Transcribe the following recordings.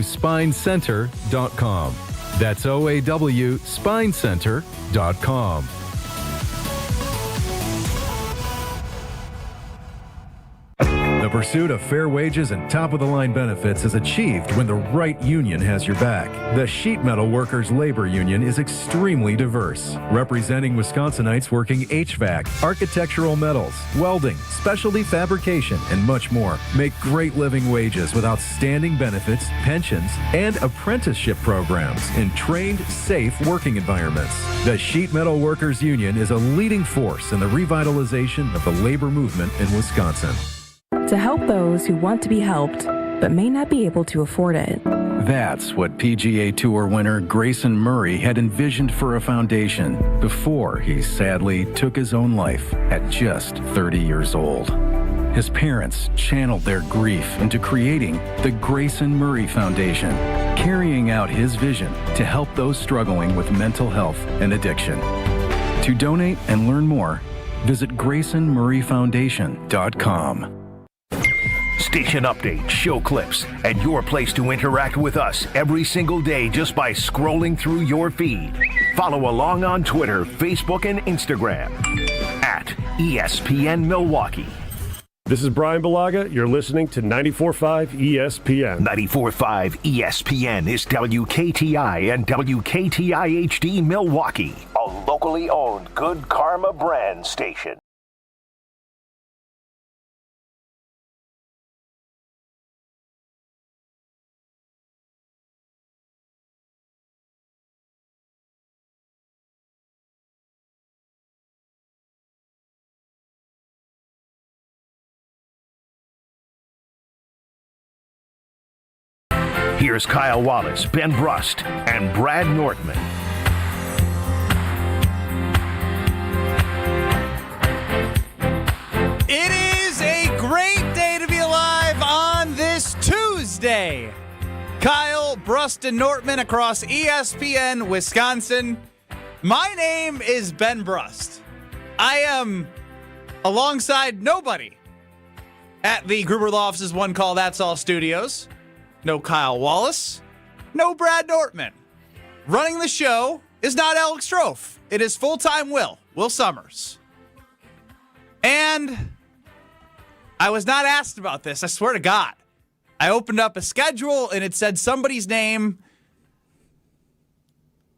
oawspinecenter.com. That's oawspinecenter.com. The pursuit of fair wages and top-of-the-line benefits is achieved when the right union has your back. The Sheet Metal Workers Labor Union is extremely diverse, representing Wisconsinites working HVAC, architectural metals, welding, specialty fabrication, and much more. Make great living wages with outstanding benefits, pensions, and apprenticeship programs in trained, safe working environments. The Sheet Metal Workers Union is a leading force in the revitalization of the labor movement in Wisconsin. To help those who want to be helped, but may not be able to afford it. That's what PGA Tour winner Grayson Murray had envisioned for a foundation before he sadly took his own life at just 30 years old. His parents channeled their grief into creating the Grayson Murray Foundation, carrying out his vision to help those struggling with mental health and addiction. To donate and learn more, visit GraysonMurrayFoundation.com. Station updates, show clips, and your place to interact with us every single day just by scrolling through your feed. Follow along on Twitter, Facebook, and Instagram at ESPN Milwaukee. This is Brian Balaga. You're listening to 94.5 ESPN. 94.5 ESPN is WKTI and WKTI HD Milwaukee, a locally owned Good Karma brand station. Here's Kyle Wallace, Ben Brust, and Brad Nortman. It is a great day to be alive on this Tuesday. Kyle, Brust, and Nortman across ESPN Wisconsin. My name is Ben Brust. I am alongside nobody at the Gruber Law Office's One Call That's All Studios. No Kyle Wallace, no Brad Nortman. Running the show is not Alex Strofe. It is full-time Will Summers. And I was not asked about this, I swear to God. I opened up a schedule and it said somebody's name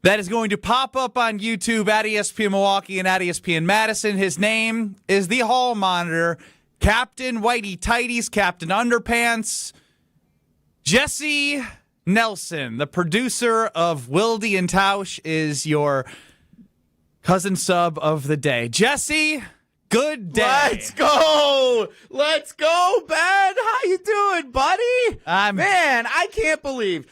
that is going to pop up on YouTube at ESPN Milwaukee and at ESPN Madison. His name is the Hall Monitor, Captain Whitey Tighties, Captain Underpants, Jesse Nelson, the producer of Wilde and Tausch, is your cousin sub of the day. Jesse, good day. Let's go, Ben. How you doing, buddy? Man, I can't believe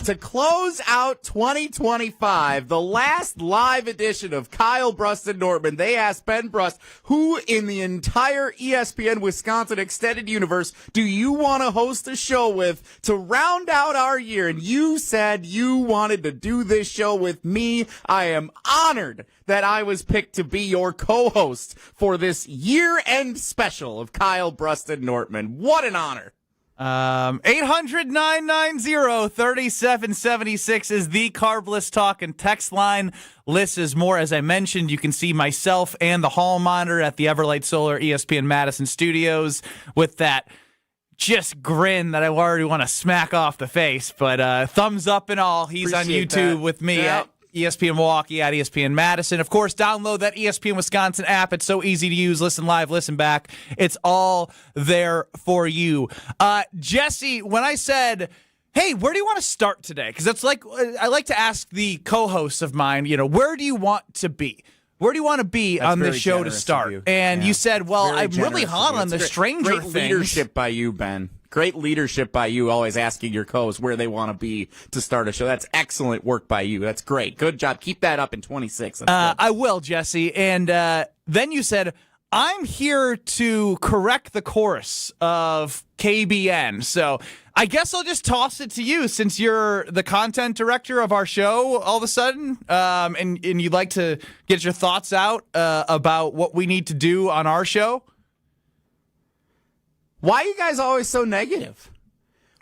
to close out 2025, the last live edition of Kyle Brust and Nortman, they asked Ben Brust, who in the entire ESPN Wisconsin extended universe do you want to host a show with to round out our year? And you said you wanted to do this show with me. I am honored that I was picked to be your co-host for this year-end special of Kyle Brust and Nortman. What an honor. 800-990-3776 is the Carbless Talk and text line. List is more. As I mentioned, you can see myself and the Hall Monitor at the Everlight Solar ESPN Madison studios with that just grin that I already want to smack off the face. But thumbs up and all. He's Appreciate on YouTube that. with me Yep. at ESPN Milwaukee, at ESPN Madison. Of course, download that ESPN Wisconsin app. It's so easy to use. Listen live, listen back. It's all there for you. Jesse, when I said, hey, where do you want to start today? Because that's like, I like to ask the co-hosts of mine, where do you want to be? Where do you want to be on this show to start? And you said, well, I'm really hot on the Stranger Things. Great leadership by you, Ben. Great leadership by you, always asking your co-hosts where they want to be to start a show. That's excellent work by you. That's great. Good job. Keep that up in 26. I will, Jesse. And then you said, I'm here to correct the course of KBN. So I guess I'll just toss it to you since you're the content director of our show all of a sudden, and you'd like to get your thoughts out about what we need to do on our show. Why are you guys always so negative?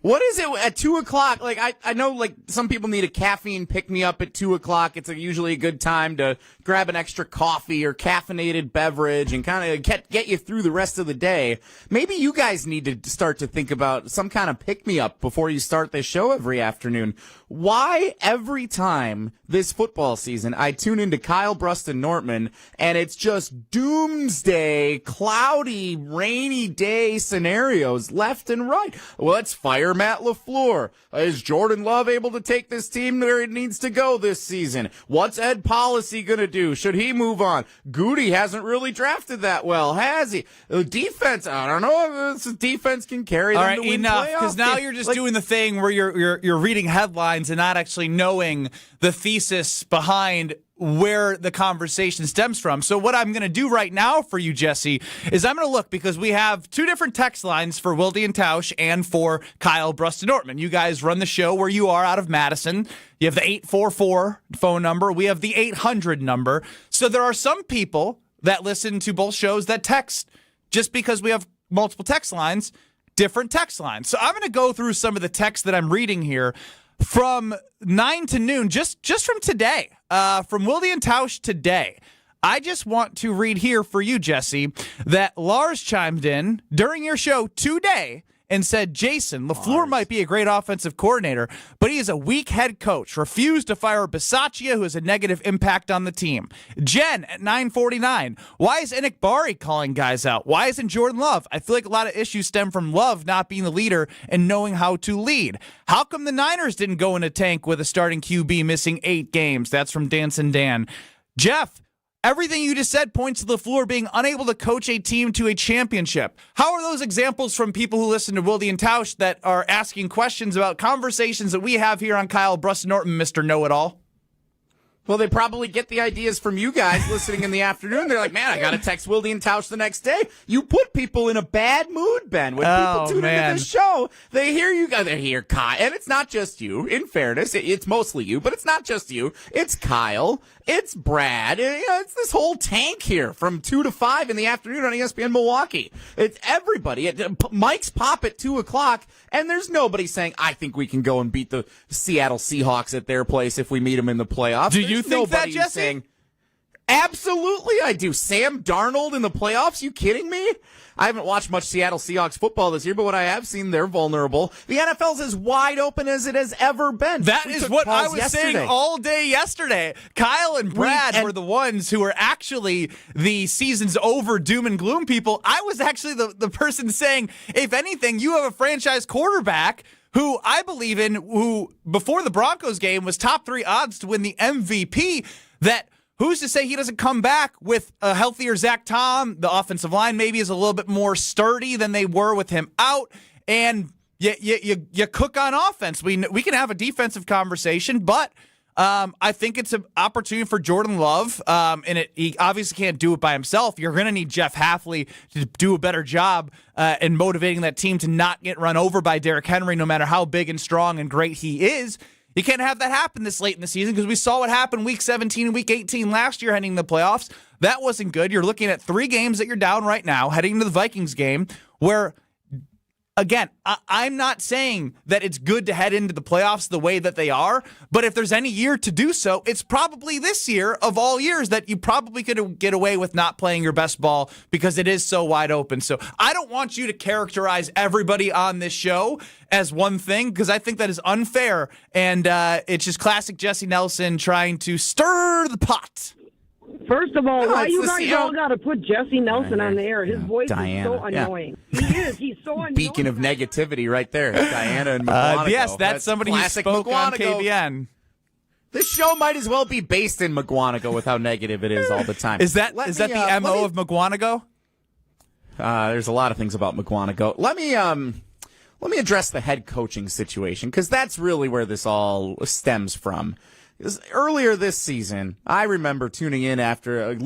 What is it at 2 o'clock? Like, I know, like, some people need a caffeine pick-me-up at 2 o'clock. It's usually a good time to grab an extra coffee or caffeinated beverage and kind of get you through the rest of the day. Maybe you guys need to start to think about some kind of pick-me-up before you start this show every afternoon. Why every time this football season I tune into Kyle Bruston Nortman and it's just doomsday, cloudy, rainy day scenarios left and right? Well, let's fire Matt LaFleur. Is Jordan Love able to take this team where it needs to go this season? What's Ed Policy going to do? Should he move on? Goody hasn't really drafted that well, has he? The defense, I don't know if this defense can carry them to win enough, playoff because now games. you're just doing the thing where you're reading headlines and not actually knowing the thesis behind where the conversation stems from. So what I'm going to do right now for you, Jesse, is I'm going to look, because we have two different text lines for Wilde and Tausch and for Kyle Bruston Nortman. You guys run the show where you are out of Madison. You have the 844 phone number. We have the 800 number. So there are some people that listen to both shows that text, just because we have multiple text lines, different text lines. So I'm going to go through some of the texts that I'm reading here from 9 to noon, just from today, from Wilde and Tausch today. I just want to read here for you, Jesse, that Lars chimed in during your show today and said, Jason, LaFleur might be a great offensive coordinator, but he is a weak head coach. Refused to fire Bisaccia, who has a negative impact on the team. Jen at 9:49. Why is Enoch Bari calling guys out? Why isn't Jordan Love? I feel like a lot of issues stem from Love not being the leader and knowing how to lead. How come the Niners didn't go in a tank with a starting QB missing 8 games? That's from Danson Dan. Jeff, everything you just said points to LaFleur being unable to coach a team to a championship. How are those examples from people who listen to Wilde and Tausch that are asking questions about conversations that we have here on Kyle Bruston Nortman, Mr. Know-It-All? Well, they probably get the ideas from you guys listening in the afternoon. They're like, man, I got to text Wilde and Tausch the next day. You put people in a bad mood, Ben. When people tune into this show, they hear you guys. They hear Kyle. And it's not just you. In fairness, it's mostly you, but it's not just you. It's Kyle. It's Brad. It's this whole tank here from 2 to 5 in the afternoon on ESPN Milwaukee. It's everybody. Mike's pop at 2 o'clock, and there's nobody saying, I think we can go and beat the Seattle Seahawks at their place if we meet them in the playoffs. Do you think that, Jesse? Saying, absolutely I do. Sam Darnold in the playoffs? You kidding me? I haven't watched much Seattle Seahawks football this year, but what I have seen, they're vulnerable. The NFL's as wide open as it has ever been. That is what I was saying all day yesterday. Kyle and Brad were the ones who were actually the season's over doom and gloom people. I was actually the person saying, if anything, you have a franchise quarterback who I believe in, who before the Broncos game was top 3 odds to win the MVP, that who's to say he doesn't come back with a healthier Zach Tom? The offensive line maybe is a little bit more sturdy than they were with him out, and you cook on offense. We can have a defensive conversation, but I think it's an opportunity for Jordan Love, and he obviously can't do it by himself. You're going to need Jeff Hafley to do a better job in motivating that team to not get run over by Derrick Henry, no matter how big and strong and great he is. You can't have that happen this late in the season, because we saw what happened Week 17 and Week 18 last year heading to the playoffs. That wasn't good. You're looking at 3 games that you're down right now, heading into the Vikings game, where, again, I'm not saying that it's good to head into the playoffs the way that they are, but if there's any year to do so, it's probably this year of all years that you probably could get away with not playing your best ball, because it is so wide open. So I don't want you to characterize everybody on this show as one thing, because I think that is unfair, and it's just classic Jesse Nelson trying to stir the pot. First of all, why you guys all got to put Jesse Nelson on the air? His voice Diana. is so annoying. He is. He's so annoying. Beacon of negativity right there. Diana and McGuanago. Yes, that's somebody who spoke on KBN. This show might as well be based in McGuanago with how negative it is all the time. Is that the MO of McGuanago? There's a lot of things about McGuanago. Let me address the head coaching situation, because that's really where this all stems from. Earlier this season, I remember tuning in after it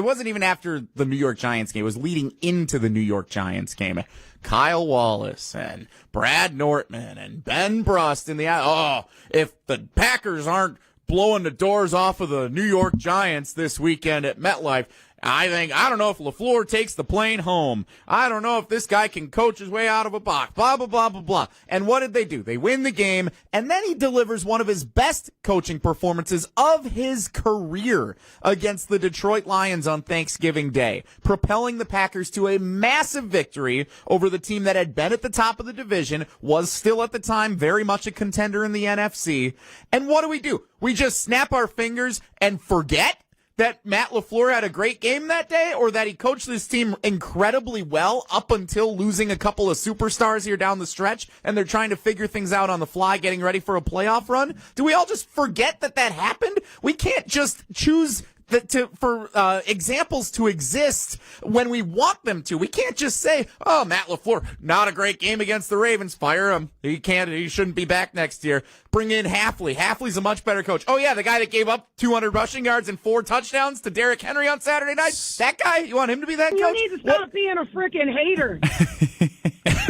wasn't even after the New York Giants game, it was leading into the New York Giants game. Kyle Wallace and Brad Nortman and Ben Brust if the Packers aren't blowing the doors off of the New York Giants this weekend at MetLife, I don't know if LaFleur takes the plane home. I don't know if this guy can coach his way out of a box. Blah, blah, blah, blah, blah. And what did they do? They win the game, and then he delivers one of his best coaching performances of his career against the Detroit Lions on Thanksgiving Day, propelling the Packers to a massive victory over the team that had been at the top of the division, was still at the time very much a contender in the NFC. And what do? We just snap our fingers and forget that Matt LaFleur had a great game that day, or that he coached this team incredibly well up until losing a couple of superstars here down the stretch, and they're trying to figure things out on the fly, getting ready for a playoff run? Do we all just forget that happened? We can't just choose for examples to exist when we want them to. We can't just say, oh, Matt LaFleur, not a great game against the Ravens. Fire him. He shouldn't be back next year. Bring in Hafley. Hafley's a much better coach. Oh, yeah, the guy that gave up 200 rushing yards and 4 touchdowns to Derrick Henry on Saturday night. That guy, you want him to be that coach? You need to stop being a freaking hater.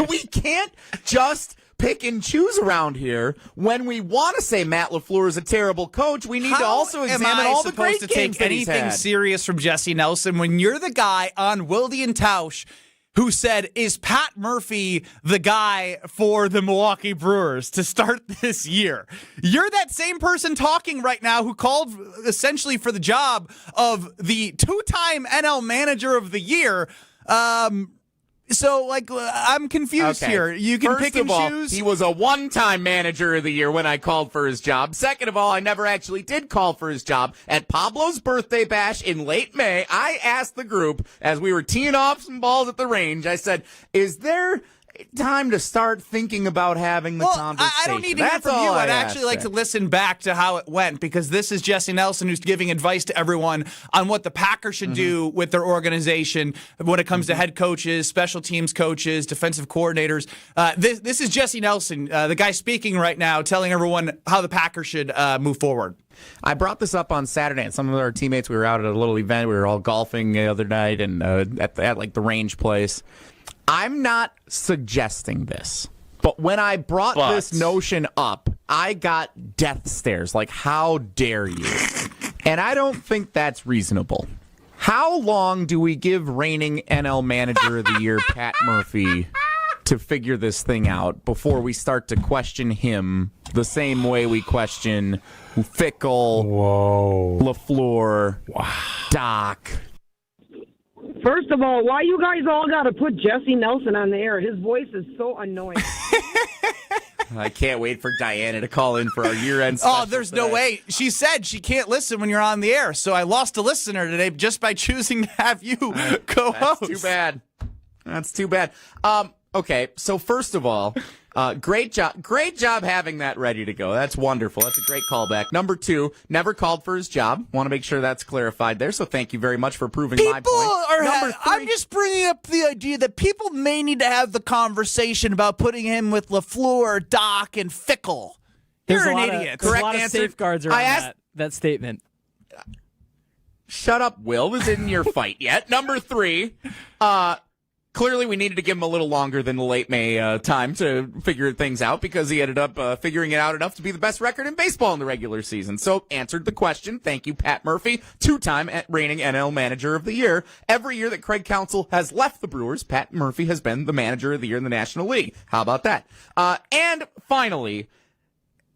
We can't just pick and choose around here. When we want to say Matt LaFleur is a terrible coach, we need to also examine all the great games that he's had. Anything serious from Jesse Nelson when you're the guy on Wilde and Tausch who said, is Pat Murphy the guy for the Milwaukee Brewers to start this year? You're that same person talking right now who called essentially for the job of the 2-time NL Manager of the Year. So, I'm confused here. You can pick and choose. He was a 1-time Manager of the Year when I called for his job. Second of all, I never actually did call for his job. At Pablo's birthday bash in late May, I asked the group, as we were teeing off some balls at the range, I said, is there time to start thinking about having the conversation? I don't need to hear from you. I'd actually like to listen back to how it went, because this is Jesse Nelson who's giving advice to everyone on what the Packers should do with their organization when it comes to head coaches, special teams coaches, defensive coordinators. This is Jesse Nelson, the guy speaking right now, telling everyone how the Packers should move forward. I brought this up on Saturday, and some of our teammates, we were out at a little event. We were all golfing the other night and at the range place. I'm not suggesting this, but when I brought this notion up, I got death stares, like, how dare you? And I don't think that's reasonable. How long do we give reigning NL Manager of the Year, Pat Murphy, to figure this thing out before we start to question him the same way we question Fickle, LaFleur, Doc? First of all, why you guys all got to put Jesse Nelson on the air? His voice is so annoying. I can't wait for Diana to call in for our year-end special. Oh, there's no way. She said she can't listen when you're on the air, so I lost a listener today just by choosing to have you co-host. That's too bad. That's too bad. Okay, so first of all, great job having that ready to go. That's wonderful. That's a great callback. Number 2, never called for his job. Want to make sure that's clarified there, so thank you very much for proving my point. Number 3, I'm just bringing up the idea that people may need to have the conversation about putting him with LaFleur, Doc, and Fickle. You're an idiot. There's a lot of safeguards around that statement. Shut up, Will. This isn't your fight yet. Number 3, clearly, we needed to give him a little longer than the late May time to figure things out, because he ended up figuring it out enough to be the best record in baseball in the regular season. So, answered the question. Thank you, Pat Murphy, 2-time reigning NL Manager of the Year. Every year that Craig Counsell has left the Brewers, Pat Murphy has been the Manager of the Year in the National League. How about that? And finally,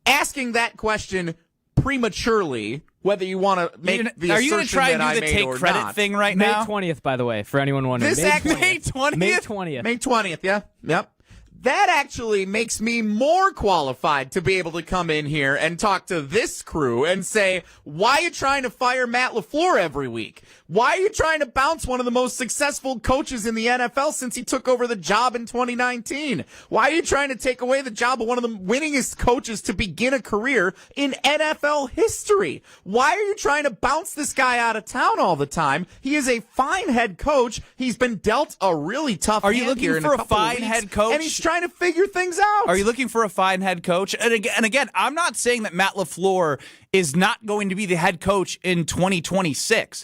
asking that question prematurely, whether you want to make the Are you going to try and and do the take credit not. thing right now? May 20th, by the way, for anyone wondering. May 20th? May 20th. May 20th, yeah. Yep. That actually makes me more qualified to be able to come in here and talk to this crew and say, why are you trying to fire Matt LaFleur every week? Why are you trying to bounce one of the most successful coaches in the NFL since he took over the job in 2019? Why are you trying to take away the job of one of the winningest coaches to begin a career in NFL history? Why are you trying to bounce this guy out of town all the time? He is a fine head coach. He's been dealt a really tough hand. Are you looking for a fine head coach? And he's trying to figure things out. Are you looking for a fine head coach? And again, I'm not saying that Matt LaFleur is not going to be the head coach in 2026.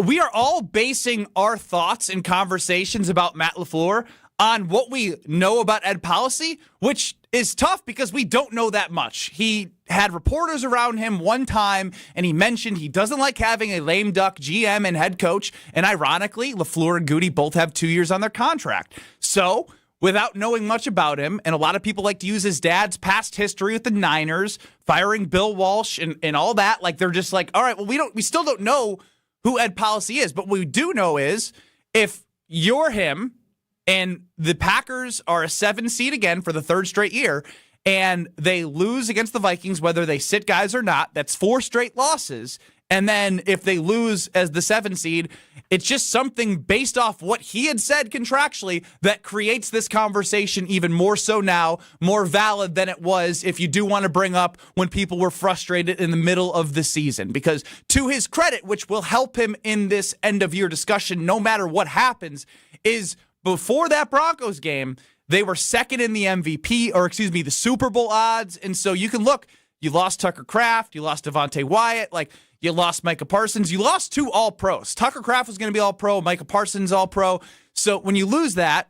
We are all basing our thoughts and conversations about Matt LaFleur on what we know about Ed Policy, which is tough because we don't know that much. He had reporters around him one time, and he mentioned he doesn't like having a lame duck GM and head coach. And ironically, LaFleur and Goody both have 2 years on their contract. So without knowing much about him, and a lot of people like to use his dad's past history with the Niners, firing Bill Walsh and all that, like they're just like, all right, well, we still don't know who Ed Policy is. But what we do know is if you're him, and the Packers are a 7 seed again for the third straight year, and they lose against the Vikings, whether they sit guys or not. That's 4 straight losses. And then if they lose as the 7 seed, it's just something based off what he had said contractually that creates this conversation even more so now, more valid than it was if you do want to bring up when people were frustrated in the middle of the season. Because to his credit, which will help him in this end-of-year discussion no matter what happens, is before that Broncos game, they were second in the the Super Bowl odds. And so you can look, you lost Tucker Kraft, you lost Devontae Wyatt, you lost Micah Parsons, you lost 2 All-Pros. Tucker Kraft was going to be All-Pro, Micah Parsons All-Pro. So when you lose that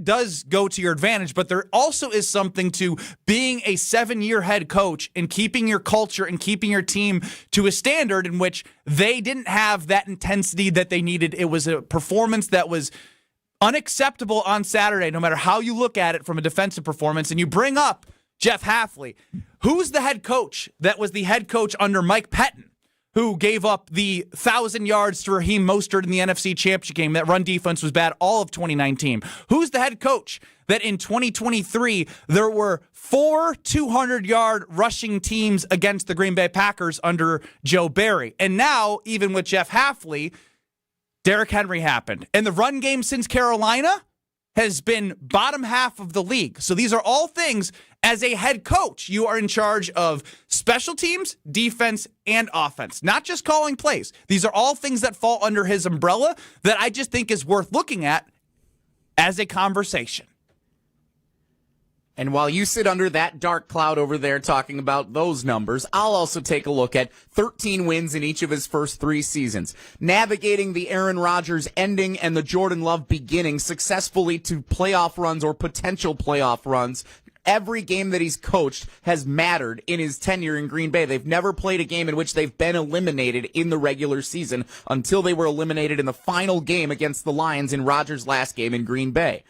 does go to your advantage, but there also is something to being a 7-year head coach and keeping your culture and keeping your team to a standard in which they didn't have that intensity that they needed. It was a performance that was unacceptable on Saturday, no matter how you look at it from a defensive performance. And you bring up Jeff Hafley. Who's the head coach that was the head coach under Mike Pettin, who gave up the 1,000 yards to Raheem Mostert in the NFC Championship game? That run defense was bad all of 2019. Who's the head coach that in 2023 there were 4 200-yard rushing teams against the Green Bay Packers under Joe Barry? And now, even with Jeff Hafley, Derrick Henry happened. And the run game since Carolina has been bottom half of the league. So these are all things, as a head coach, you are in charge of special teams, defense, and offense. Not just calling plays. These are all things that fall under his umbrella that I just think is worth looking at as a conversation. And while you sit under that dark cloud over there talking about those numbers, I'll also take a look at 13 wins in each of his first 3 seasons, navigating the Aaron Rodgers ending and the Jordan Love beginning successfully to playoff runs or potential playoff runs. Every game that he's coached has mattered in his tenure in Green Bay. They've never played a game in which they've been eliminated in the regular season until they were eliminated in the final game against the Lions in Rodgers' last game in Green Bay.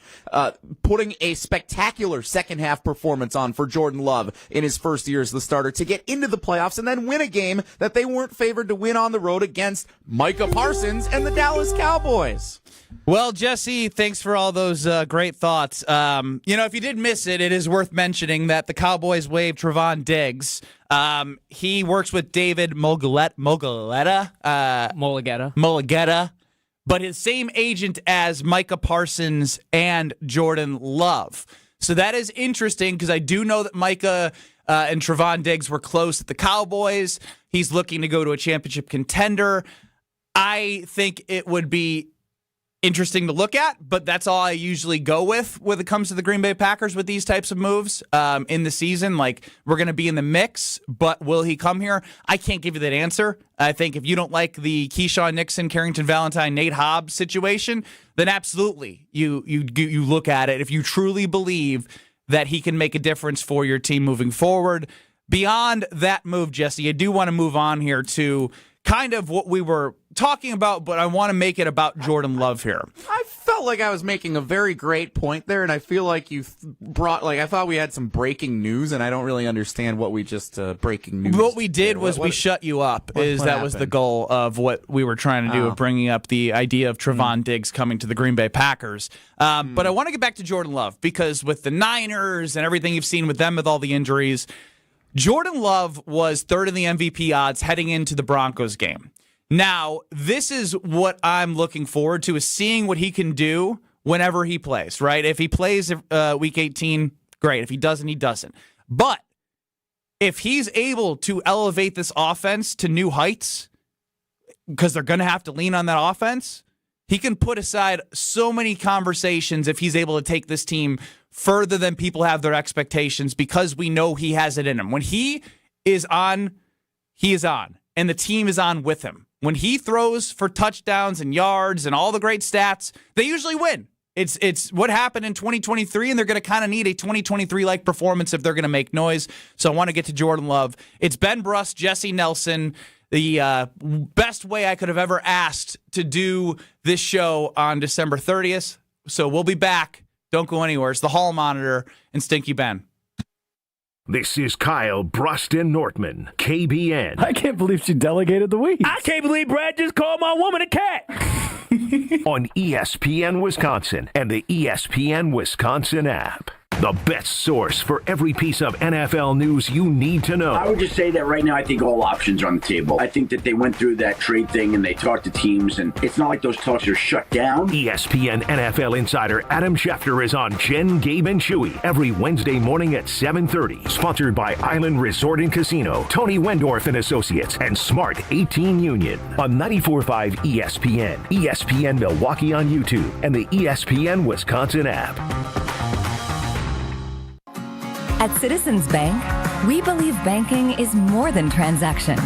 Putting a spectacular second-half performance on for Jordan Love in his first year as the starter to get into the playoffs and then win a game that they weren't favored to win on the road against Micah Parsons and the Dallas Cowboys. Well, Jesse, thanks for all those great thoughts. If you did miss it, it is worth mentioning that the Cowboys waived Trevon Diggs. He works with David Mulugheta, but his same agent as Micah Parsons and Jordan Love. So that is interesting because I do know that Micah and Trevon Diggs were close at the Cowboys. He's looking to go to a championship contender. I think it would be interesting to look at, but that's all I usually go with when it comes to the Green Bay Packers with these types of moves in the season. Like, we're going to be in the mix, but will he come here? I can't give you that answer. I think if you don't like the Keyshawn Nixon, Carrington Valentine, Nate Hobbs situation, then absolutely you look at it if you truly believe that he can make a difference for your team moving forward. Beyond that move, Jesse, I do want to move on here to kind of what we were talking about, but I want to make it about Jordan Love here. I felt like I was making a very great point there, and I feel like you brought, I thought we had some breaking news, and I don't really understand what we just breaking news. What we did was we shut you up. That was the goal of what we were trying to do, of bringing up the idea of Trevon Diggs coming to the Green Bay Packers. But I want to get back to Jordan Love, because with the Niners and everything you've seen with them with all the injuries, Jordan Love was third in the MVP odds heading into the Broncos game. Now, this is what I'm looking forward to, is seeing what he can do whenever he plays, right? If he plays Week 18, great. If he doesn't, he doesn't. But if he's able to elevate this offense to new heights, because they're going to have to lean on that offense, he can put aside so many conversations if he's able to take this team further than people have their expectations, because we know he has it in him. When he is on, he is on, and the team is on with him. When he throws for touchdowns and yards and all the great stats, they usually win. It's what happened in 2023, and they're going to kind of need a 2023-like performance if they're going to make noise. So I want to get to Jordan Love. It's Ben Brust, Jesse Nelson, the best way I could have ever asked to do this show on December 30th. So we'll be back. Don't go anywhere. It's the Hall Monitor and Stinky Ben. This is Kyle Brust and Nortman, KBN. I can't believe she delegated the week. I can't believe Brad just called my woman a cat. On ESPN Wisconsin and the ESPN Wisconsin app. The best source for every piece of NFL news you need to know. I would just say that right now I think all options are on the table. I think that they went through that trade thing and they talked to teams, and it's not like those talks are shut down. ESPN NFL insider Adam Schefter is on Jen, Gabe, and Chewy every Wednesday morning at 7:30. Sponsored by Island Resort and Casino, Tony Wendorf and Associates, and Smart 18 Union. On 94.5 ESPN, ESPN Milwaukee on YouTube, and the ESPN Wisconsin app. At Citizens Bank, we believe banking is more than transactions.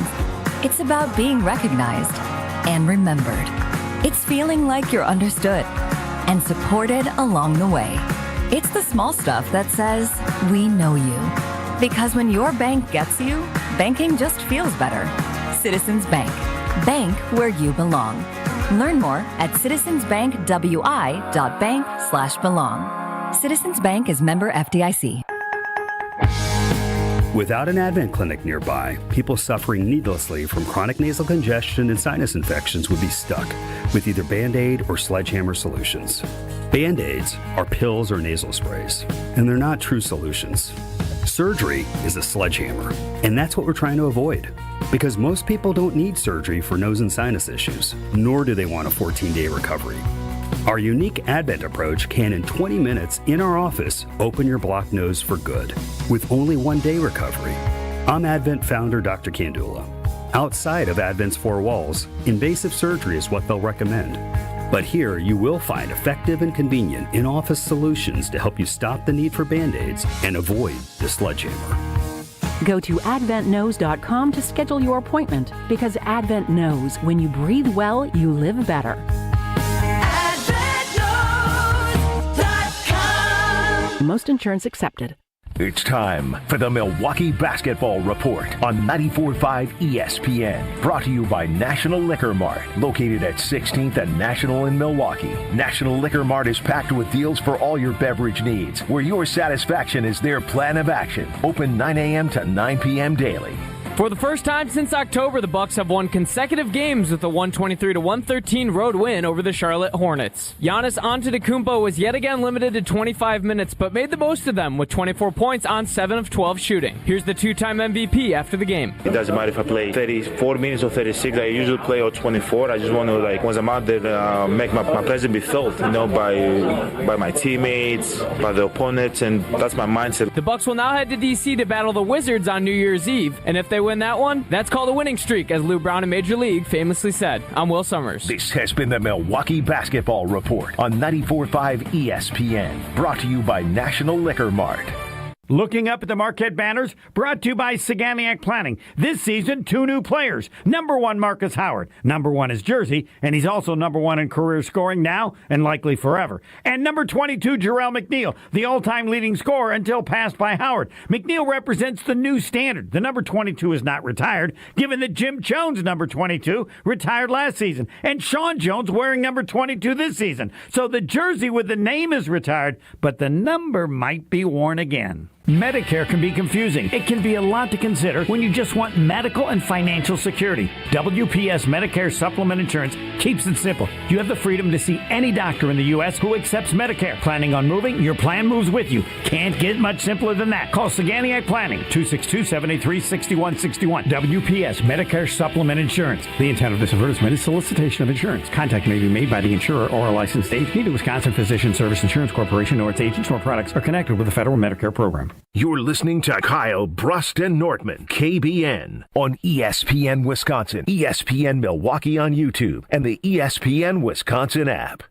It's about being recognized and remembered. It's feeling like you're understood and supported along the way. It's the small stuff that says, we know you. Because when your bank gets you, banking just feels better. Citizens Bank. Bank where you belong. Learn more at citizensbankwi.bank/belong. Citizens Bank is member FDIC. Without an Advent clinic nearby, people suffering needlessly from chronic nasal congestion and sinus infections would be stuck with either Band-Aid or sledgehammer solutions. Band-Aids are pills or nasal sprays, and they're not true solutions. Surgery is a sledgehammer, and that's what we're trying to avoid. Because most people don't need surgery for nose and sinus issues, nor do they want a 14-day recovery. Our unique Advent approach can, in 20 minutes in our office, open your blocked nose for good, with only 1 day recovery. I'm Advent founder Dr. Kandula. Outside of Advent's four walls, invasive surgery is what they'll recommend. But here, you will find effective and convenient in-office solutions to help you stop the need for Band-Aids and avoid the sledgehammer. Go to adventknows.com to schedule your appointment, because Advent knows when you breathe well, you live better. Most insurance accepted. It's time for the Milwaukee Basketball Report on 94.5 ESPN. Brought to you by National Liquor Mart, located at 16th and National in Milwaukee. National Liquor Mart is packed with deals for all your beverage needs, where your satisfaction is their plan of action. Open 9 a.m. to 9 p.m. daily. For the first time since October, the Bucks have won consecutive games with a 123-113 road win over the Charlotte Hornets. Giannis Antetokounmpo was yet again limited to 25 minutes, but made the most of them with 24 points on 7 of 12 shooting. Here's the two-time MVP after the game. It doesn't matter if I play 34 minutes or 36. I usually play all 24. I just want to, once I'm out there, make my presence be felt, by my teammates, by the opponents, and that's my mindset. The Bucks will now head to D.C. to battle the Wizards on New Year's Eve, and if they win that one, that's called a winning streak, as Lou Brown in Major League famously said. I'm Will Summers. This has been the Milwaukee Basketball Report on 94.5 ESPN, brought to you by National Liquor Mart. Looking up at the Marquette banners, brought to you by Saganiac Planning. This season, 2 new players. Number 1, Marcus Howard. Number 1 is Jersey, and he's also number 1 in career scoring now and likely forever. And number 22, Jarrell McNeil, the all-time leading scorer until passed by Howard. McNeil represents the new standard. The number 22 is not retired, given that Jim Jones, number 22, retired last season, and Sean Jones wearing number 22 this season. So the jersey with the name is retired, but the number might be worn again. Medicare can be confusing. It can be a lot to consider when you just want medical and financial security. WPS Medicare Supplement Insurance keeps it simple. You have the freedom to see any doctor in the U.S. who accepts Medicare. Planning on moving? Your plan moves with you. Can't get much simpler than that. Call Saganiac Planning, 262-783-6161. WPS Medicare Supplement Insurance. The intent of this advertisement is solicitation of insurance. Contact may be made by the insurer or a licensed agent. Neither Wisconsin Physician Service Insurance Corporation nor its agents or products are connected with the federal Medicare program. You're listening to Kyle Brust and Nortman, KBN, on ESPN Wisconsin, ESPN Milwaukee on YouTube, and the ESPN Wisconsin app.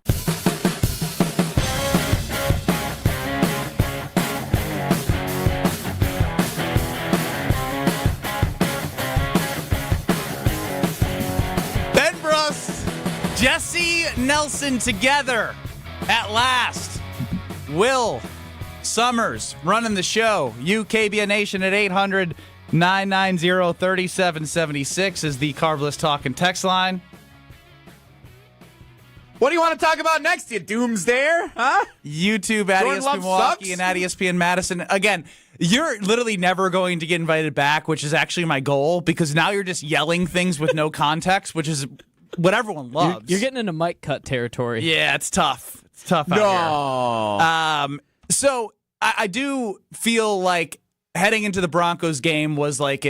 Ben Brust, Jesse Nelson together At last, Will Summers running the show. UKBN Nation at 800-990-3776 is the Carbless Talk and Text line. What do you want to talk about next, you doomsdayer? Huh? YouTube at Jordan ESPN Love Milwaukee sucks? and at ESPN Madison. Again, you're literally never going to get invited back, which is actually my goal, because now you're just yelling things with no context, which is what everyone loves. You're getting into mic cut territory. Yeah, it's tough. It's tough out here. So I do feel like heading into the Broncos game was like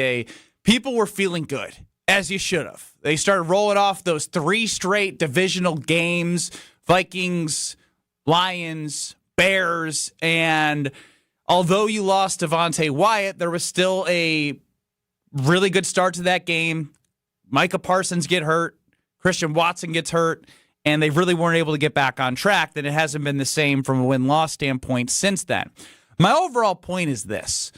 people were feeling good, as you should have. They started rolling off those 3 straight divisional games, Vikings, Lions, Bears, and although you lost Devontae Wyatt, there was still a really good start to that game. Micah Parsons get hurt, Christian Watson gets hurt, and they really weren't able to get back on track. Then it hasn't been the same from a win-loss standpoint since then. My overall point is this.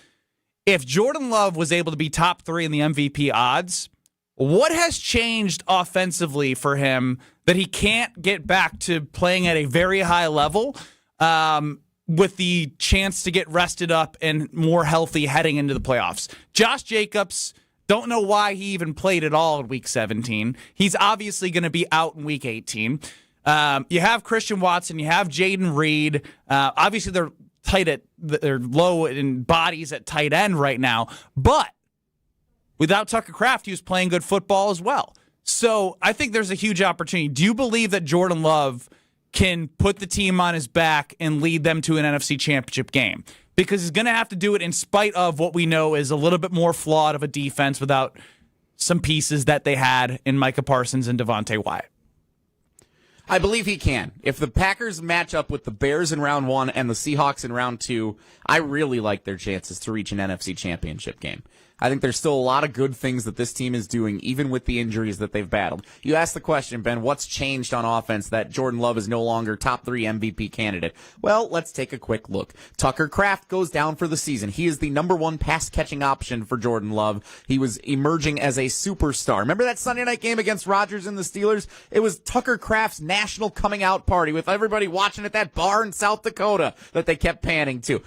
If Jordan Love was able to be top 3 in the MVP odds, what has changed offensively for him that he can't get back to playing at a very high level with the chance to get rested up and more healthy heading into the playoffs? Josh Jacobs, don't know why he even played at all in Week 17. He's obviously going to be out in Week 18. You have Christian Watson. You have Jaden Reed. Obviously, they're they're low in bodies at tight end right now, but without Tucker Kraft, he was playing good football as well. So I think there's a huge opportunity. Do you believe that Jordan Love can put the team on his back and lead them to an NFC Championship game? Because he's going to have to do it in spite of what we know is a little bit more flawed of a defense without some pieces that they had in Micah Parsons and Devontae Wyatt. I believe he can. If the Packers match up with the Bears in round 1 and the Seahawks in round 2, I really like their chances to reach an NFC Championship game. I think there's still a lot of good things that this team is doing, even with the injuries that they've battled. You asked the question, Ben, what's changed on offense that Jordan Love is no longer top 3 MVP candidate? Well, let's take a quick look. Tucker Kraft goes down for the season. He is the number 1 pass-catching option for Jordan Love. He was emerging as a superstar. Remember that Sunday night game against Rodgers and the Steelers? It was Tucker Kraft's national coming out party with everybody watching at that bar in South Dakota that they kept panning to.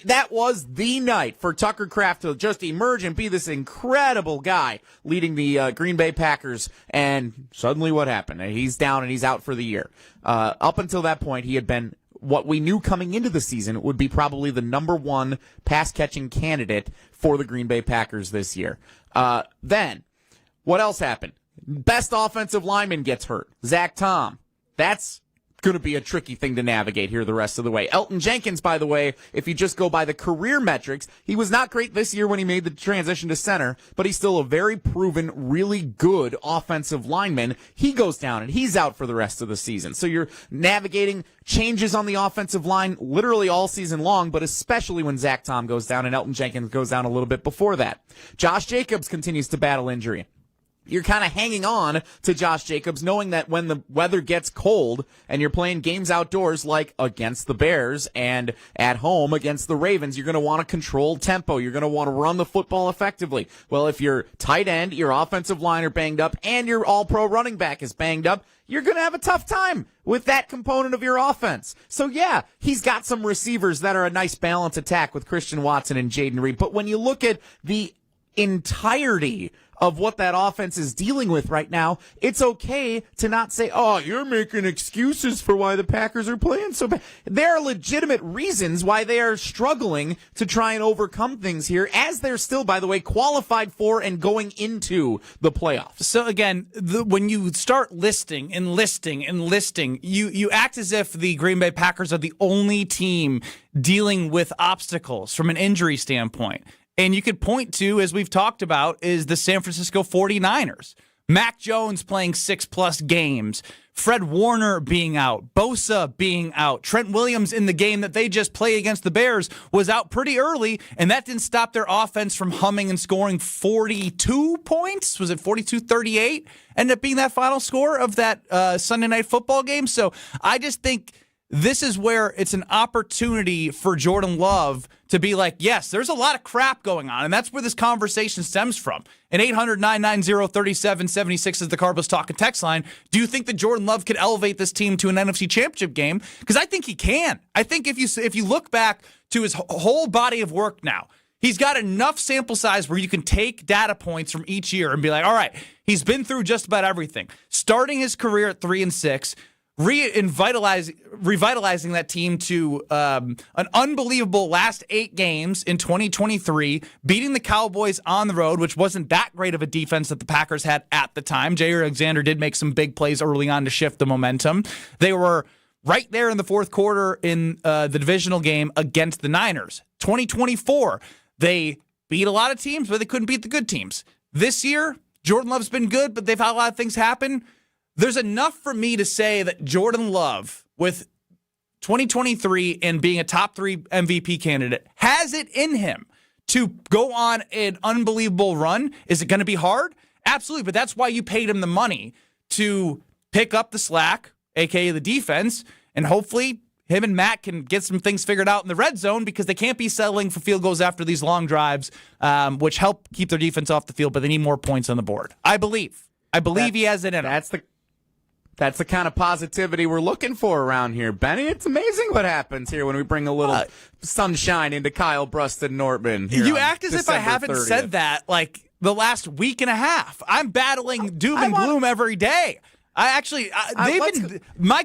That was the night for Tucker Kraft to just emerge and be this incredible guy leading the Green Bay Packers, and suddenly what happened? He's down and he's out for the year. Up until that point, he had been what we knew coming into the season would be probably the number 1 pass-catching candidate for the Green Bay Packers this year. Then, what else happened? Best offensive lineman gets hurt. Zach Tom. That's going to be a tricky thing to navigate here the rest of the way. Elton Jenkins, by the way, if you just go by the career metrics, he was not great this year when he made the transition to center, but he's still a very proven, really good offensive lineman. He goes down and he's out for the rest of the season. So you're navigating changes on the offensive line literally all season long, but especially when Zach Tom goes down and Elton Jenkins goes down a little bit before that. Josh Jacobs continues to battle injury. You're kind of hanging on to Josh Jacobs, knowing that when the weather gets cold and you're playing games outdoors like against the Bears and at home against the Ravens, you're going to want to control tempo. You're going to want to run the football effectively. Well, if your tight end, your offensive line are banged up, and your all-pro running back is banged up, you're going to have a tough time with that component of your offense. So, yeah, he's got some receivers that are a nice balance attack with Christian Watson and Jaden Reed. But when you look at the entirety of what that offense is dealing with right now, it's okay to not say, oh, you're making excuses for why the Packers are playing so bad. There are legitimate reasons why they are struggling to try and overcome things here, as they're still, by the way, qualified for and going into the playoffs. So again, when you start listing, you act as if the Green Bay Packers are the only team dealing with obstacles from an injury standpoint. And you could point to, as we've talked about, is the San Francisco 49ers. Mac Jones playing 6+ games. Fred Warner being out. Bosa being out. Trent Williams in the game that they just played against the Bears was out pretty early, and that didn't stop their offense from humming and scoring 42 points. Was it 42-38? Ended up being that final score of that Sunday night football game. So I just think this is where it's an opportunity for Jordan Love to be like, yes, there's a lot of crap going on, and that's where this conversation stems from. And 800-990-3776 is the Carbos Talking text line. Do you think that Jordan Love could elevate this team to an NFC Championship game? Because I think he can. I think if you look back to his whole body of work now, he's got enough sample size where you can take data points from each year and be like, all right, he's been through just about everything. Starting his career at 3-6, revitalizing that team to an unbelievable last 8 games in 2023, beating the Cowboys on the road, which wasn't that great of a defense that the Packers had at the time. Jair Alexander did make some big plays early on to shift the momentum. They were right there in the fourth quarter in the divisional game against the Niners. 2024, they beat a lot of teams, but they couldn't beat the good teams. This year, Jordan Love's been good, but they've had a lot of things happen. There's enough for me to say that Jordan Love, with 2023 and being a top 3 MVP candidate, has it in him to go on an unbelievable run. Is it going to be hard? Absolutely, but that's why you paid him the money to pick up the slack, a.k.a. the defense, and hopefully him and Matt can get some things figured out in the red zone because they can't be settling for field goals after these long drives, which help keep their defense off the field, but they need more points on the board. I believe he has it in him. That's the kind of positivity we're looking for around here, Benny. It's amazing what happens here when we bring a little sunshine into Kyle Bruston-Nortman. You act as if I haven't said that like the last week and a half. I'm battling doom and gloom every day. My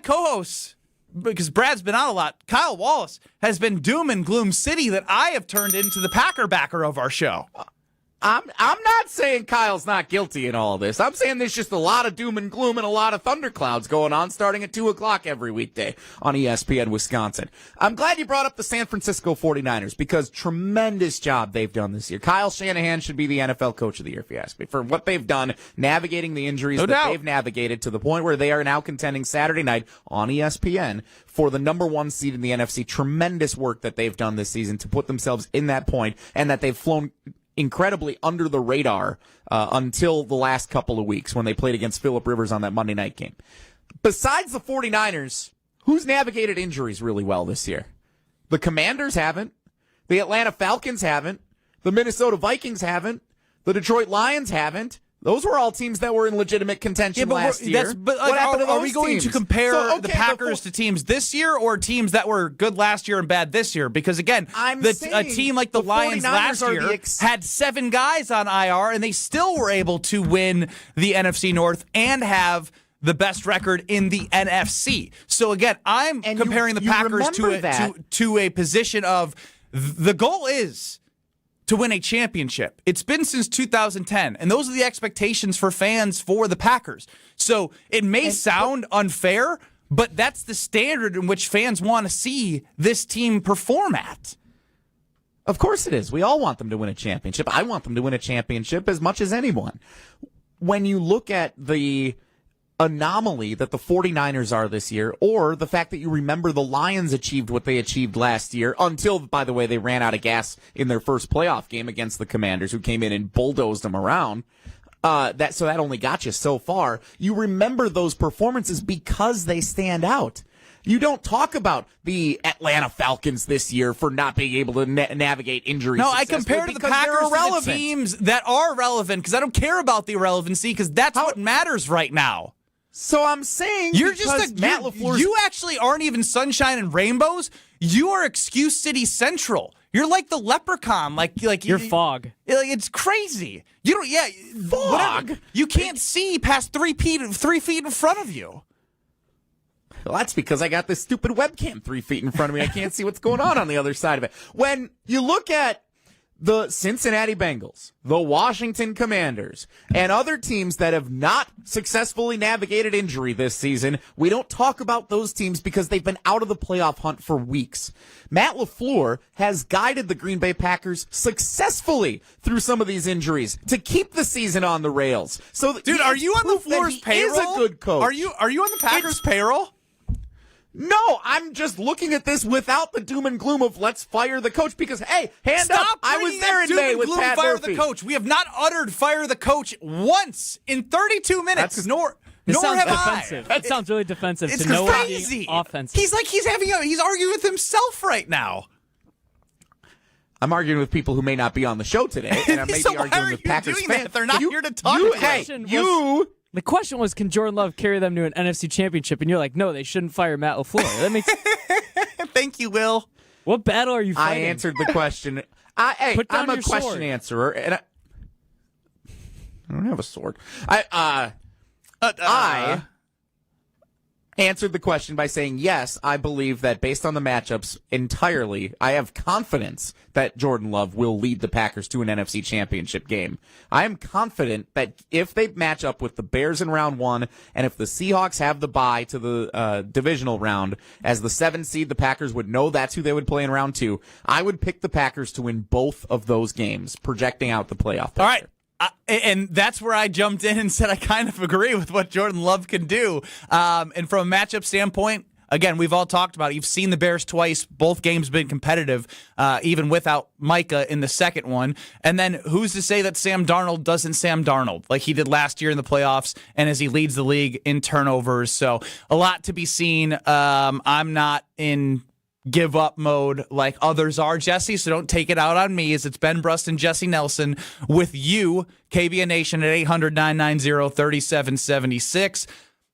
co-hosts, because Brad's been out a lot, Kyle Wallace has been doom and gloom city that I have turned into the Packer backer of our show. I'm not saying Kyle's not guilty in all of this. I'm saying there's just a lot of doom and gloom and a lot of thunderclouds going on starting at 2 o'clock every weekday on ESPN Wisconsin. I'm glad you brought up the San Francisco 49ers because tremendous job they've done this year. Kyle Shanahan should be the NFL Coach of the Year, if you ask me, for what they've done navigating the injuries they've navigated to the point where they are now contending Saturday night on ESPN for the number 1 seed in the NFC. Tremendous work that they've done this season to put themselves in that point and that they've flown incredibly under the radar until the last couple of weeks when they played against Phillip Rivers on that Monday night game. Besides the 49ers, who's navigated injuries really well this year? The Commanders haven't. The Atlanta Falcons haven't. The Minnesota Vikings haven't. The Detroit Lions haven't. Those were all teams that were in legitimate contention last year. What happened to those teams? Are we going to compare the Packers to teams this year or teams that were good last year and bad this year? Because, again, a team like the Lions last year had 7 guys on IR, and they still were able to win the NFC North and have the best record in the NFC. So, again, I'm comparing the Packers to a position of the goal is to win a championship. It's been since 2010, and those are the expectations for fans for the Packers. So it may sound unfair, but that's the standard in which fans want to see this team perform at. Of course it is. We all want them to win a championship. I want them to win a championship as much as anyone. When you look at the anomaly that the 49ers are this year, or the fact that you remember the Lions achieved what they achieved last year until, by the way, they ran out of gas in their first playoff game against the Commanders, who came in and bulldozed them around. So that only got you so far. You remember those performances because they stand out. You don't talk about the Atlanta Falcons this year for not being able to navigate injuries. No, I compare the Packers to the teams that are relevant because I don't care about the irrelevancy because that's what matters right now. So I'm saying Matt LaFleur. You actually aren't even sunshine and rainbows. You are Excuse City Central. You're like the leprechaun. Like you're fog. It's crazy. You don't. Yeah, fog. Whatever. You can't see past 3 feet in front of you. Well, that's because I got this stupid webcam 3 feet in front of me. I can't see what's going on the other side of it. When you look at the Cincinnati Bengals, the Washington Commanders, and other teams that have not successfully navigated injury this season, we don't talk about those teams because they've been out of the playoff hunt for weeks. Matt LaFleur has guided the Green Bay Packers successfully through some of these injuries to keep the season on the rails. So, dude, are you on LaFleur's payroll? Is a good coach. Are you on the Packers' payroll? No, I'm just looking at this without the doom and gloom of let's fire the coach because, hey, up, I was there in May with Pat fire Murphy. The coach. We have not uttered fire the coach once in 32 minutes. Nor have defensive. I. That sounds really defensive. It's to crazy. Offensive. He's arguing with himself right now. I'm arguing with people who may not be on the show today, and I may So be why arguing are with you Packers doing fans. that? They're not here to talk about The question was, can Jordan Love carry them to an NFC Championship? And you're like, no, they shouldn't fire Matt LaFleur. That makes. Thank you, Will. What battle are you fighting? I answered the question. I'm a question answerer, and I don't have a sword. I answered the question by saying, yes, I believe that based on the matchups entirely, I have confidence that Jordan Love will lead the Packers to an NFC Championship game. I am confident that if they match up with the Bears in round 1, and if the Seahawks have the bye to the divisional round, as the 7th seed, the Packers would know that's who they would play in round 2. I would pick the Packers to win both of those games, projecting out the playoff picture. All right. And that's where I jumped in and said I kind of agree with what Jordan Love can do. And from a matchup standpoint, again, we've all talked about it. You've seen the Bears twice. Both games been competitive, even without Micah in the second one. And then who's to say that Sam Darnold doesn't Sam Darnold like he did last year in the playoffs and as he leads the league in turnovers. So a lot to be seen. I'm not in give up mode like others are, Jesse, so don't take it out on me, as it's Ben Brust and Jesse Nelson with you, KBN Nation at 800-990-3776.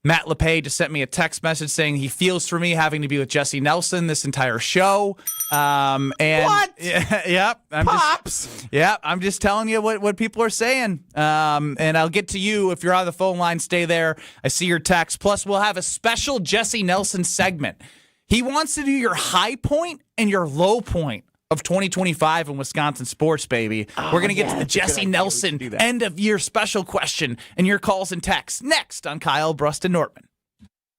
Matt LePay just sent me a text message saying he feels for me having to be with Jesse Nelson this entire show. And what? Yeah, I'm just telling you what people are saying. And I'll get to you if you're on the phone line. Stay there. I see your text. Plus, we'll have a special Jesse Nelson segment. He wants to do your high point and your low point of 2025 in Wisconsin sports, baby. We're going to get to the Jesse Nelson end-of-year special question and your calls and texts next on Kyle, Brust, and Nortman.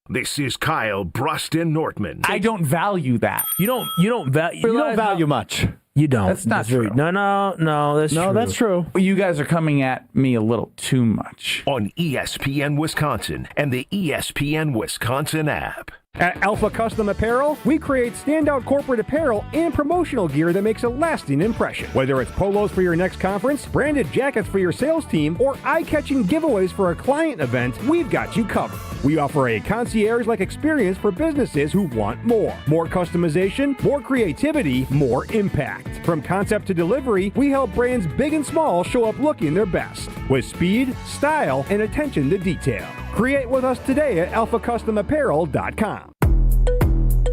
This is Kyle, Brust, and Nortman. I don't value that. You don't value much. You don't. That's not true. No, that's true. No, that's true. You guys are coming at me a little too much. On ESPN Wisconsin and the ESPN Wisconsin app. At Alpha Custom Apparel, we create standout corporate apparel and promotional gear that makes a lasting impression. Whether it's polos for your next conference, branded jackets for your sales team, or eye-catching giveaways for a client event, we've got you covered. We offer a concierge-like experience for businesses who want more. More customization, more creativity, more impact. From concept to delivery, we help brands big and small show up looking their best with speed, style, and attention to detail. Create with us today at alphacustomapparel.com.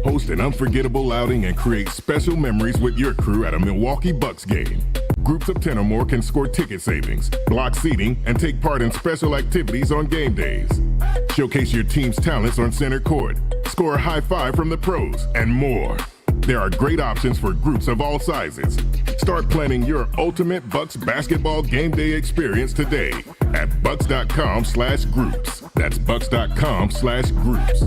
Host an unforgettable outing and create special memories with your crew at a Milwaukee Bucks game. Groups of 10 or more can score ticket savings, block seating, and take part in special activities on game days. Showcase your team's talents on center court, score a high five from the pros, and more. There are great options for groups of all sizes. Start planning your ultimate Bucks basketball game day experience today at bucks.com/groups. That's bucks.com/groups.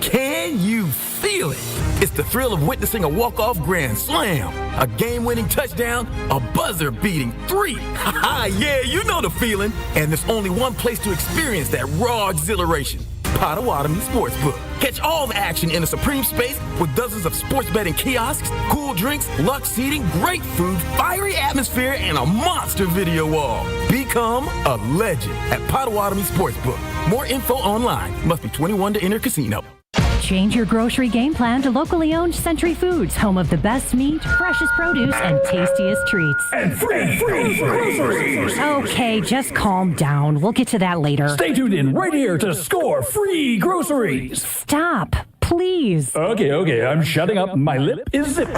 Can you feel it? It's the thrill of witnessing a walk-off grand slam, a game-winning touchdown, a buzzer-beating 3. Yeah, you know the feeling. And there's only one place to experience that raw exhilaration. Potawatomi Sportsbook. Catch all the action in a supreme space with dozens of sports betting kiosks, cool drinks, luxe seating, great food, fiery atmosphere, and a monster video wall. Become a legend at Potawatomi Sportsbook. More info online. Must be 21 to enter casino. Change your grocery game plan to locally owned Century Foods, home of the best meat, freshest produce, and tastiest treats. And free groceries. Okay, just calm down. We'll get to that later. Stay tuned in right here to score free groceries. Stop, please. Okay, I'm shutting up. My lip is zipped.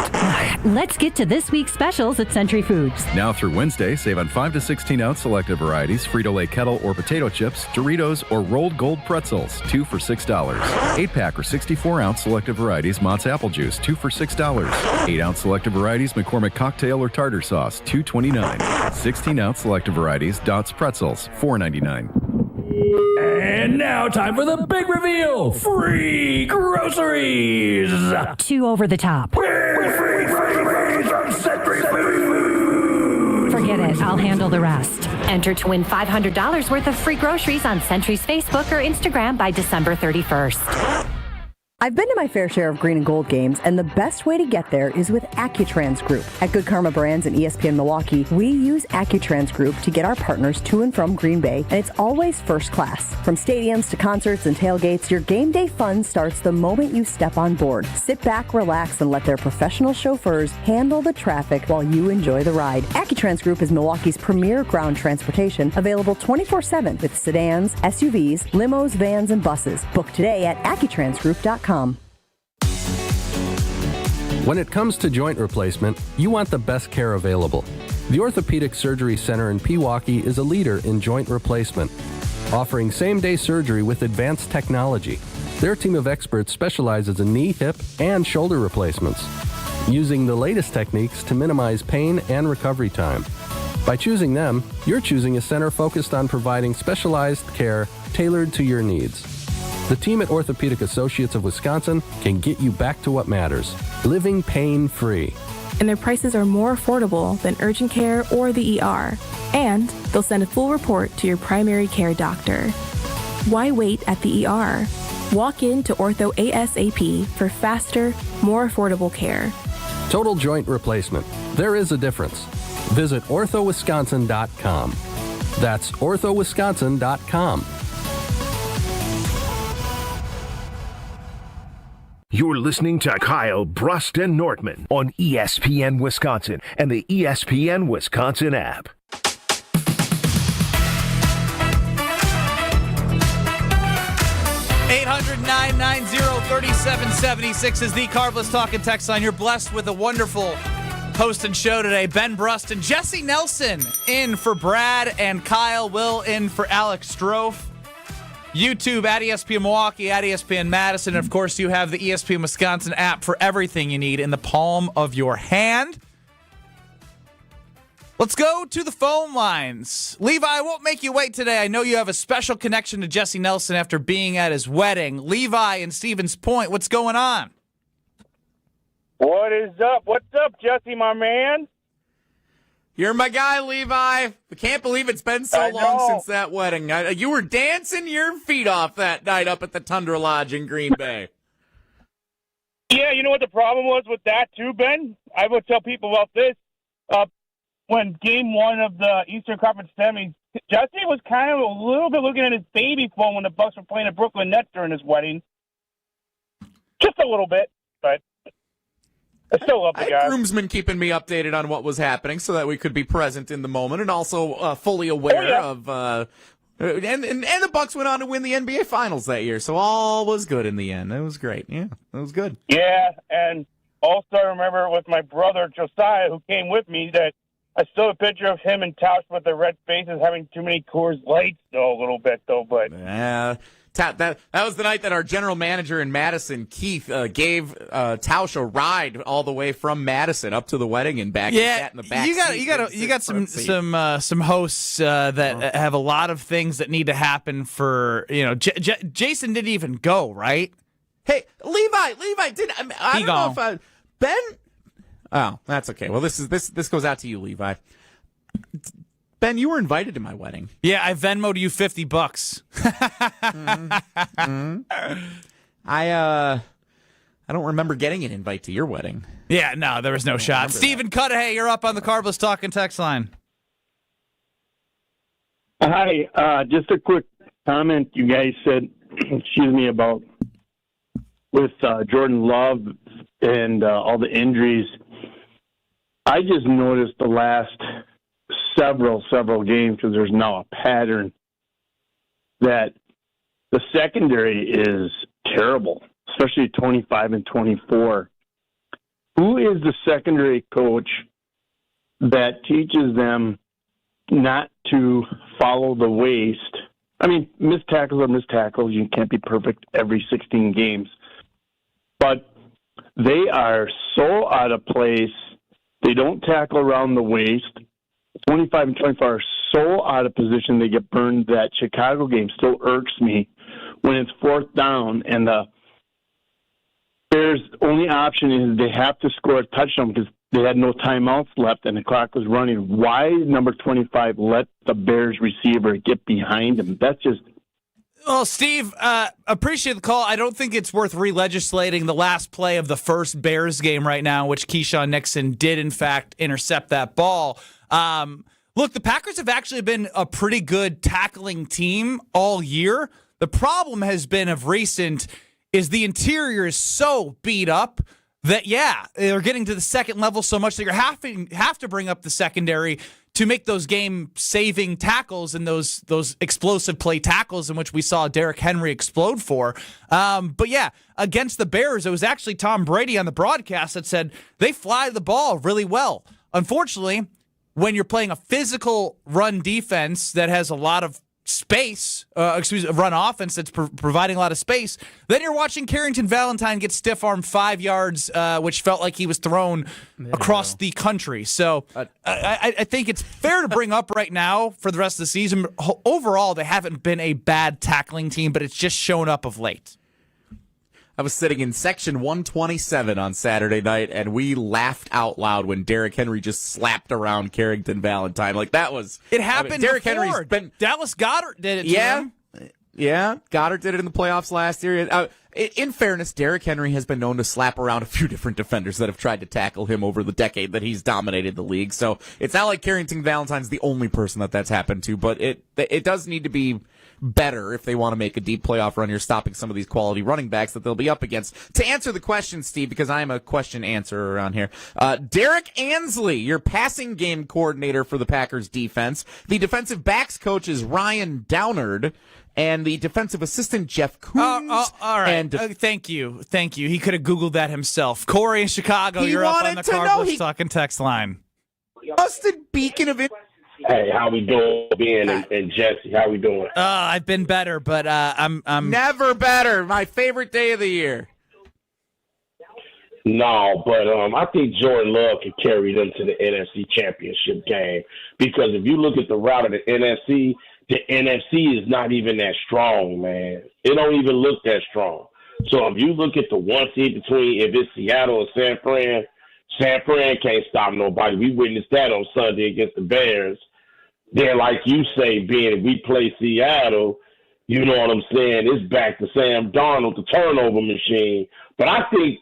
Let's get to this week's specials at Century Foods. Now through Wednesday, save on 5 to 16-ounce selected varieties, Frito-Lay kettle or potato chips, Doritos, or rolled gold pretzels, 2 for $6. 8-pack or 64-ounce selected varieties, Mott's apple juice, 2 for $6. 8-ounce selected varieties, McCormick cocktail or tartar sauce, $2.29. 16-ounce selected varieties, Dots pretzels, $4.99. And now time for the big reveal. Free groceries. 2 over the top. Free from Century Foods. Forget it. I'll handle the rest. Enter to win $500 worth of free groceries on Century's Facebook or Instagram by December 31st. I've been to my fair share of green and gold games, and the best way to get there is with AccuTrans Group. At Good Karma Brands and ESPN Milwaukee, we use AccuTrans Group to get our partners to and from Green Bay, and it's always first class. From stadiums to concerts and tailgates, your game day fun starts the moment you step on board. Sit back, relax, and let their professional chauffeurs handle the traffic while you enjoy the ride. AccuTrans Group is Milwaukee's premier ground transportation, available 24/7 with sedans, SUVs, limos, vans, and buses. Book today at AccuTransGroup.com. When it comes to joint replacement, you want the best care available. The Orthopedic Surgery Center in Pewaukee is a leader in joint replacement, offering same-day surgery with advanced technology. Their team of experts specializes in knee, hip, and shoulder replacements, using the latest techniques to minimize pain and recovery time. By choosing them, you're choosing a center focused on providing specialized care tailored to your needs. The team at Orthopedic Associates of Wisconsin can get you back to what matters, living pain-free. And their prices are more affordable than urgent care or the ER. And they'll send a full report to your primary care doctor. Why wait at the ER? Walk in to Ortho ASAP for faster, more affordable care. Total joint replacement. There is a difference. Visit orthowisconsin.com. That's orthowisconsin.com. You're listening to Kyle Brust and Nortman on ESPN Wisconsin and the ESPN Wisconsin app. $800-990-3776 is the Carbless Talking text line. You're blessed with a wonderful host and show today. Ben Brust and Jesse Nelson in for Brad, and Kyle Will in for Alex Strofe. YouTube at ESPN Milwaukee, at ESPN Madison. And of course, you have the ESPN Wisconsin app for everything you need in the palm of your hand. Let's go to the phone lines. Levi, I won't make you wait today. I know you have a special connection to Jesse Nelson after being at his wedding. Levi in Stevens Point, what's going on? What is up? What's up, Jesse, my man? You're my guy, Levi. I can't believe it's been so long since that wedding. You were dancing your feet off that night up at the Tundra Lodge in Green Bay. Yeah, you know what the problem was with that too, Ben? I would tell people about this. When Game 1 of the Eastern Conference semis, Jesse was kind of a little bit looking at his baby phone when the Bucks were playing at Brooklyn Nets during his wedding. Just a little bit, but I still love the guy. Groomsmen keeping me updated on what was happening so that we could be present in the moment and also fully aware of. And the Bucks went on to win the NBA Finals that year, so all was good in the end. It was great. Yeah, it was good. Yeah, and also I remember with my brother Josiah, who came with me, that I still have a picture of him and Tausch with their red faces having too many Coors Lights, though, a little bit, though. But yeah. That was the night that our general manager in Madison, Keith, gave Tausch a ride all the way from Madison up to the wedding and back. Yeah, and sat in the back you got some hosts that have a lot of things that need to happen for Jason didn't even go, right? Hey, Levi did. I don't know if Ben. Oh, that's okay. Well, this goes out to you, Levi. Ben, you were invited to my wedding. Yeah, I Venmo'd you $50. I don't remember getting an invite to your wedding. Yeah, no, there was no shot. Stephen Cudahy, you're up on the Carbless Talking text line. Hi, just a quick comment. You guys said, about with Jordan Love and all the injuries. I just noticed the last several games, because there's now a pattern, that the secondary is terrible, especially 25 and 24. Who is the secondary coach that teaches them not to follow the waist? I mean, missed tackles are missed tackles. You can't be perfect every 16 games. But they are so out of place. They don't tackle around the waist. 25 and 24 are so out of position they get burned. That Chicago game still irks me when it's fourth down and the Bears' only option is they have to score a touchdown because they had no timeouts left and the clock was running. Why number 25 let the Bears receiver get behind him? That's just Well, Steve, appreciate the call. I don't think it's worth re-legislating the last play of the first Bears game right now, which Keyshawn Nixon did, in fact, intercept that ball. Look, the Packers have actually been a pretty good tackling team all year. The problem has been of recent is the interior is so beat up that, they're getting to the second level so much that you have to bring up the secondary to make those game-saving tackles and those explosive play tackles in which we saw Derrick Henry explode for. But against the Bears, it was actually Tom Brady on the broadcast that said they fly the ball really well. Unfortunately, when you're playing a physical run defense that has a lot of space, run offense that's providing a lot of space, then you're watching Carrington Valentine get stiff-armed 5 yards, which felt like he was thrown across the country. So I think it's fair to bring up right now for the rest of the season. Overall, they haven't been a bad tackling team, but it's just shown up of late. I was sitting in section 127 on Saturday night, and we laughed out loud when Derrick Henry just slapped around Carrington Valentine. Like, that was... It happened Derrick before. Henry's been... Dallas Goedert did it to him. Yeah, Goddard did it in the playoffs last year. In fairness, Derrick Henry has been known to slap around a few different defenders that have tried to tackle him over the decade that he's dominated the league. So it's not like Carrington Valentine's the only person that's happened to, but it does need to be better if they want to make a deep playoff run. You're stopping some of these quality running backs that they'll be up against. To answer the question, Steve, because I'm a question answerer around here, Derek Ansley, your passing game coordinator for the Packers defense. The defensive backs coach is Ryan Downard, and the defensive assistant, Jeff Coons. All right. Thank you. He could have Googled that himself. Corey in Chicago, you're up on the Cardinals talking text line. Busted beacon of it. Hey, how we doing, Ben and Jesse? How we doing? I've been better, but I'm never better. My favorite day of the year. No, but I think Jordan Love can carry them to the NFC Championship game, because if you look at the route of the NFC is not even that strong, man. It don't even look that strong. So if you look at the one seed between, if it's Seattle or San Fran can't stop nobody. We witnessed that on Sunday against the Bears. Then, like you say, being if we play Seattle, you know what I'm saying, it's back to Sam Darnold, the turnover machine. But I think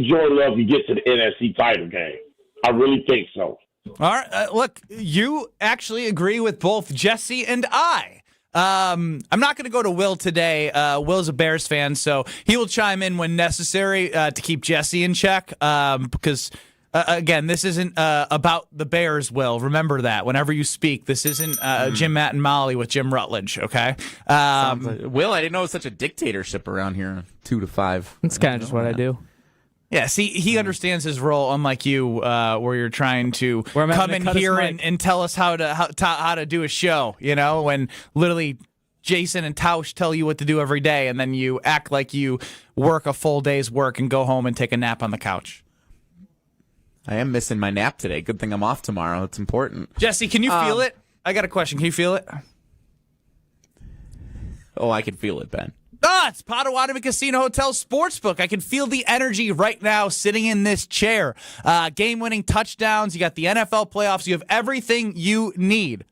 Jordan Love can get to the NFC title game. I really think so. All right. Look, you actually agree with both Jesse and I. I'm not going to go to Will today. Will's a Bears fan, so he will chime in when necessary to keep Jesse in check, because again, this isn't about the Bears, Will. Remember that. Whenever you speak, this isn't Jim, Matt, and Molly with Jim Rutledge, okay? Will, I didn't know it was such a dictatorship around here, 2 to 5. That's kind of just what I do. Yeah, see, he understands his role, unlike you, where you're trying to come in here and tell us how to do a show, when literally Jason and Tausch tell you what to do every day, and then you act like you work a full day's work and go home and take a nap on the couch. I am missing my nap today. Good thing I'm off tomorrow. It's important. Jesse, can you feel it? I got a question. Can you feel it? Oh, I can feel it, Ben. It's Potawatomi Casino Hotel Sportsbook. I can feel the energy right now sitting in this chair. Game-winning touchdowns. You got the NFL playoffs. You have everything you need.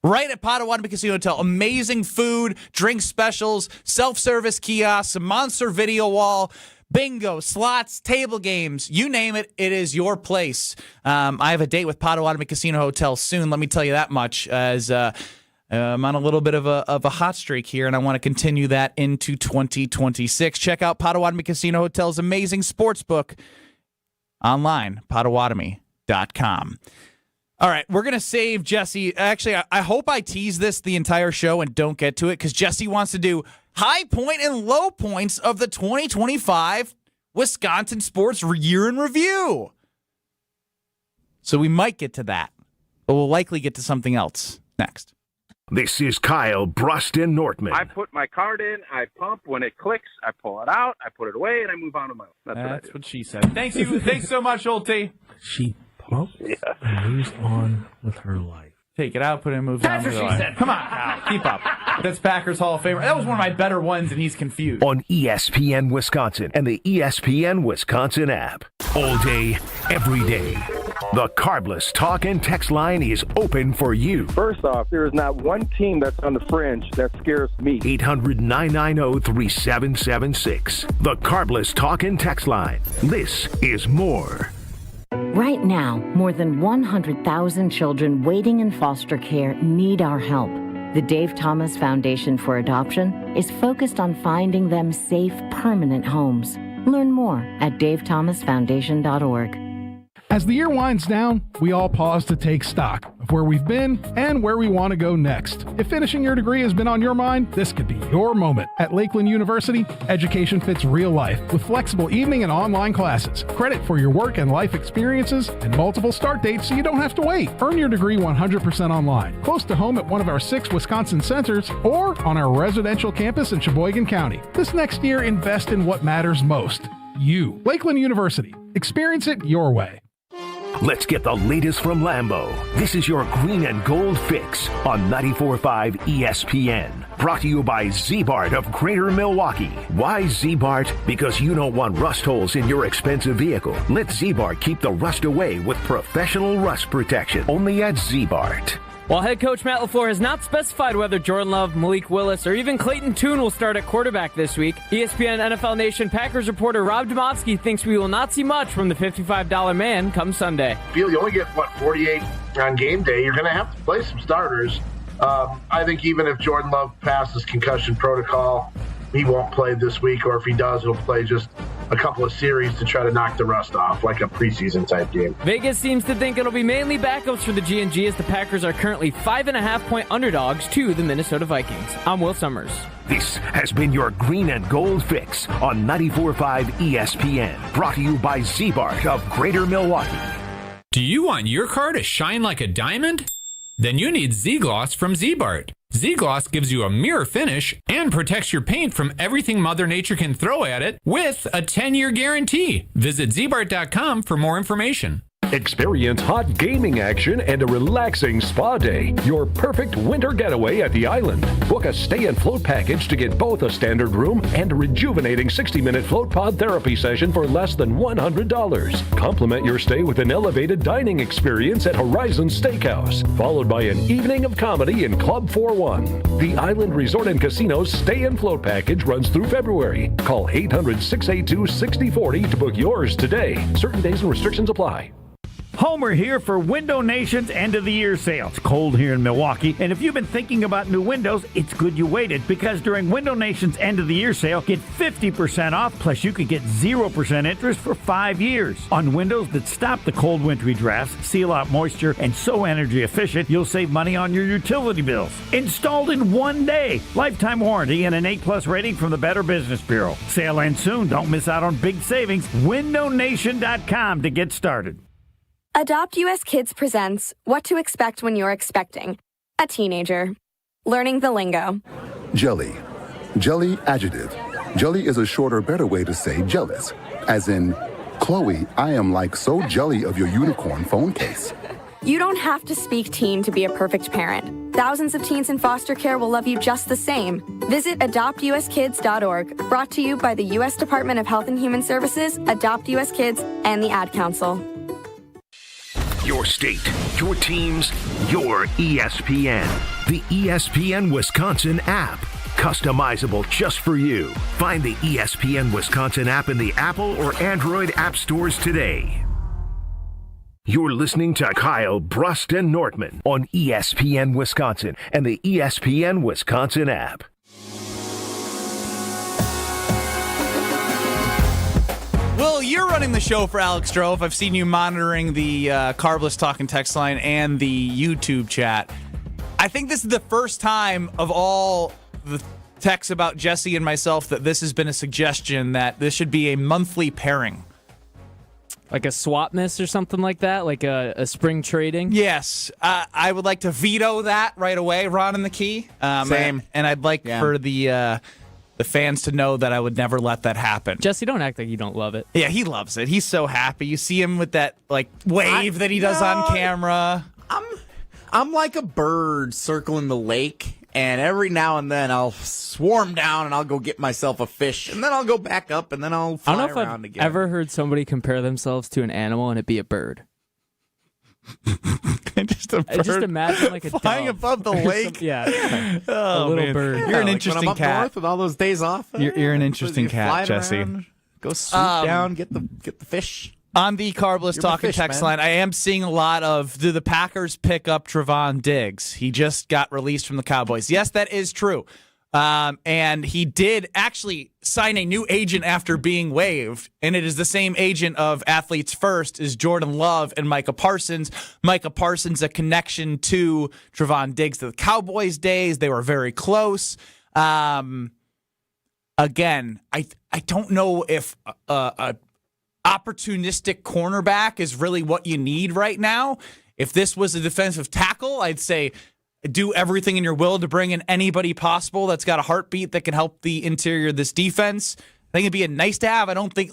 Right at Potawatomi Casino Hotel. Amazing food, drink specials, self-service kiosks, a monster video wall, bingo, slots, table games, you name it, it is your place. I have a date with Potawatomi Casino Hotel soon, let me tell you that much, as I'm on a little bit of a hot streak here, and I want to continue that into 2026. Check out Potawatomi Casino Hotel's amazing sportsbook online, Potawatomi.com. All right, we're going to save Jesse. Actually, I hope I tease this the entire show and don't get to it, because Jesse wants to do high point and low points of the 2025 Wisconsin Sports Year in Review. So we might get to that, but we'll likely get to something else next. This is Kyle Bruston Nortman. I put my card in, I pump. When it clicks, I pull it out, I put it away, and I move on to my own. That's what she said. Thanks so much, Old T. She pumps and moves on with her life. Take it out, put it in, moves on with her life. Come on, Kyle, keep up. That's Packers Hall of Famer. That was one of my better ones, and he's confused. On ESPN Wisconsin and the ESPN Wisconsin app. All day, every day. The Carbless Talk and Text line is open for you. First off, there is not one team that's on the fringe that scares me. 800-990-3776. The Carbless Talk and Text line. This is more. Right now, more than 100,000 children waiting in foster care need our help. The Dave Thomas Foundation for Adoption is focused on finding them safe, permanent homes. Learn more at davethomasfoundation.org. As the year winds down, we all pause to take stock of where we've been and where we want to go next. If finishing your degree has been on your mind, this could be your moment. At Lakeland University, education fits real life with flexible evening and online classes, credit for your work and life experiences, and multiple start dates so you don't have to wait. Earn your degree 100% online, close to home at one of our 6 Wisconsin centers, or on our residential campus in Sheboygan County. This next year, invest in what matters most. You. Lakeland University. Experience it your way. Let's get the latest from Lambeau. This is your green and gold fix on 94.5 ESPN. Brought to you by Z-Bart of Greater Milwaukee. Why Z-Bart? Because you don't want rust holes in your expensive vehicle. Let Z-Bart keep the rust away with professional rust protection. Only at Z-Bart. While head coach Matt LaFleur has not specified whether Jordan Love, Malik Willis, or even Clayton Tune will start at quarterback this week, ESPN NFL Nation Packers reporter Rob Demowski thinks we will not see much from the $55 man come Sunday. You only get, 48 on game day. You're going to have to play some starters. I think even if Jordan Love passes concussion protocol, he won't play this week, or if he does, he'll play just a couple of series to try to knock the rust off, like a preseason type game. Vegas seems to think it'll be mainly backups for the G&G as the Packers are currently 5.5-point underdogs to the Minnesota Vikings. I'm Will Summers. This has been your green and gold fix on 94.5 ESPN. Brought to you by Z-Bart of Greater Milwaukee. Do you want your car to shine like a diamond? Then you need Z-Gloss from Z-Bart. Z-Gloss gives you a mirror finish and protects your paint from everything Mother Nature can throw at it with a 10-year guarantee. Visit zbart.com for more information. Experience hot gaming action and a relaxing spa day. Your perfect winter getaway at the island. Book a stay and float package to get both a standard room and a rejuvenating 60-minute float pod therapy session for less than $100. Complement your stay with an elevated dining experience at Horizon Steakhouse, followed by an evening of comedy in Club 41. The Island Resort and Casino's stay and float package runs through February. Call 800-682-6040 to book yours today. Certain days and restrictions apply. Homer here for Window Nation's end of the year sale. It's cold here in Milwaukee, and if you've been thinking about new windows, it's good you waited, because during Window Nation's end of the year sale, get 50% off, plus you could get 0% interest for 5 years. On windows that stop the cold wintry drafts, seal out moisture, and so energy efficient, you'll save money on your utility bills. Installed in 1 day. Lifetime warranty and an A+ rating from the Better Business Bureau. Sale ends soon. Don't miss out on big savings. WindowNation.com to get started. Adopt US Kids presents What to Expect When You're Expecting a Teenager. Learning the lingo. Jelly. Jelly adjective. Jelly is a shorter, better way to say jealous. As in, Chloe, I am like so jelly of your unicorn phone case. You don't have to speak teen to be a perfect parent. Thousands of teens in foster care will love you just the same. Visit adoptuskids.org, brought to you by the U.S. Department of Health and Human Services, Adopt US Kids, and the Ad Council. Your state, your teams, your ESPN. The ESPN Wisconsin app. Customizable just for you. Find the ESPN Wisconsin app in the Apple or Android app stores today. You're listening to Kyle, Brust, and Nortman on ESPN Wisconsin and the ESPN Wisconsin app. Will, you're running the show for Alex Drove. I've seen you monitoring the Carbless Talk and Text line and the YouTube chat. I think this is the first time of all the texts about Jesse and myself that this has been a suggestion that this should be a monthly pairing. Like a swap miss or something like that? Like a spring trading? Yes. I would like to veto that right away, Ron and the Key. Same. And I'd like for the fans to know that I would never let that happen. Jesse, don't act like you don't love it. Yeah, he loves it. He's so happy. You see him with that wave that he does on camera. I'm like a bird circling the lake, and every now and then I'll swarm down and I'll go get myself a fish, and then I'll go back up, and then I'll fly I don't know if around I've again. ever heard somebody compare themselves to an animal and it be a bird. Just a bird just imagine like a flying dove above the or lake. something. Yeah, Oh, a little man. bird. You're an like interesting when I'm up cat. north with all those days off. You're an interesting You cat, fly Jesse. around, go swoop down, get the fish. On the Carbless You're Talking my fish, text man. line, I am seeing a lot of, do the Packers pick up Trevon Diggs? He just got released from the Cowboys. Yes, that is true. And he did actually sign a new agent after being waived, and it is the same agent of Athletes First as Jordan Love and Micah Parsons. Micah Parsons, a connection to Trevon Diggs to the Cowboys days. They were very close. Again, I don't know if a opportunistic cornerback is really what you need right now. If this was a defensive tackle, I'd say do everything in your will to bring in anybody possible that's got a heartbeat that can help the interior of this defense. I think it'd be a nice to have. I don't think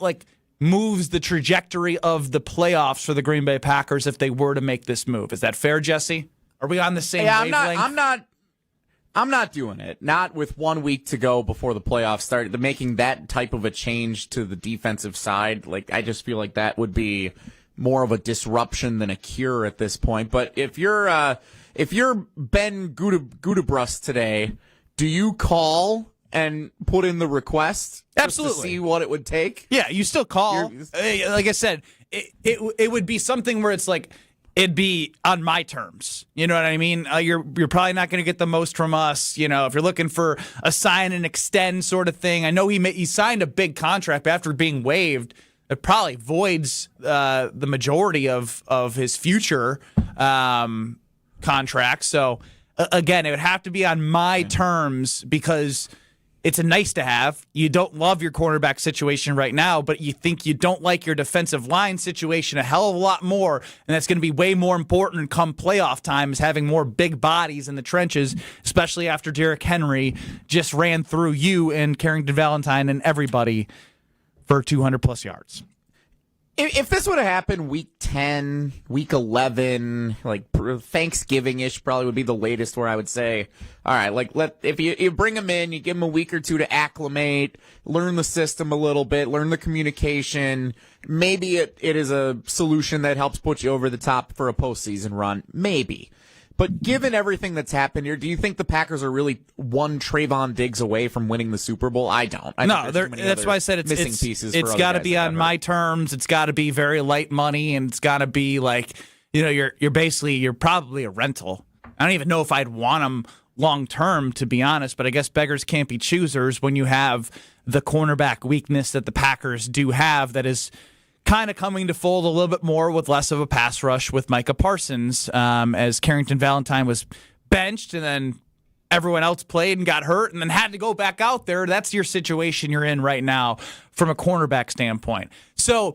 moves the trajectory of the playoffs for the Green Bay Packers if they were to make this move. Is that fair, Jesse? Are we on the same wavelength? I'm not doing it. Not with 1 week to go before the playoffs start. Making that type of a change to the defensive side, I just feel like that would be more of a disruption than a cure at this point. But if you're Ben Gutebrust today, do you call and put in the request? Absolutely. Just to see what it would take? Yeah, you still call. Like I said, it would be something where it's it'd be on my terms. You know what I mean? You're probably not going to get the most from us. You know, if you're looking for a sign and extend sort of thing. I know he signed a big contract, but after being waived, it probably voids the majority of his future contract. So again, it would have to be on my terms because it's a nice to have. You don't love your cornerback situation right now, but you think you don't like your defensive line situation a hell of a lot more, and that's going to be way more important come playoff time is having more big bodies in the trenches, especially after Derrick Henry just ran through you and Carrington Valentine and everybody for 200-plus yards. If this would have happened week 10, week 11, Thanksgiving-ish probably would be the latest where I would say, all right, if you bring him in, you give him a week or two to acclimate, learn the system a little bit, learn the communication. Maybe it is a solution that helps put you over the top for a postseason run. Maybe. But given everything that's happened here, do you think the Packers are really one Trevon Diggs away from winning the Super Bowl? I don't. That's why I said missing pieces. It's got to be on my terms. It's got to be very light money, and it's got to be you're probably a rental. I don't even know if I'd want him long term, to be honest. But I guess beggars can't be choosers when you have the cornerback weakness that the Packers do have. That is kind of coming to fold a little bit more with less of a pass rush with Micah Parsons, as Carrington Valentine was benched and then everyone else played and got hurt and then had to go back out there. That's your situation you're in right now from a cornerback standpoint. So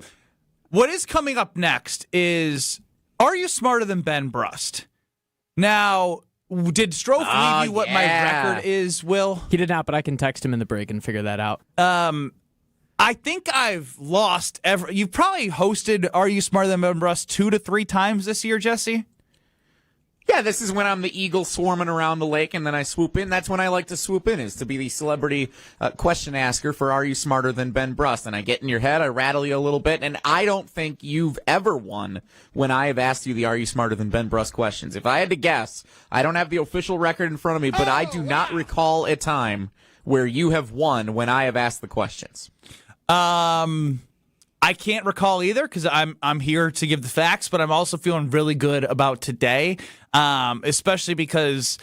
what is coming up next is, are you smarter than Ben Brust? Now, did Strofe leave you what my record is, Will? He did not, but I can text him in the break and figure that out. I think I've lost you've probably hosted Are You Smarter Than Ben Brust 2 to 3 times this year, Jesse? Yeah, this is when I'm the eagle swarming around the lake and then I swoop in. That's when I like to swoop in, is to be the celebrity question asker for Are You Smarter Than Ben Brust? And I get in your head, I rattle you a little bit, and I don't think you've ever won when I have asked you the Are You Smarter Than Ben Brust questions. If I had to guess, I don't have the official record in front of me, but I do not recall a time where you have won when I have asked the questions. I can't recall either because I'm here to give the facts, but I'm also feeling really good about today, especially because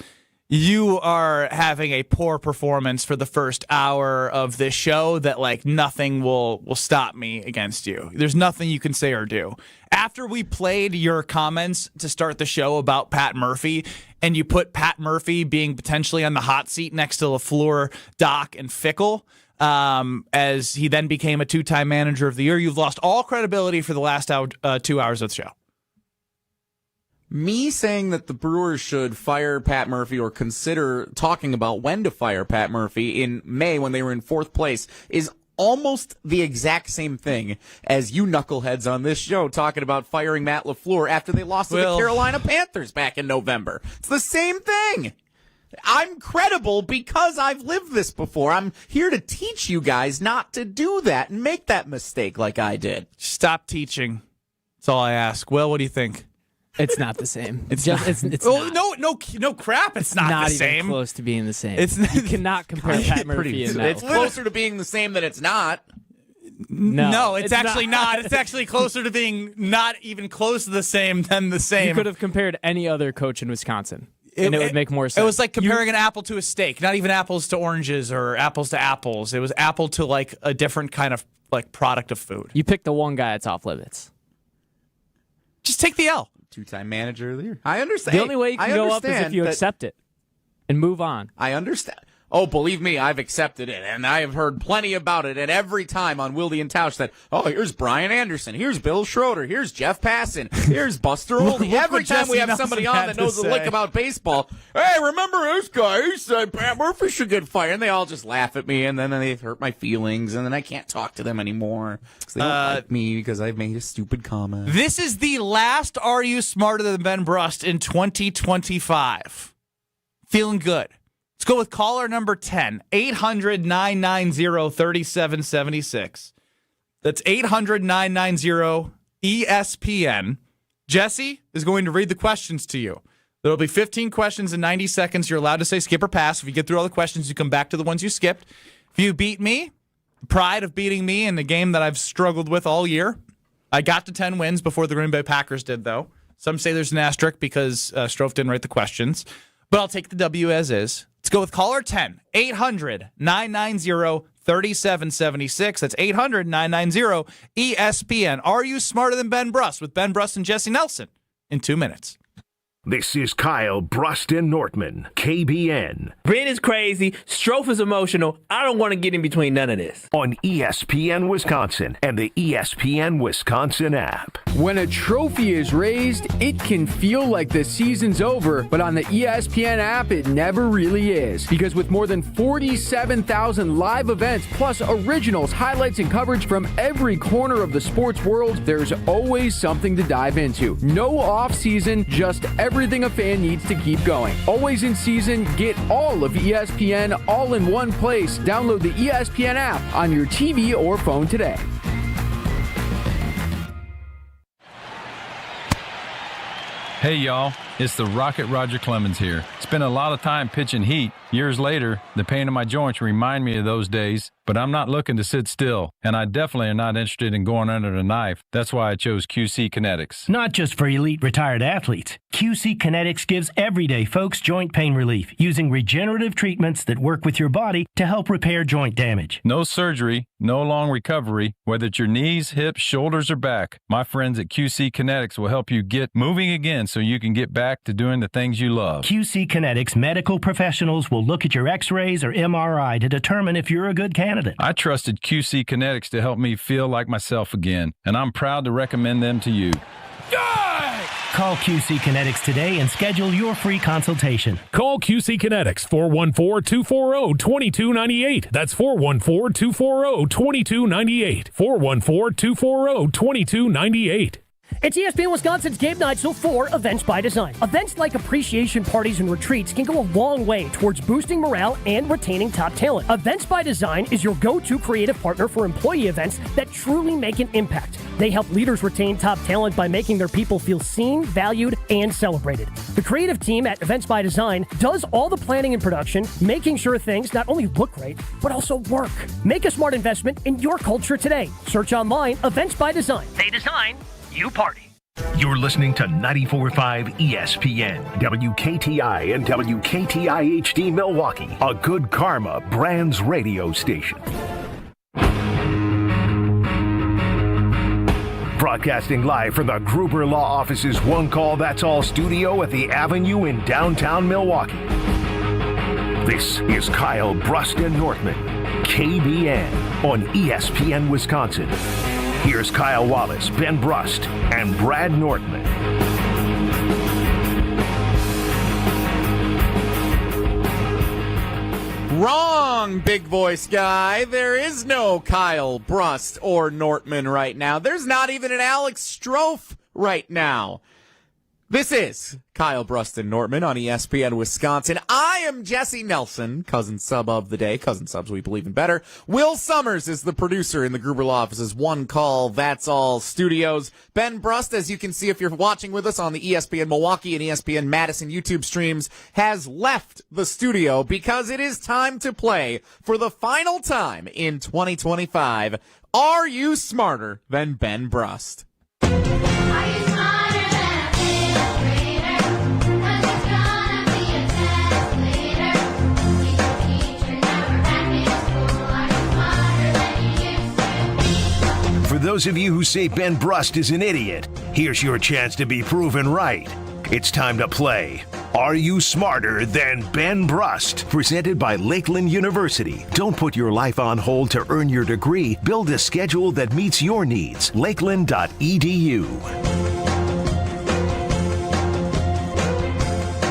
you are having a poor performance for the first hour of this show that nothing will stop me against you. There's nothing you can say or do. After we played your comments to start the show about Pat Murphy, and you put Pat Murphy being potentially on the hot seat next to LaFleur, Doc, and Fickle, as he then became a 2-time manager of the year, you've lost all credibility for the last 2 hours of the show. Me saying that the Brewers should fire Pat Murphy or consider talking about when to fire Pat Murphy in May when they were in 4th place is almost the exact same thing as you knuckleheads on this show talking about firing Matt LaFleur after they lost to the Carolina Panthers back in November. It's the same thing. I'm credible because I've lived this before. I'm here to teach you guys not to do that and make that mistake like I did. Stop teaching. That's all I ask. Will, what do you think? It's not the same. It's not. No crap. It's not the same. Even close to being the same. You cannot compare Pat Murphy and Mel. It's closer to being the same than it's not. No, it's actually not. It's actually closer to being not even close to the same than the same. You could have compared any other coach in Wisconsin, and it would make more sense. It was like comparing an apple to a steak, not even apples to oranges or apples to apples. It was apple to like a different kind of like product of food. You picked the one guy that's off limits. Just take the L. Two-time manager of the year. I understand. The only way you can go up is if you accept it and move on. I understand. Oh, believe me, I've accepted it, and I have heard plenty about it. And every time on Wilde and Tausch that, here's Brian Anderson, here's Bill Schroeder, here's Jeff Passan, here's Buster Olney. Every time we have somebody on that knows a lick about baseball, hey, remember this guy? He said Pat Murphy should get fired. And they all just laugh at me, and then they hurt my feelings, and then I can't talk to them anymore. They don't like me because I've made a stupid comment. This is the last Are You Smarter Than Ben Brust in 2025. Feeling good. Let's go with caller number 10, 800-990-3776. That's 800-990-ESPN. Jesse is going to read the questions to you. There will be 15 questions in 90 seconds. You're allowed to say skip or pass. If you get through all the questions, you come back to the ones you skipped. If you beat me, pride of beating me in the game that I've struggled with all year. I got to 10 wins before the Green Bay Packers did, though. Some say there's an asterisk because Strofe didn't write the questions. But I'll take the W as is. Let's go with caller 10, 800-990-3776. That's 800-990-ESPN. Are you smarter than Ben Brust with Ben Brust and Jesse Nelson in 2 minutes? This is Kyle Brust and Nortman, KBN. Ben is crazy. Strofe is emotional. I don't want to get in between none of this. On ESPN Wisconsin and the ESPN Wisconsin app. When a trophy is raised, it can feel like the season's over, but on the ESPN app, it never really is. Because with more than 47,000 live events, plus originals, highlights, and coverage from every corner of the sports world, there's always something to dive into. No off-season, just everything a fan needs to keep going. Always in season, get all of ESPN all in one place. Download the ESPN app on your TV or phone today. Hey y'all, it's the Rocket Roger Clemens here. Spent a lot of time pitching heat. Years later, the pain in my joints remind me of those days, but I'm not looking to sit still, and I definitely am not interested in going under the knife. That's why I chose QC Kinetics. Not just for elite retired athletes. QC Kinetics gives everyday folks joint pain relief using regenerative treatments that work with your body to help repair joint damage. No surgery, no long recovery, whether it's your knees, hips, shoulders, or back. My friends at QC Kinetics will help you get moving again so you can get back to doing the things you love. QC Kinetics medical professionals will look at your x-rays or MRI to determine if you're a good candidate. I trusted QC Kinetics to help me feel like myself again, and I'm proud to recommend them to you. Call QC Kinetics today and schedule your free consultation. Call QC Kinetics, 414-240-2298. That's 414-240-2298. 414-240-2298. It's ESPN Wisconsin's Game Night, so for Events by Design. Events like appreciation parties and retreats can go a long way towards boosting morale and retaining top talent. Events by Design is your go-to creative partner for employee events that truly make an impact. They help leaders retain top talent by making their people feel seen, valued, and celebrated. The creative team at Events by Design does all the planning and production, making sure things not only look great, but also work. Make a smart investment in your culture today. Search online, Events by Design. They design, you party. You're listening to 94.5 ESPN, WKTI and WKTI HD Milwaukee, a Good Karma Brands radio station. Broadcasting live from the Gruber Law Office's One Call That's All studio at the Avenue in downtown Milwaukee. This is Kyle Brust and Nortman, KBN on ESPN Wisconsin. Here's Kyle Wallace, Ben Brust, and Brad Nortman. Wrong, big voice guy. There is no Kyle Brust or Nortman right now. There's not even an Alex Strofe right now. This is Kyle Bruston Nortman on ESPN Wisconsin. I am Jesse Nelson, cousin sub of the day. Cousin subs, we believe in better. Will Summers is the producer in the Gruber Law Office's One Call, That's All studios. Ben Brust, as you can see if you're watching with us on the ESPN Milwaukee and ESPN Madison YouTube streams, has left the studio because it is time to play for the final time in 2025. Are you smarter than Ben Brust? For those of you who say Ben Brust is an idiot, here's your chance to be proven right. It's time to play Are You Smarter Than Ben Brust? Presented by Lakeland University. Don't put your life on hold to earn your degree. Build a schedule that meets your needs. Lakeland.edu.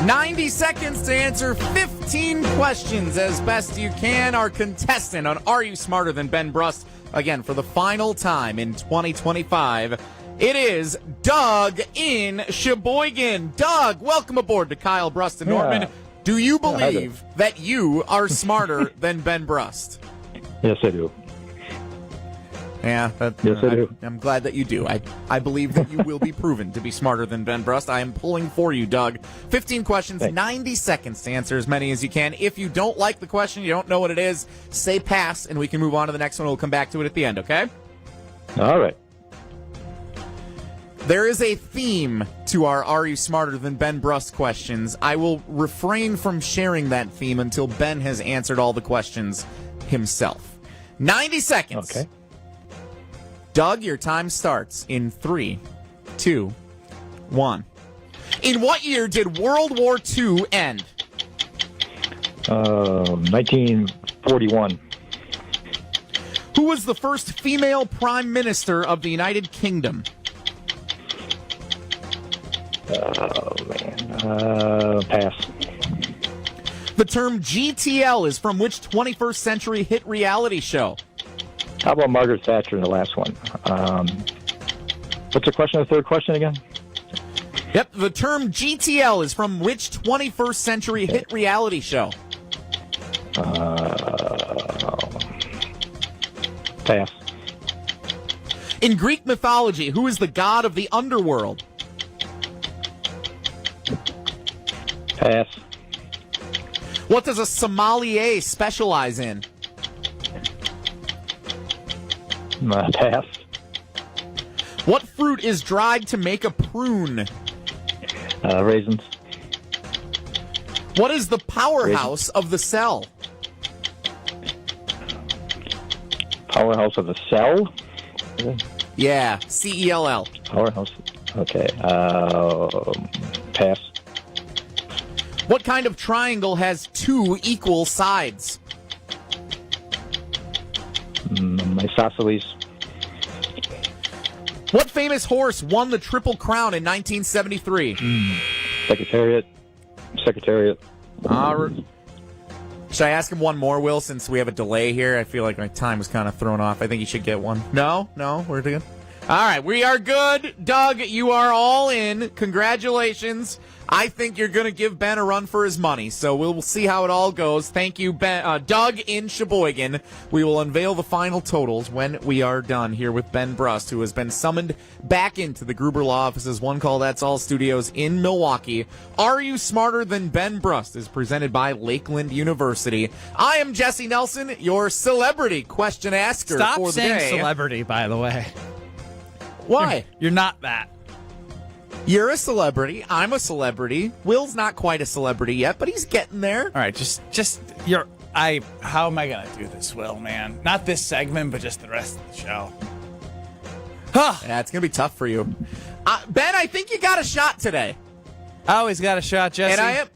90 seconds to answer 15 questions as best you can. Our contestant on Are You Smarter Than Ben Brust? Again, for the final time in 2025, it is Doug in Sheboygan. Doug, welcome aboard to Kyle Bruston Nortman. Do you believe that you are smarter than Ben Brust? Yes, I do. Yeah, yes, I do. I'm glad that you do. I believe that you will be proven to be smarter than Ben Brust. I am pulling for you, Doug. 15 questions, 90 seconds to answer as many as you can. If you don't like the question, you don't know what it is, say pass, and we can move on to the next one. We'll come back to it at the end, okay? All right. There is a theme to our Are You Smarter Than Ben Brust questions. I will refrain from sharing that theme until Ben has answered all the questions himself. 90 seconds. Okay. Doug, your time starts in 3, 2, 1. In what year did World War II end? 1941. Who was the first female prime minister of the United Kingdom? Oh, man. Pass. The term GTL is from which 21st century hit reality show? How about Margaret Thatcher in the last one? What's the question? The third question again? Yep, the term GTL is from which 21st century hit reality show? Pass. In Greek mythology, who is the god of the underworld? Pass. What does a sommelier specialize in? Pass. What fruit is dried to make a prune? Raisins. What is the powerhouse of the cell? Powerhouse of the cell? Yeah, C-E-L-L. Powerhouse. Okay. Pass. What kind of triangle has 2 equal sides? Isosceles. What famous horse won the Triple Crown in 1973? Secretariat. Should I ask him one more, Will, since we have a delay here? I feel like my time was kind of thrown off. I think he should get one. No, we're good. All right, we are good. Doug, you are all in. Congratulations. I think you're going to give Ben a run for his money, so we'll see how it all goes. Thank you, Ben, Doug in Sheboygan. We will unveil the final totals when we are done here with Ben Brust, who has been summoned back into the Gruber Law Office's One Call That's All studios in Milwaukee. Are You Smarter Than Ben Brust is presented by Lakeland University. I am Jesse Nelson, your celebrity question asker for the day. Stop saying celebrity, by the way. Why? You're not that. You're a celebrity. I'm a celebrity. Will's not quite a celebrity yet, but he's getting there. All right, how am I going to do this, Will, man? Not this segment, but just the rest of the show. Yeah, it's going to be tough for you. Ben, I think you got a shot today. I always got a shot, Jesse. And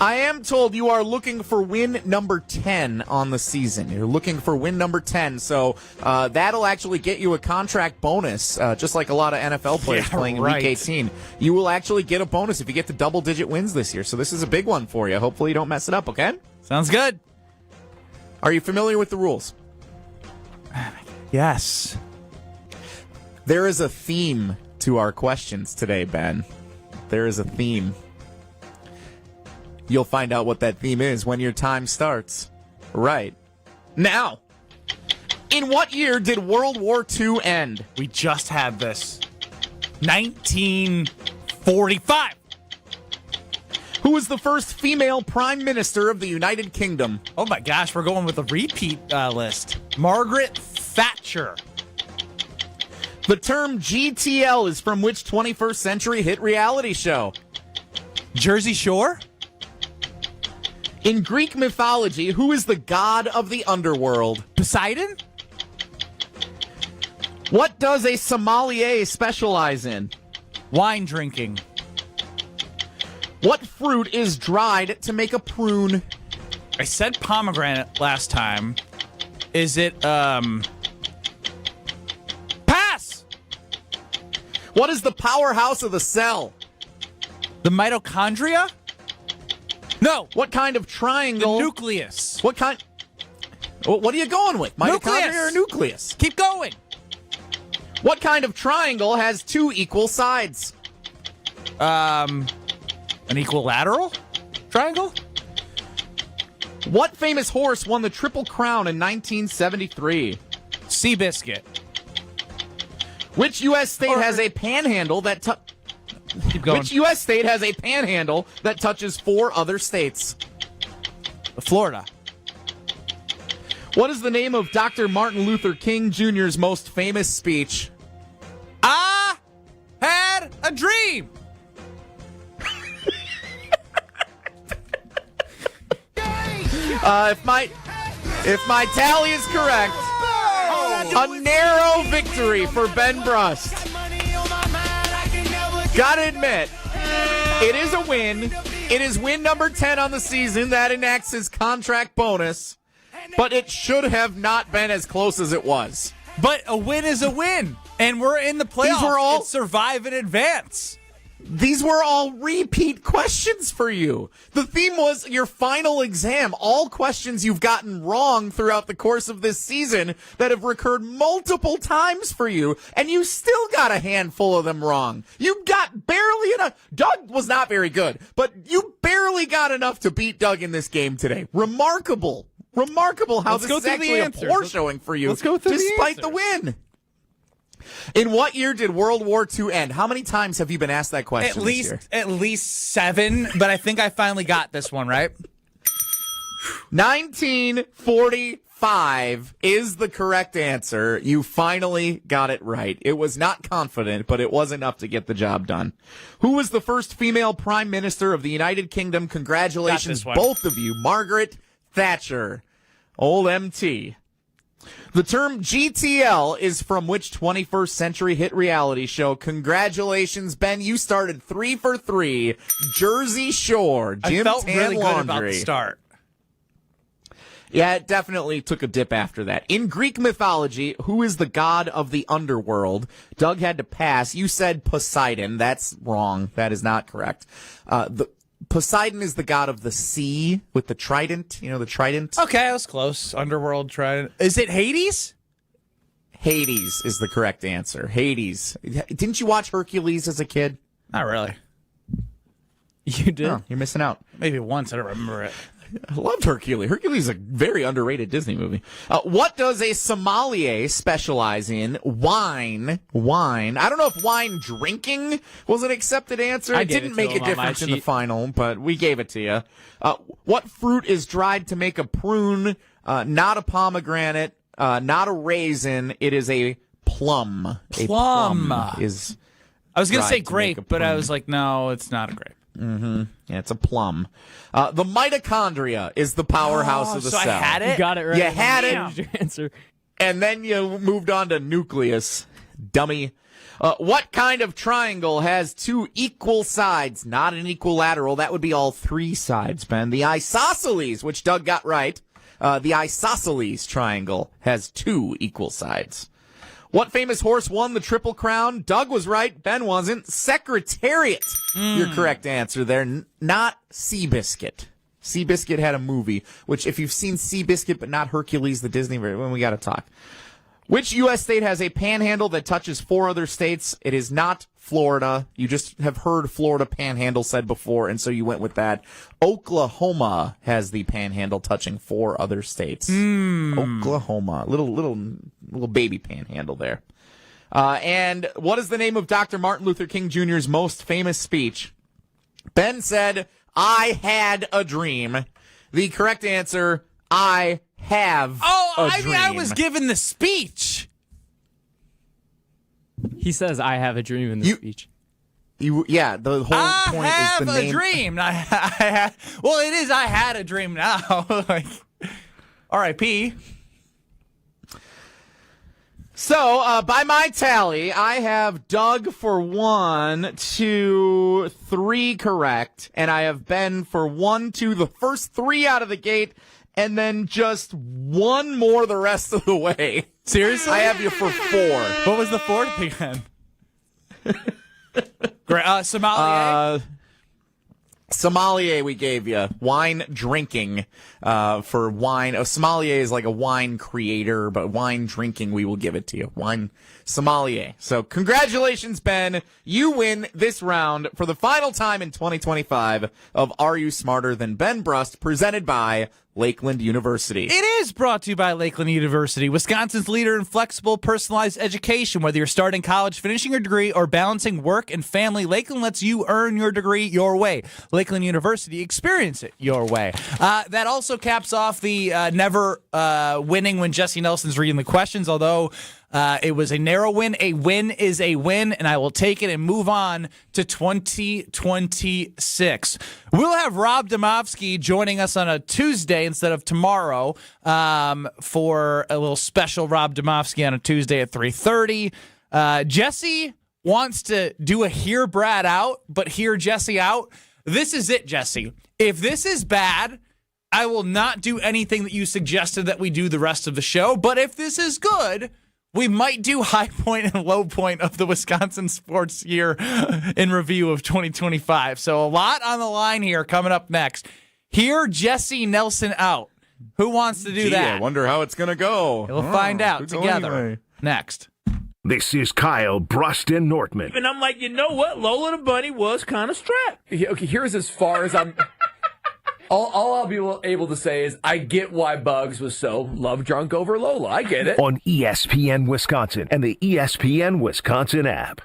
I am told you are looking for win number 10 on the season. You're looking for win number 10, so that'll actually get you a contract bonus, just like a lot of NFL players playing in Week 18. You will actually get a bonus if you get to double-digit wins this year, so this is a big one for you. Hopefully you don't mess it up, okay? Sounds good. Are you familiar with the rules? Yes. There is a theme to our questions today, Ben. There is a theme. You'll find out what that theme is when your time starts. Right now. In what year did World War II end? We just had this. 1945. Who was the first female prime minister of the United Kingdom? Oh my gosh, we're going with a repeat list. Margaret Thatcher. The term GTL is from which 21st century hit reality show? Jersey Shore? In Greek mythology, who is the god of the underworld? Poseidon? What does a sommelier specialize in? Wine drinking. What fruit is dried to make a prune? I said pomegranate last time. Is it, Pass! What is the powerhouse of the cell? The mitochondria? No. What kind of triangle? The nucleus. What kind? What are you going with? Mitochondria Nucleus. or nucleus? Keep going. What kind of triangle has two equal sides? An equilateral triangle? What famous horse won the Triple Crown in 1973? Seabiscuit. Which U.S. state has a panhandle that Keep going. Which U.S. state has a panhandle that touches 4 other states? Florida. What is the name of Dr. Martin Luther King Jr.'s most famous speech? I had a dream. If my tally is correct, a narrow victory for Ben Brust. Gotta admit, it is a win. It is win number 10 on the season. That enacts his contract bonus. But it should have not been as close as it was. But a win is a win. And we're in the playoffs. These were all it's survive and advance. These were all repeat questions for you. The theme was your final exam. All questions you've gotten wrong throughout the course of this season that have recurred multiple times for you, and you still got a handful of them wrong. You got barely enough. Doug was not very good, but you barely got enough to beat Doug in this game today. Remarkable how this is actually a poor showing for you, despite the win. In what year did World War II end? How many times have you been asked that question this year? At least 7, but I think I finally got this one right. 1945 is the correct answer. You finally got it right. It was not confident, but it was enough to get the job done. Who was the first female prime minister of the United Kingdom? Congratulations, both of you. Margaret Thatcher. Old MT. The term GTL is from which 21st century hit reality show? Congratulations, Ben. You started 3 for 3. Jersey Shore. Jim I felt Tan really Laundry. good about the start. Yeah, it definitely took a dip after that. In Greek mythology, who is the god of the underworld? Doug had to pass. You said Poseidon. That's wrong. That is not correct. Poseidon is the god of the sea with the trident. You know, the trident? Okay, I was close. Underworld trident. Is it Hades? Hades is the correct answer. Hades. Didn't you watch Hercules as a kid? Not really. You did? Oh, you're missing out. Maybe once. I don't remember it. I loved Hercules. Hercules is a very underrated Disney movie. What does a sommelier specialize in? Wine. I don't know if wine drinking was an accepted answer. It didn't make a difference in the final, but we gave it to you. What fruit is dried to make a prune? Not a pomegranate. Not a raisin. It is a plum. Plum. A plum is. I was going to say grape, but I was like, no, it's not a grape. Mm-hmm. Yeah, it's a plum. The mitochondria is the powerhouse of the so cell. I had it? You got it right. You had it. Your answer. And then you moved on to nucleus. Dummy. What kind of triangle has 2 equal sides? Not an equilateral. That would be all 3 sides, Ben. The isosceles, which Doug got right. The isosceles triangle has 2 equal sides. What famous horse won the Triple Crown? Doug was right. Ben wasn't. Secretariat. Your correct answer there. Not Seabiscuit. Seabiscuit had a movie, which if you've seen Seabiscuit but not Hercules, the Disney version, we got to talk. Which U.S. state has a panhandle that touches 4 other states? It is not Florida. You just have heard Florida Panhandle said before, and so you went with that. Oklahoma has the Panhandle touching 4 other states. Oklahoma, little baby Panhandle there. And what is the name of Dr. Martin Luther King Jr.'s most famous speech? Ben said, "I had a dream." The correct answer, "I have a dream." I was given the speech. He says, "I have a dream" in the speech. The whole point is the name. I have a dream. Well, it is. I had a dream now. Like, R.I.P. So, by my tally, I have Doug for 1, 2, 3 correct, and I have Ben for 1, 2, the first 3 out of the gate, and then just 1 more the rest of the way. Seriously? I have you for 4. What was the 4th again? Sommelier? Sommelier we gave you. Wine drinking for wine. A sommelier is like a wine creator, but wine drinking, we will give it to you. Wine sommelier. So congratulations, Ben. You win this round for the final time in 2025 of Are You Smarter Than Ben Brust, presented by Lakeland University. It is brought to you by Lakeland University, Wisconsin's leader in flexible, personalized education. Whether you're starting college, finishing your degree, or balancing work and family, Lakeland lets you earn your degree your way. Lakeland University, experience it your way. That also caps off the never winning when Jesse Nelson's reading the questions, although it was a narrow win. A win is a win, and I will take it and move on to 2026. We'll have Rob Demowski joining us on a Tuesday instead of tomorrow for a little special Rob Demowski on a Tuesday at 3:30. Jesse wants to do a hear Brad out, but hear Jesse out. This is it, Jesse. If this is bad, I will not do anything that you suggested that we do the rest of the show. But if this is good, we might do high point and low point of the Wisconsin sports year in review of 2025. So a lot on the line here coming up next. Hear Jesse Nelson out. Who wants to do that? I wonder how it's going to go. We'll find out together next. This is Kyle Brust and Nortman. And I'm like, you know what? Lola the Bunny was kind of strapped. Okay, here's as far as I'm... All I'll be able to say is I get why Bugs was so love drunk over Lola. I get it. On ESPN Wisconsin and the ESPN Wisconsin app.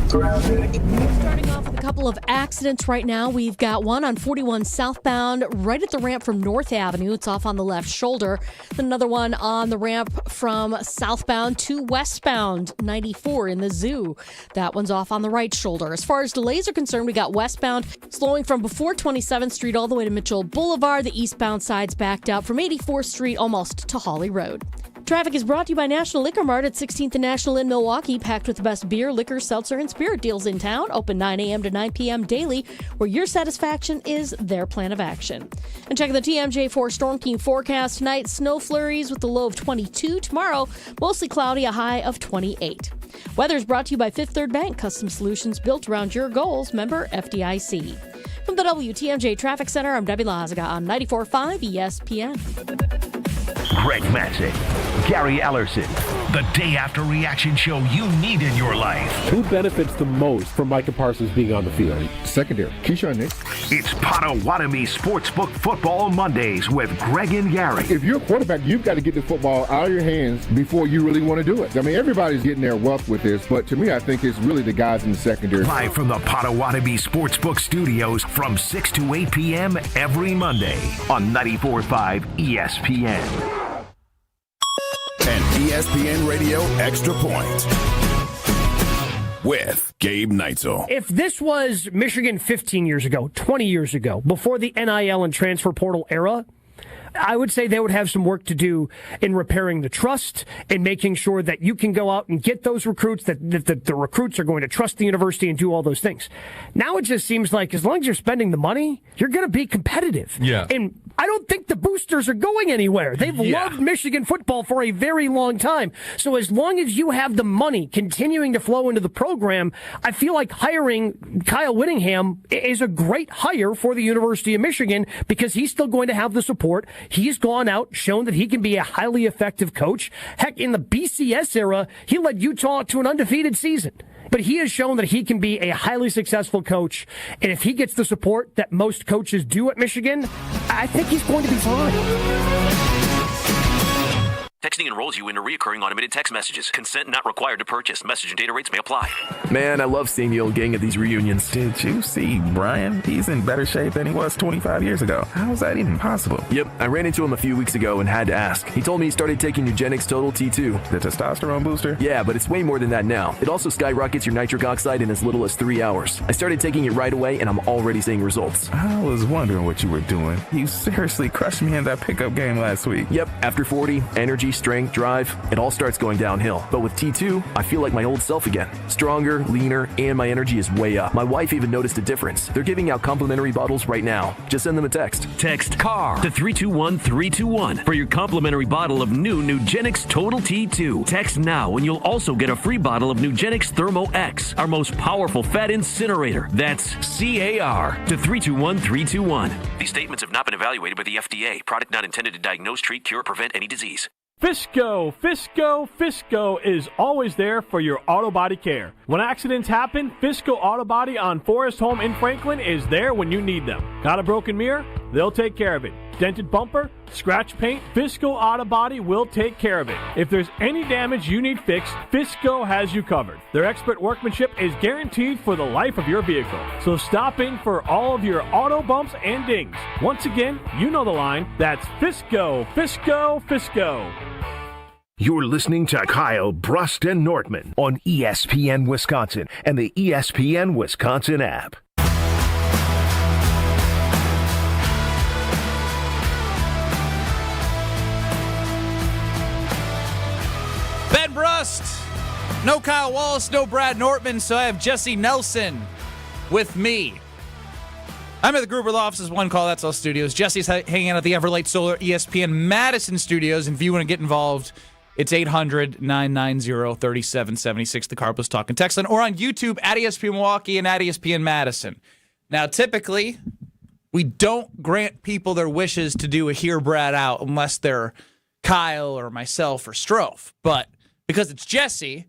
Starting off with a couple of accidents right now. We've got one on 41 southbound right at the ramp from North Avenue. It's off on the left shoulder. Then another one on the ramp from southbound to westbound 94 in the zoo. That one's off on the right shoulder. As far as delays are concerned, we got westbound slowing from before 27th Street all the way to Mitchell Boulevard. The eastbound side's backed up from 84th Street almost to Holly Road. Traffic is brought to you by National Liquor Mart at 16th and National in Milwaukee, packed with the best beer, liquor, seltzer, and spirit deals in town. Open 9 a.m. to 9 p.m. daily, where your satisfaction is their plan of action. And check the TMJ4 Storm Team forecast tonight. Snow flurries with a low of 22. Tomorrow, mostly cloudy, a high of 28. Weather is brought to you by Fifth Third Bank, custom solutions built around your goals. Member FDIC. From the WTMJ Traffic Center, I'm Debbie Lazaga on 94.5 ESPN. Greg Matzek, Gary Ellerson, the day after reaction show you need in your life. Who benefits the most from Micah Parsons being on the field? Secondary. Keyshawn Nix. It's Potawatomi Sportsbook Football Mondays with Greg and Gary. If you're a quarterback, you've got to get the football out of your hands before you really want to do it. I mean, everybody's getting their wealth with this, but to me, I think it's really the guys in the secondary. Live from the Potawatomi Sportsbook Studios from 6 to 8 p.m. every Monday on 94.5 ESPN. An ESPN Radio Extra Point with Gabe Neitzel. If this was Michigan 15 years ago, 20 years ago, before the NIL and transfer portal era, I would say they would have some work to do in repairing the trust and making sure that you can go out and get those recruits, that the recruits are going to trust the university and do all those things. Now it just seems like as long as you're spending the money, you're going to be competitive. Yeah. And I don't think the boosters are going anywhere. They've loved Michigan football for a very long time. So as long as you have the money continuing to flow into the program, I feel like hiring Kyle Whittingham is a great hire for the University of Michigan because he's still going to have the support. He's gone out, shown that he can be a highly effective coach. Heck, in the BCS era, he led Utah to an undefeated season. but he has shown that he can be a highly successful coach. And if he gets the support that most coaches do at Michigan, I think he's going to be fine. Texting enrolls you into recurring automated text messages. Consent not required to purchase. Message and data rates may apply. Man, I love seeing the old gang at these reunions. Did you see Brian? He's in better shape than he was 25 years ago. How is that even possible? Yep, I ran into him a few weeks ago and had to ask. He told me he started taking Nugenix Total T2. The testosterone booster? Yeah, but it's way more than that now. It also skyrockets your nitric oxide in as little as 3 hours. I started taking it right away and I'm already seeing results. I was wondering what you were doing. You seriously crushed me in that pickup game last week. Yep, after 40, energy, strength, drive, it all starts going downhill. But with T2, I feel like my old self again. Stronger, leaner, and my energy is way up. My wife even noticed a difference. They're giving out complimentary bottles right now. Just send them a text. Text CAR to 321-321 for your complimentary bottle of new Nugenix Total T2. Text now and you'll also get a free bottle of Nugenix Thermo X, our most powerful fat incinerator. That's CAR to 321-321. These statements have not been evaluated by the FDA. Product not intended to diagnose, treat, cure, or prevent any disease. Fisco is always there for your auto body care. When accidents happen, Fisco Auto Body on Forest Home in Franklin is there when you need them. Got a broken mirror? They'll take care of it. Dented bumper? Scratch paint? Fisco Auto Body will take care of it. If there's any damage you need fixed, Fisco has you covered. Their expert workmanship is guaranteed for the life of your vehicle. So stop in for all of your auto bumps and dings. Once again, you know the line. That's Fisco. You're listening to Kyle, Brust, and Nortman on ESPN Wisconsin and the ESPN Wisconsin app. Ben Brust, no Kyle Wallace, no Brad Nortman, so I have Jesse Nelson with me. I'm at the Gruber Law Office's One Call, That's All Studios. Jesse's hanging out at the Everlight Solar ESPN Madison Studios, and if you want to get involved, it's 800-990-3776, the Carpus Talk and Text line, or on YouTube at ESPN Milwaukee and at ESPN Madison. Now, typically, we don't grant people their wishes to do a Hear Brad Out unless they're Kyle or myself or Strofe. But because it's Jesse,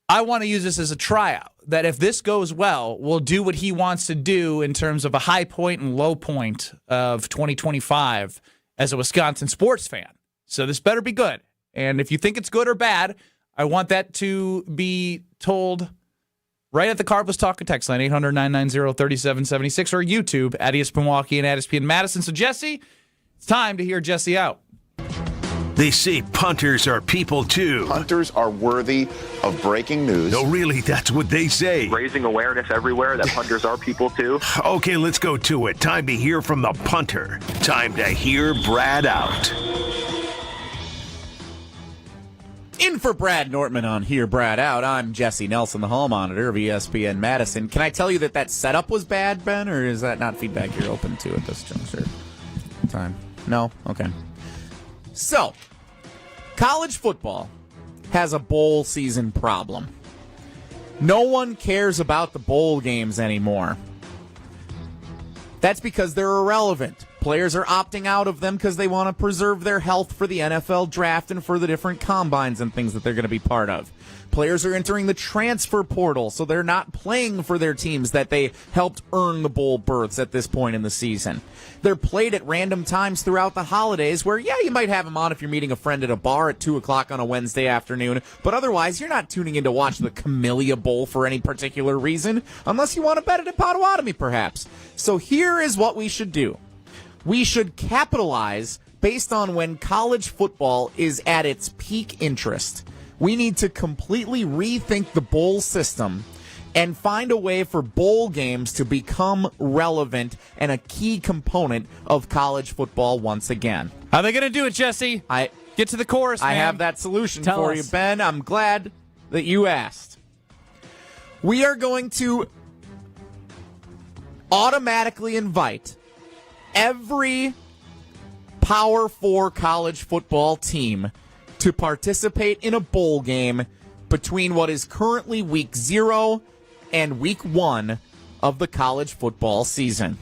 I want to use this as a tryout, that if this goes well, we'll do what he wants to do in terms of a high point and low point of 2025 as a Wisconsin sports fan. So this better be good. And if you think it's good or bad, I want that to be told right at the Carpus Talk and Text line, 800-990-3776, or YouTube at ESPN Milwaukee and at ESPN Madison. So, Jesse, it's time to hear Jesse out. They say punters are people, too. Punters are worthy of breaking news. No, really, that's what they say. Raising awareness everywhere that punters are people, too. Okay, let's go to it. Time to hear from the punter. Time to hear Brad out. In for Brad Nortman on Hear Brad Out, I'm Jesse Nelson, the hall monitor of ESPN Madison. Can I tell you that setup was bad, Ben, or is that not feedback you're open to at this juncture? Time? No? Okay. So, college football has a bowl season problem. No one cares about the bowl games anymore. That's because they're irrelevant. Players are opting out of them because they want to preserve their health for the NFL draft and for the different combines and things that they're going to be part of. Players are entering the transfer portal, so they're not playing for their teams that they helped earn the bowl berths at this point in the season. They're played at random times throughout the holidays where, yeah, you might have them on if you're meeting a friend at a bar at 2 o'clock on a Wednesday afternoon, but otherwise you're not tuning in to watch the Camellia Bowl for any particular reason, unless you want to bet it at Potawatomi, perhaps. So here is what we should do. We should capitalize based on when college football is at its peak interest. We need to completely rethink the bowl system and find a way for bowl games to become relevant and a key component of college football once again. How are they going to do it, Jesse? Get to the chorus, man. I have that solution Tell for us. you, Ben. I'm glad that you asked. We are going to automatically invite every Power 4 college football team to participate in a bowl game between what is currently week 0 and week 1 of the college football season.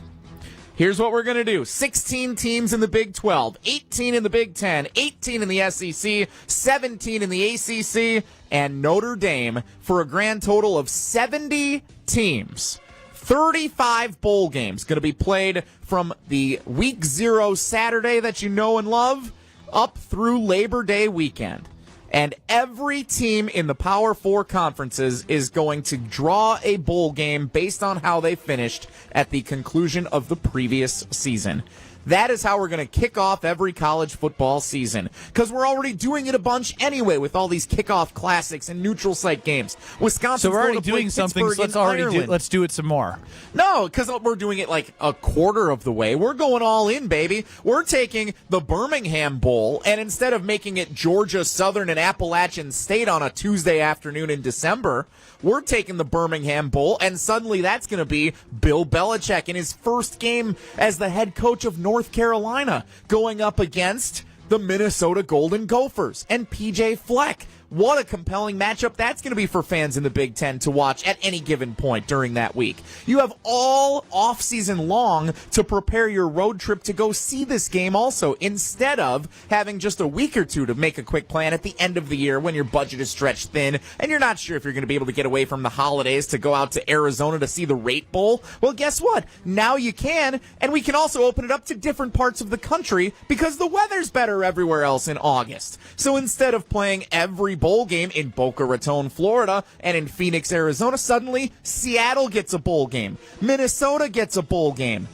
Here's what we're going to do. 16 teams in the Big 12, 18 in the Big 10, 18 in the SEC, 17 in the ACC, and Notre Dame for a grand total of 70 teams. 35 bowl games going to be played from the Week 0 Saturday that you know and love up through Labor Day weekend. And every team in the Power 4 conferences is going to draw a bowl game based on how they finished at the conclusion of the previous season. That is how we're going to kick off every college football season, because we're already doing it a bunch anyway with all these kickoff classics and neutral site games. Wisconsin's So we're already going to play doing something, Pittsburgh so and let's do it some more. No, because we're doing it like a quarter of the way. We're going all in, baby. We're taking the Birmingham Bowl, and instead of making it Georgia, Southern, and Appalachian State on a Tuesday afternoon in December, we're taking the Birmingham Bowl, and suddenly that's going to be Bill Belichick in his first game as the head coach of North Carolina, going up against the Minnesota Golden Gophers and PJ Fleck. What a compelling matchup that's going to be for fans in the Big Ten to watch at any given point during that week. You have all offseason long to prepare your road trip to go see this game also, instead of having just a week or two to make a quick plan at the end of the year when your budget is stretched thin and you're not sure if you're going to be able to get away from the holidays to go out to Arizona to see the Rate Bowl. Well, guess what? Now you can, and we can also open it up to different parts of the country because the weather's better everywhere else in August. So instead of playing every bowl game in Boca Raton, Florida, and in Phoenix, Arizona, suddenly Seattle gets a bowl game. Minnesota gets a bowl game.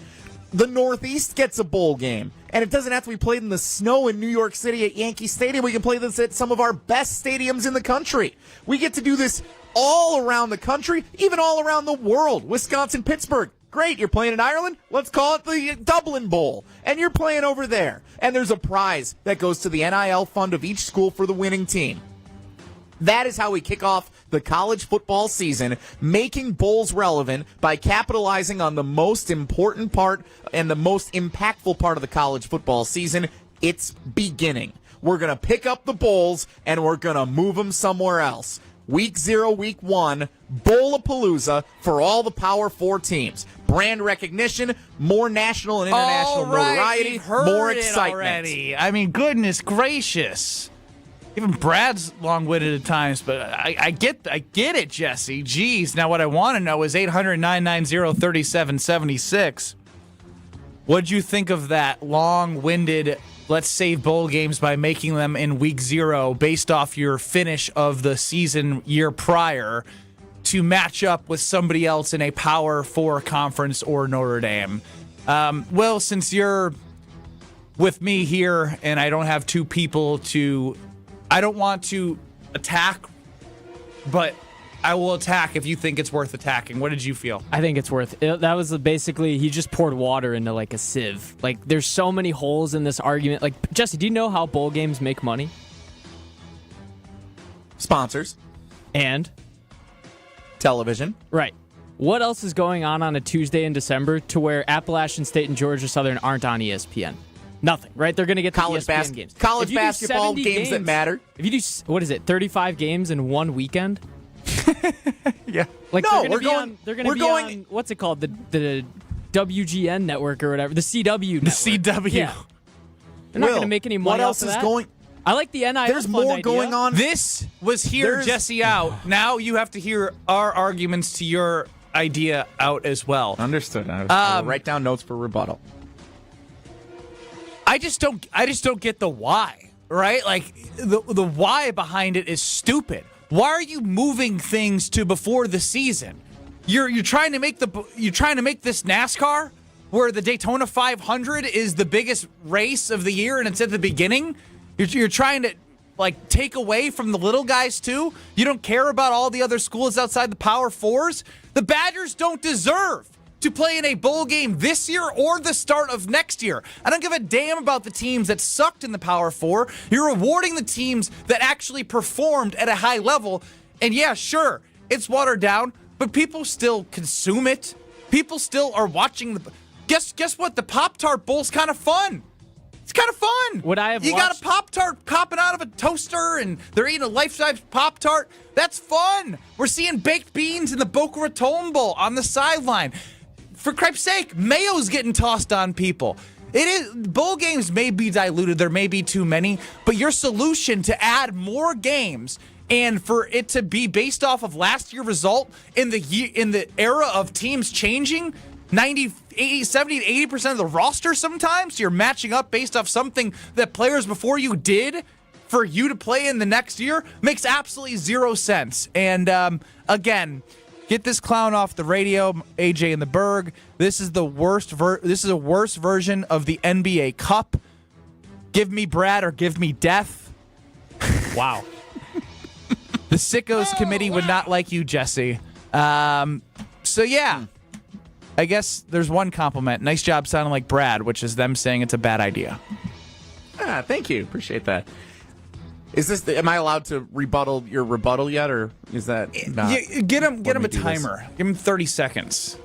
The Northeast gets a bowl game. And it doesn't have to be played in the snow in New York City at Yankee Stadium. We can play this at some of our best stadiums in the country. We get to do this all around the country, even all around the world. Wisconsin, Pittsburgh. Great, you're playing in Ireland? Let's call it the Dublin Bowl. And you're playing over there. And there's a prize that goes to the NIL fund of each school for the winning team. That is how we kick off the college football season, making bowls relevant by capitalizing on the most important part and the most impactful part of the college football season, its beginning. We're going to pick up the bowls and we're going to move them somewhere else. Week 0, Week 1, Bowl-a-Palooza for all the Power 4 teams. Brand recognition, more national and international notoriety, more excitement. Already. I mean, goodness gracious. Even Brad's long-winded at times, but I get it, Jesse. Jeez. Now what I want to know is 800-990-3776. What'd you think of that long-winded, let's save bowl games by making them in Week 0 based off your finish of the season year prior to match up with somebody else in a Power 4 conference or Notre Dame? Well, since you're with me here and I don't have two people to... I don't want to attack, but I will attack if you think it's worth attacking. What did you feel? I think it's worth it. That was basically, he just poured water into like a sieve. Like, there's so many holes in this argument. Like, Jesse, do you know how bowl games make money? Sponsors. And? Television. Right. What else is going on a Tuesday in December to where Appalachian State and Georgia Southern aren't on ESPN? Nothing, right? They're going to get the ESPN games. College basketball games that matter. If you do, 35 games in one weekend? Yeah. Like, no, they're going to be on, what's it called? The WGN network or whatever. The CW network. The CW. Yeah. They're not going to make any money. What else is going? I like the NIL There's fund more idea. going on. This was Jesse out. Now you have to hear our arguments to your idea out as well. Understood. I'll write down notes for rebuttal. I just don't get the why, right? Like the why behind it is stupid. Why are you moving things to before the season? You're trying to make this NASCAR where the Daytona 500 is the biggest race of the year and it's at the beginning. You're trying to like take away from the little guys too. You don't care about all the other schools outside the Power 4s. The Badgers don't deserve to play in a bowl game this year or the start of next year. I don't give a damn about the teams that sucked in the Power 4. You're rewarding the teams that actually performed at a high level. And yeah, sure, it's watered down, but people still consume it. People still are watching the... Guess what? The Pop-Tart Bowl's kind of fun. It's kind of fun. You got a Pop-Tart popping out of a toaster and they're eating a life-size Pop-Tart. That's fun. We're seeing baked beans in the Boca Raton Bowl on the sideline. for cripe's sake, mayo's getting tossed on people. It is bowl games may be diluted, there may be too many, but your solution to add more games and for it to be based off of last year's result in the era of teams changing 70 to 80% of the roster sometimes, you're matching up based off something that players before you did for you to play in the next year, makes absolutely zero sense. And again, get this clown off the radio, AJ and the Berg. This is the worst. This is a worse version of the NBA Cup. Give me Brad or give me death. Wow. The Sickos Committee would not like you, Jesse. So yeah, I guess there's one compliment. Nice job sounding like Brad, which is them saying it's a bad idea. Thank you. Appreciate that. Is this? Am I allowed to rebuttal your rebuttal yet, or is that not? Get him a timer. Give him 30 seconds.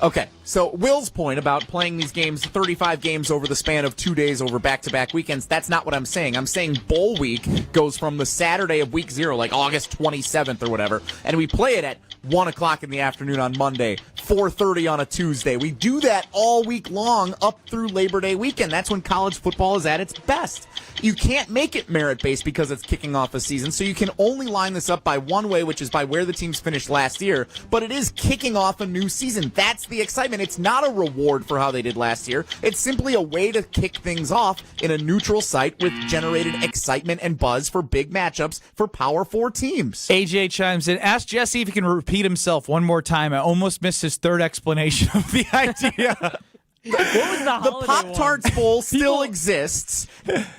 Okay, so Will's point about playing these games, 35 games over the span of 2 days over back-to-back weekends, that's not what I'm saying. I'm saying bowl week goes from the Saturday of week 0, like August 27th or whatever, and we play it at 1 o'clock in the afternoon on Monday, 4:30 on a Tuesday. We do that all week long up through Labor Day weekend. That's when college football is at its best. You can't make it merit-based because it's kicking off a season, so you can only line this up by one way, which is by where the teams finished last year, but it is kicking off a new season. That's the excitement. It's not a reward for how they did last year. It's simply a way to kick things off in a neutral site with generated excitement and buzz for big matchups for Power 4 teams. AJ chimes in. Ask Jesse if he can repeat himself one more time. I almost missed his third explanation of the idea. What was the Pop-Tarts Bowl still exists.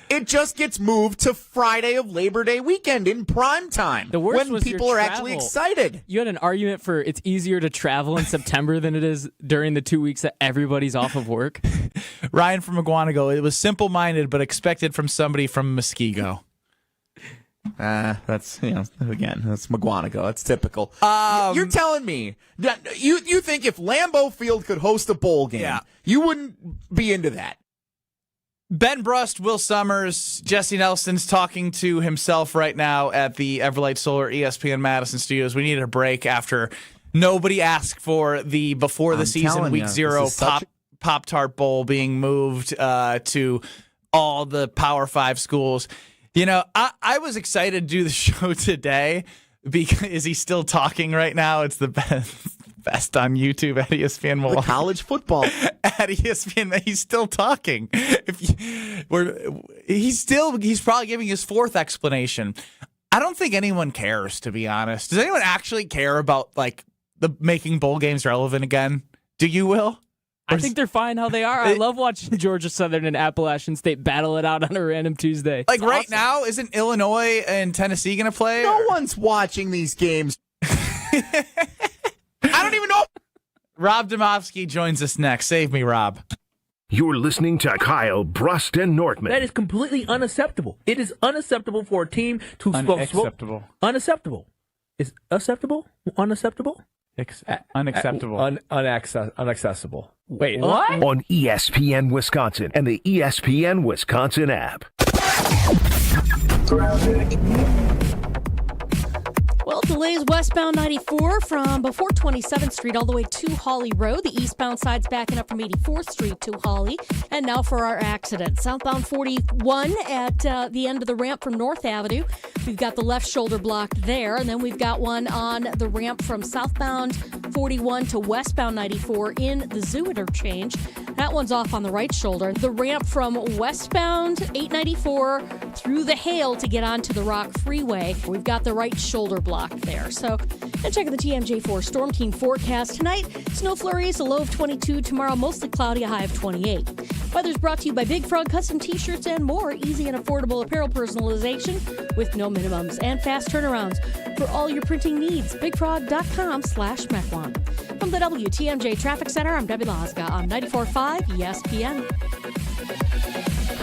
It just gets moved to Friday of Labor Day weekend in prime time when people are actually excited. You had an argument for it's easier to travel in September than it is during the 2 weeks that everybody's off of work. Ryan from Maguanago. It was simple-minded but expected from somebody from Muskego. That's again, that's Maguanago. That's typical. You're telling me that you think if Lambeau Field could host a bowl game, you wouldn't be into that? Ben Brust, Will Summers, Jesse Nelson's talking to himself right now at the Everlight Solar ESPN Madison studios. We needed a break after nobody asked for the before the season week 0 Pop-Tart Bowl being moved to all the Power 5 schools. You know, I was excited to do the show today because is he still talking right now? It's the best on YouTube at ESPN Milwaukee. College football at ESPN. He's still talking. He's probably giving his fourth explanation. I don't think anyone cares, to be honest. Does anyone actually care about like the making bowl games relevant again? Do you, Will? I think they're fine how they are. I love watching Georgia Southern and Appalachian State battle it out on a random Tuesday. Like right now, isn't Illinois and Tennessee going to play? No one's watching these games. I don't even know. Rob Demowski joins us next. Save me, Rob. You're listening to Kyle, Brust, and Nortman. That is completely unacceptable. It is unacceptable for a team to unacceptable. Unacceptable. Is acceptable? Unacceptable? Unacceptable. Unaccessible. Wait, what? On ESPN Wisconsin and the ESPN Wisconsin app. Well, delays westbound 94 from before 27th Street all the way to Hawley Road. The eastbound side's backing up from 84th Street to Hawley. And now for our accident. Southbound 41 at the end of the ramp from North Avenue. We've got the left shoulder blocked there. And then we've got one on the ramp from southbound 41 to westbound 94 in the Zoo interchange. That one's off on the right shoulder. The ramp from westbound 894 through the Hale to get onto the Rock Freeway. We've got the right shoulder blocked there. So, and check out the TMJ4 Storm Team forecast tonight. Snow flurries, a low of 22. Tomorrow, mostly cloudy, a high of 28. Weather's brought to you by Big Frog Custom T-shirts and more. Easy and affordable apparel personalization with no minimums and fast turnarounds for all your printing needs. BigFrog.com/Mequon. From the WTMJ Traffic Center, I'm Debbie Lozga on 94.5 ESPN.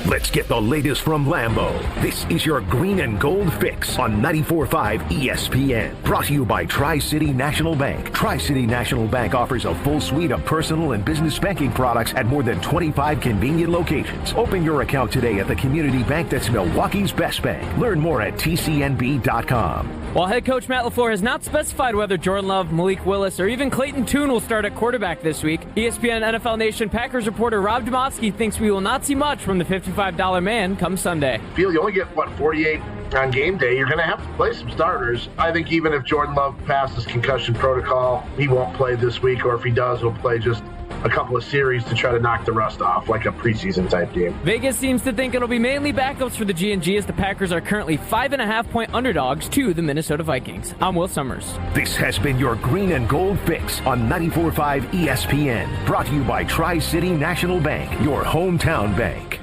Let's get the latest from Lambeau. This is your green and gold fix on 94.5 ESPN. Brought to you by Tri-City National Bank. Tri-City National Bank offers a full suite of personal and business banking products at more than 25 convenient locations. Open your account today at the community bank that's Milwaukee's best bank. Learn more at tcnb.com. While head coach Matt LaFleur has not specified whether Jordan Love, Malik Willis, or even Clayton Tune will start at quarterback this week, ESPN NFL Nation Packers reporter Rob Demowski thinks we will not see much from the $55 man come Sunday. You only get, 48 on game day. You're going to have to play some starters. I think even if Jordan Love passes concussion protocol, he won't play this week, or if he does, he'll play just a couple of series to try to knock the rust off, like a preseason type game. Vegas seems to think it'll be mainly backups for the G&G as the Packers are currently 5.5-point underdogs to the Minnesota Vikings. I'm Will Summers. This has been your green and gold fix on 94.5 ESPN. Brought to you by Tri-City National Bank, your hometown bank.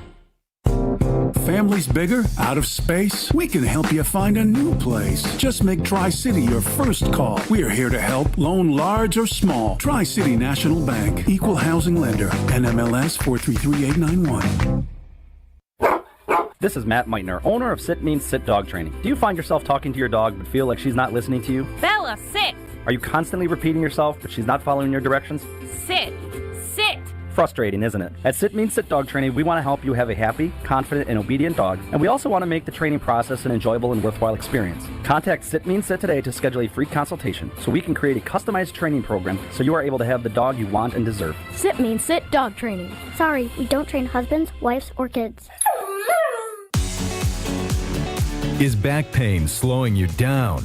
Family's bigger? Out of space? We can help you find a new place. Just make Tri-City your first call. We are here to help, loan large or small. Tri-City National Bank, equal housing lender, NMLS 433891. This is Matt Meitner, owner of Sit Means Sit Dog Training. Do you find yourself talking to your dog but feel like she's not listening to you? Bella, sit! Are you constantly repeating yourself but she's not following your directions? Sit! Sit! Frustrating, isn't it? At Sit Means Sit Dog Training, we want to help you have a happy, confident, and obedient dog, and we also want to make the training process an enjoyable and worthwhile experience. Contact Sit Means Sit today to schedule a free consultation so we can create a customized training program so you are able to have the dog you want and deserve. Sit Means Sit Dog Training. Sorry, we don't train husbands, wives, or kids. Is back pain slowing you down?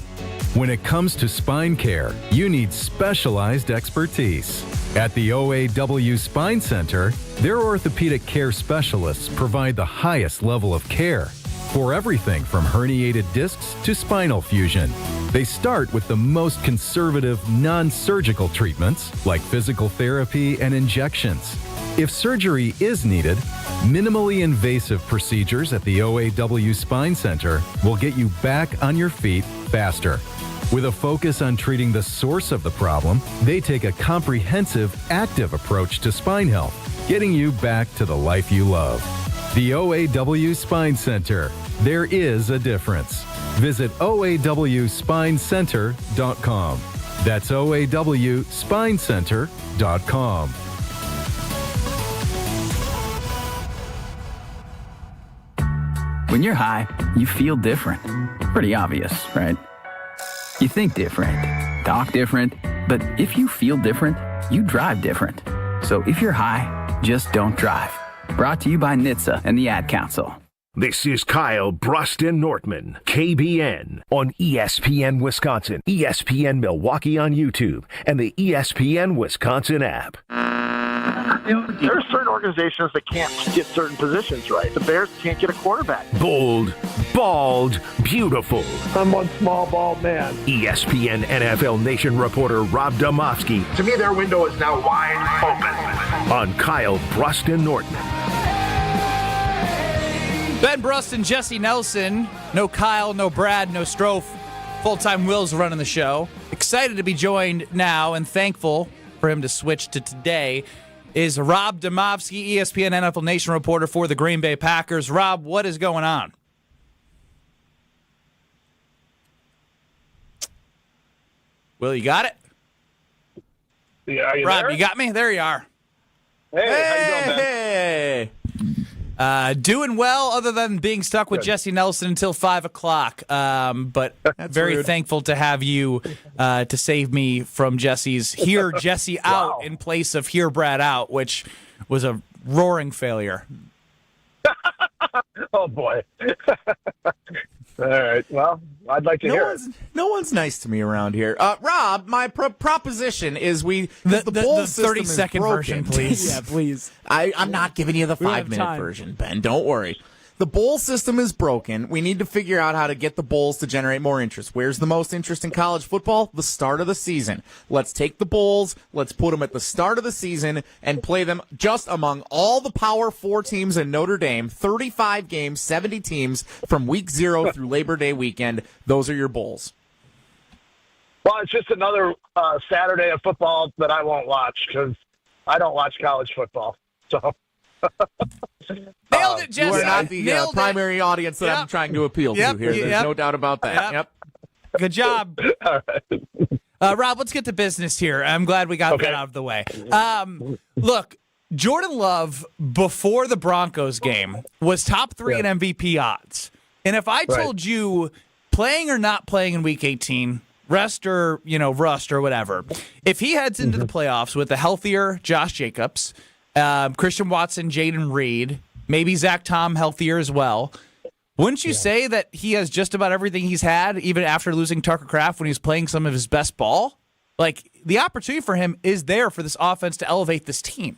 When it comes to spine care, you need specialized expertise. At the OAW Spine Center, their orthopedic care specialists provide the highest level of care for everything from herniated discs to spinal fusion. They start with the most conservative, non-surgical treatments like physical therapy and injections. If surgery is needed, minimally invasive procedures at the OAW Spine Center will get you back on your feet faster. With a focus on treating the source of the problem, they take a comprehensive, active approach to spine health, getting you back to the life you love. The OAW Spine Center. There is a difference. Visit OAWSpineCenter.com. That's OAWSpineCenter.com. When you're high, you feel different. Pretty obvious, right? You think different, talk different, but if you feel different, you drive different. So if you're high, just don't drive. Brought to you by NHTSA and the Ad Council. This is Kyle Bruston-Nortman, KBN, on ESPN Wisconsin, ESPN Milwaukee on YouTube, and the ESPN Wisconsin app. There are certain organizations that can't get certain positions right. The Bears can't get a quarterback. Bold, bald, beautiful. I'm one small, bald man. ESPN NFL Nation reporter Rob Demowski. To me, their window is now wide open. On Kyle Bruston-Nortman. Ben Bruston, Jesse Nelson. No Kyle, no Brad, no Strofe. Full-time Will's running the show. Excited to be joined now and thankful for him to switch to today is Rob Demowski, ESPN NFL Nation reporter for the Green Bay Packers. Rob, what is going on? Will, you got it? Yeah, Rob, there? you got me? There you are. Hey, how you doing, Ben? Doing well, other than being stuck with Jesse Nelson until 5 o'clock. But very rude. thankful to have you to save me from Jesse's Hear Jesse Out in place of Hear Brad Out, which was a roaring failure. Oh, boy. All right. Well, I'd like to hear it. No one's nice to me around here. Rob, my proposition is the bowl system 30-second is broken. version, please. Yeah, please. I'm not giving you the 5-minute version, Ben. Don't worry. The bowl system is broken. We need to figure out how to get the bowls to generate more interest. Where's the most interest in college football? The start of the season. Let's take the bowls, let's put them at the start of the season, and play them just among all the Power 4 teams in Notre Dame. 35 games, 70 teams from week 0 through Labor Day weekend. Those are your bowls. Well, it's just another Saturday of football that I won't watch because I don't watch college football. So Nailed You are not the primary audience that I'm trying to appeal to here. There's no doubt about that. Yep. Good job. Rob, let's get to business here. I'm glad we got that out of the way. Look, Jordan Love, before the Broncos game, was top 3 in MVP odds. And if I told you playing or not playing in Week 18, rest or whatever, if he heads into the playoffs with a healthier Josh Jacobs, Christian Watson, Jaden Reed, maybe Zach Tom healthier as well, wouldn't you say that he has just about everything he's had, even after losing Tucker Kraft when he's playing some of his best ball? Like, the opportunity for him is there for this offense to elevate this team.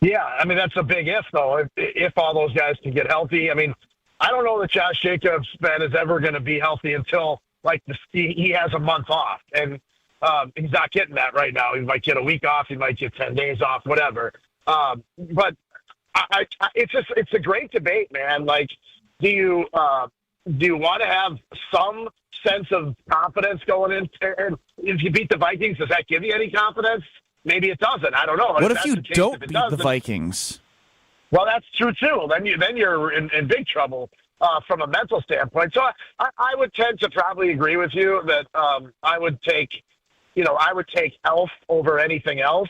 Yeah, I mean, that's a big if, though, if all those guys can get healthy. I mean, I don't know that Josh Jacobs, Ben, is ever going to be healthy until, he has a month off. And he's not getting that right now. He might get a week off. He might get 10 days off, whatever. But it's a great debate, man. Like, do you want to have some sense of confidence going in? And if you beat the Vikings, does that give you any confidence? Maybe it doesn't. I don't know. What if you don't beat the Vikings? Well, that's true too. Then you're in big trouble from a mental standpoint. So I would tend to probably agree with you that I would take health over anything else.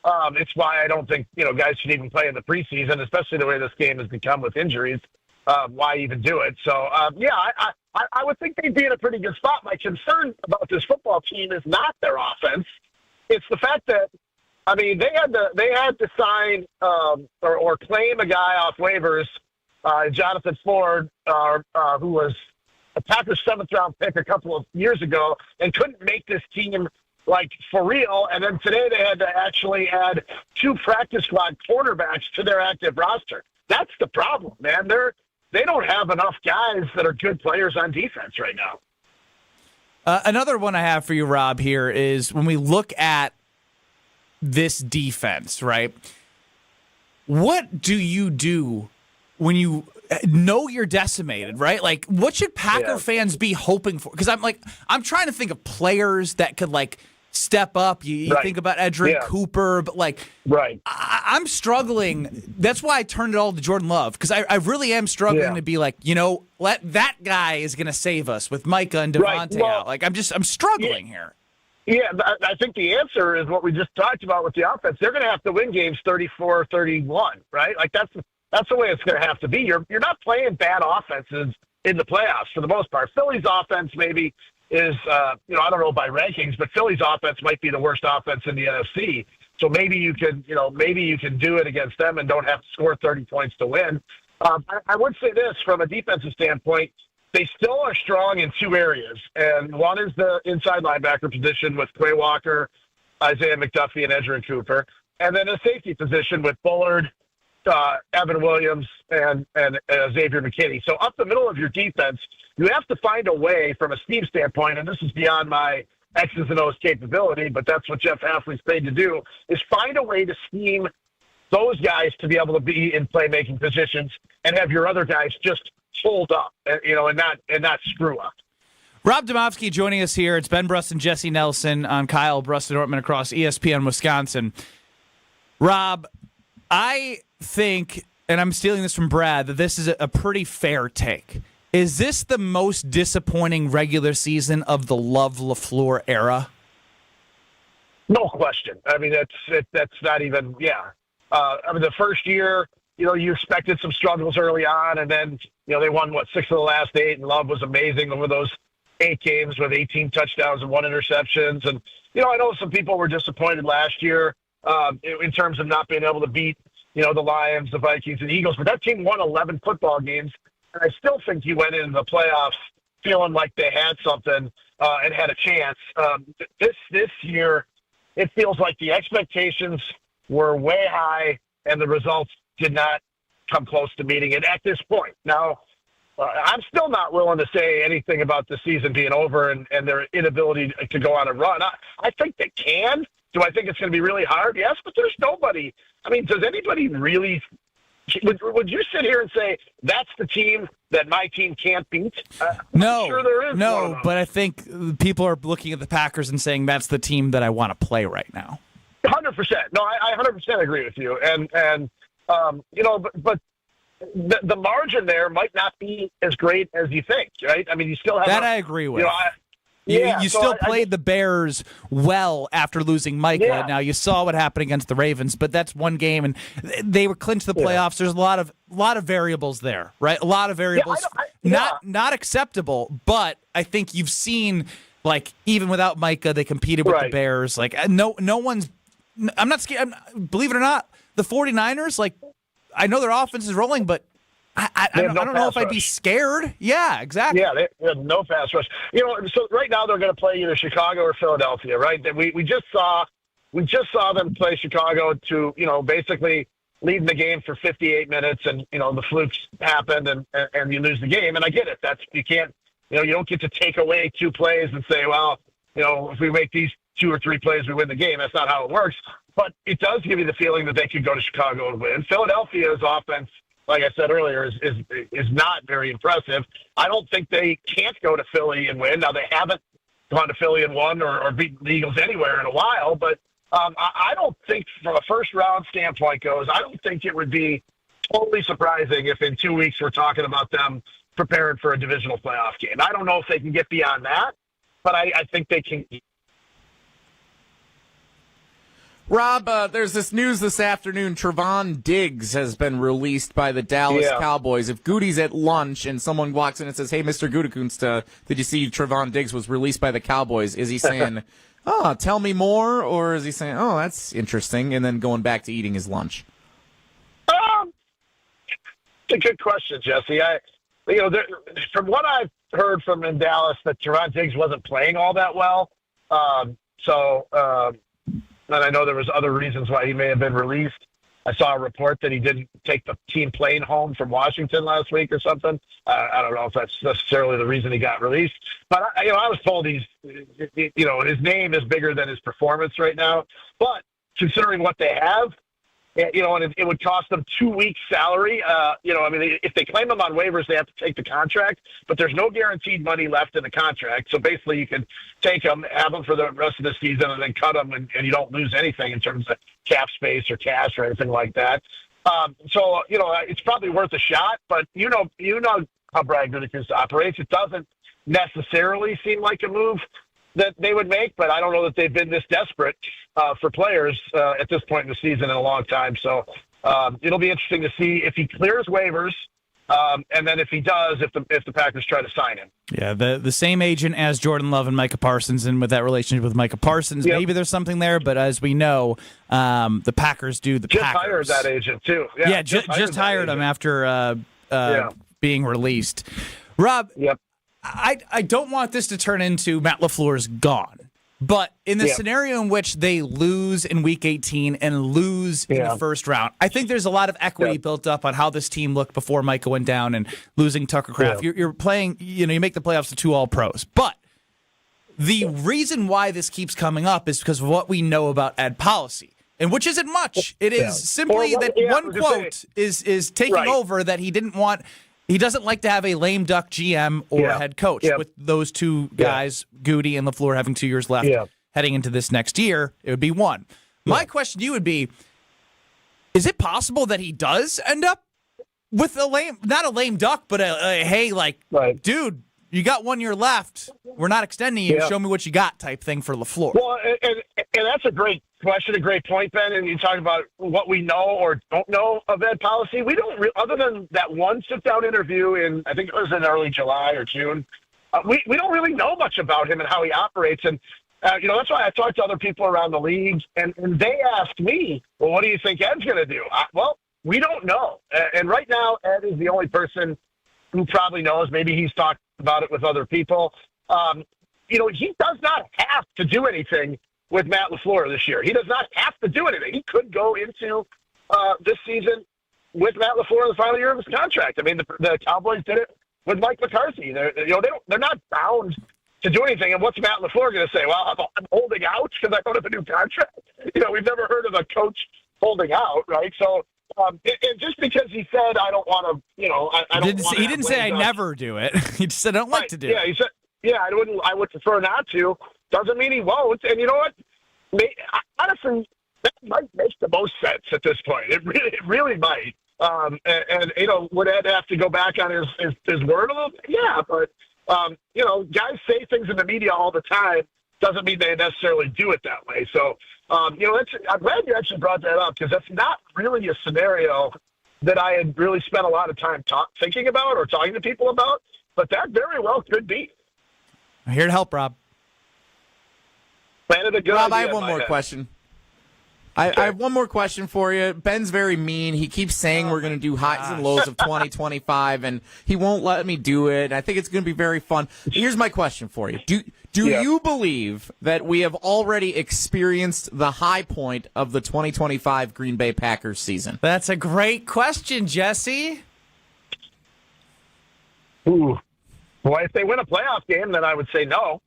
It's why I don't think guys should even play in the preseason, especially the way this game has become with injuries. Why even do it? So I would think they'd be in a pretty good spot. My concern about this football team is not their offense. It's the fact that, I mean, they had to sign or claim a guy off waivers, Jonathan Ford, who was a Packers 7th-round pick a couple of years ago and couldn't make this team, for real. And then today they had to actually add 2 practice squad cornerbacks to their active roster. That's the problem, man. They don't have enough guys that are good players on defense right now. Another one I have for you, Rob, here is when we look at this defense, right? What do you do when you know you're decimated, right? Like, what should Packer fans be hoping for? Because I'm trying to think of players that could, step up. You think about Edgerrin Cooper, but, I'm struggling. That's why I turned it all to Jordan Love, because I really am struggling to be that guy is going to save us with Micah and Devontae out. I'm struggling here. Yeah, I think the answer is what we just talked about with the offense. They're going to have to win games 34-31, right? That's the way it's going to have to be. You're not playing bad offenses in the playoffs for the most part. Philly's offense maybe is, I don't know by rankings, but Philly's offense might be the worst offense in the NFC. So maybe you can do it against them and don't have to score 30 points to win. I would say this from a defensive standpoint. They still are strong in 2 areas, and one is the inside linebacker position with Quay Walker, Isaiah McDuffie, and Edgerrin Cooper, and then a safety position with Bullard, Evan Williams, and Xavier McKinney. So up the middle of your defense, you have to find a way from a scheme standpoint, and this is beyond my X's and O's capability, but that's what Jeff Hafley's paid to do, is find a way to scheme those guys to be able to be in playmaking positions and have your other guys just hold up, and not screw up. Rob Demowski joining us here. It's Ben Brust and Jesse Nelson on Kyle Brust and Nortman across ESPN Wisconsin. Rob, I think, and I'm stealing this from Brad, that this is a pretty fair take. Is this the most disappointing regular season of the LaFleur era? No question. I mean, that's not even, the first year, you expected some struggles early on, and then, they won, 6 of the last 8, and Love was amazing over those 8 games with 18 touchdowns and 1 interceptions. And, I know some people were disappointed last year in terms of not being able to beat, the Lions, the Vikings, and the Eagles, but that team won 11 football games, and I still think he went into the playoffs feeling like they had something and had a chance. This year, it feels like the expectations were way high, and the results did not come close to meeting it at this point. Now, I'm still not willing to say anything about the season being over and their inability to go on a run. I think they can. Do I think it's going to be really hard? Yes, but there's nobody. I mean, does anybody really – would you sit here and say that's the team that my team can't beat? No, I'm sure there is. No, but I think people are looking at the Packers and saying that's the team that I want to play right now. 100%. No, I 100% agree with you. And but the margin there might not be as great as you think, right? I mean, you still have that. I agree with. You still played the Bears well after losing Micah. Yeah. Now you saw what happened against the Ravens, but that's one game, and they were clinched the playoffs. There's a lot of variables there, right? A lot of variables, not acceptable. But I think you've seen, like, even without Micah, they competed with the Bears. Like, no one's. I'm not scared. Believe it or not, the 49ers. Like, I know their offense is rolling, but I don't know if I'd be scared. Yeah, exactly. Yeah, they have no pass rush. So right now they're going to play either Chicago or Philadelphia, right? We just saw them play Chicago to, basically lead the game for 58 minutes, and the flukes happened, and you lose the game. And I get it. You can't, you don't get to take away 2 plays and say, well, if we make these 2 or 3 plays, we win the game. That's not how it works. But it does give you the feeling that they could go to Chicago and win. Philadelphia's offense, like I said earlier, is not very impressive. I don't think they can't go to Philly and win. Now, they haven't gone to Philly and won or beaten the Eagles anywhere in a while, but I don't think, from a first-round standpoint goes, I don't think it would be totally surprising if in 2 weeks we're talking about them preparing for a divisional playoff game. I don't know if they can get beyond that, but I think they can. Rob, there's this news this afternoon. Trevon Diggs has been released by the Dallas Cowboys. If Goody's at lunch and someone walks in and says, "Hey, Mr. Gutekunst, did you see Trevon Diggs was released by the Cowboys?" Is he saying, "Oh, tell me more," or is he saying, "Oh, that's interesting," and then going back to eating his lunch? It's a good question, Jesse. From what I've heard from in Dallas, that Trevon Diggs wasn't playing all that well. And I know there was other reasons why he may have been released. I saw a report that he didn't take the team plane home from Washington last week or something. I don't know if that's necessarily the reason he got released. But, I was told his name is bigger than his performance right now. But considering what they have, and it would cost them 2 weeks' salary. If they claim him on waivers, they have to take the contract, but there's no guaranteed money left in the contract. So basically, you can take him, have him for the rest of the season, and then cut him, and you don't lose anything in terms of cap space or cash or anything like that. It's probably worth a shot, but you know how Brad Gutekunst operates. It doesn't necessarily seem like a move that they would make, but I don't know that they've been this desperate for players at this point in the season in a long time. So it'll be interesting to see if he clears waivers, and then if he does, if the Packers try to sign him. Yeah, the same agent as Jordan Love and Micah Parsons, and with that relationship with Micah Parsons, maybe there's something there. But as we know, the Packers do the just Packers. Hired that agent too. Yeah, just hired him after being released. Rob. Yep. I don't want this to turn into Matt LaFleur's gone. But in the scenario in which they lose in Week 18 and lose in the first round, I think there's a lot of equity built up on how this team looked before Micah went down and losing Tucker Kraft. You're playing, you make the playoffs to 2 All-Pros. But the reason why this keeps coming up is because of what we know about ad policy, and which isn't much. It is simply that one quote is taking over that he didn't want. He doesn't like to have a lame duck GM or head coach with those 2 guys, Goody and LaFleur, having 2 years left heading into this next year. It would be 1. My question to you would be, is it possible that he does end up with not a lame duck, but dude, you got 1 year left. We're not extending you. Show me what you got type thing for LaFleur. Well, and that's a great question, a great point, Ben. And you talk about what we know or don't know of ed policy. We don't, other than that one sit-down interview in, I think it was in early July or June, we don't really know much about him and how he operates. And, that's why I talked to other people around the league, and they asked me, well, what do you think Ed's going to do? Well, we don't know. And right now, Ed is the only person who probably knows. Maybe he's talked about it with other people. He does not have to do anything with Matt LaFleur this year. He does not have to do anything. He could go into this season with Matt LaFleur in the final year of his contract. I mean, the Cowboys did it with Mike McCarthy. They're not bound to do anything. And what's Matt LaFleur going to say? Well, I'm holding out because I don't have a new contract. We've never heard of a coach holding out, right? So, and just because he said I don't want to, he didn't say I never do it. He just said I don't like to do it. Yeah, he said, I would prefer not to. Doesn't mean he won't. And you know what? Honestly, that might make the most sense at this point. It really might. And would Ed have to go back on his word a little bit? Yeah, but, guys say things in the media all the time. Doesn't mean they necessarily do it that way. So, I'm glad you actually brought that up because that's not really a scenario that I had really spent a lot of time thinking about or talking to people about, but that very well could be. I'm here to help, Rob. Planted a good Rob, idea I have one more question. I have one more question for you. Ben's very mean. He keeps saying we're going to do highs and lows of 2025, and he won't let me do it. And I think it's going to be very fun. Here's my question for you. Do you believe that we have already experienced the high point of the 2025 Green Bay Packers season? That's a great question, Jesse. Ooh. Well, if they win a playoff game, then I would say no.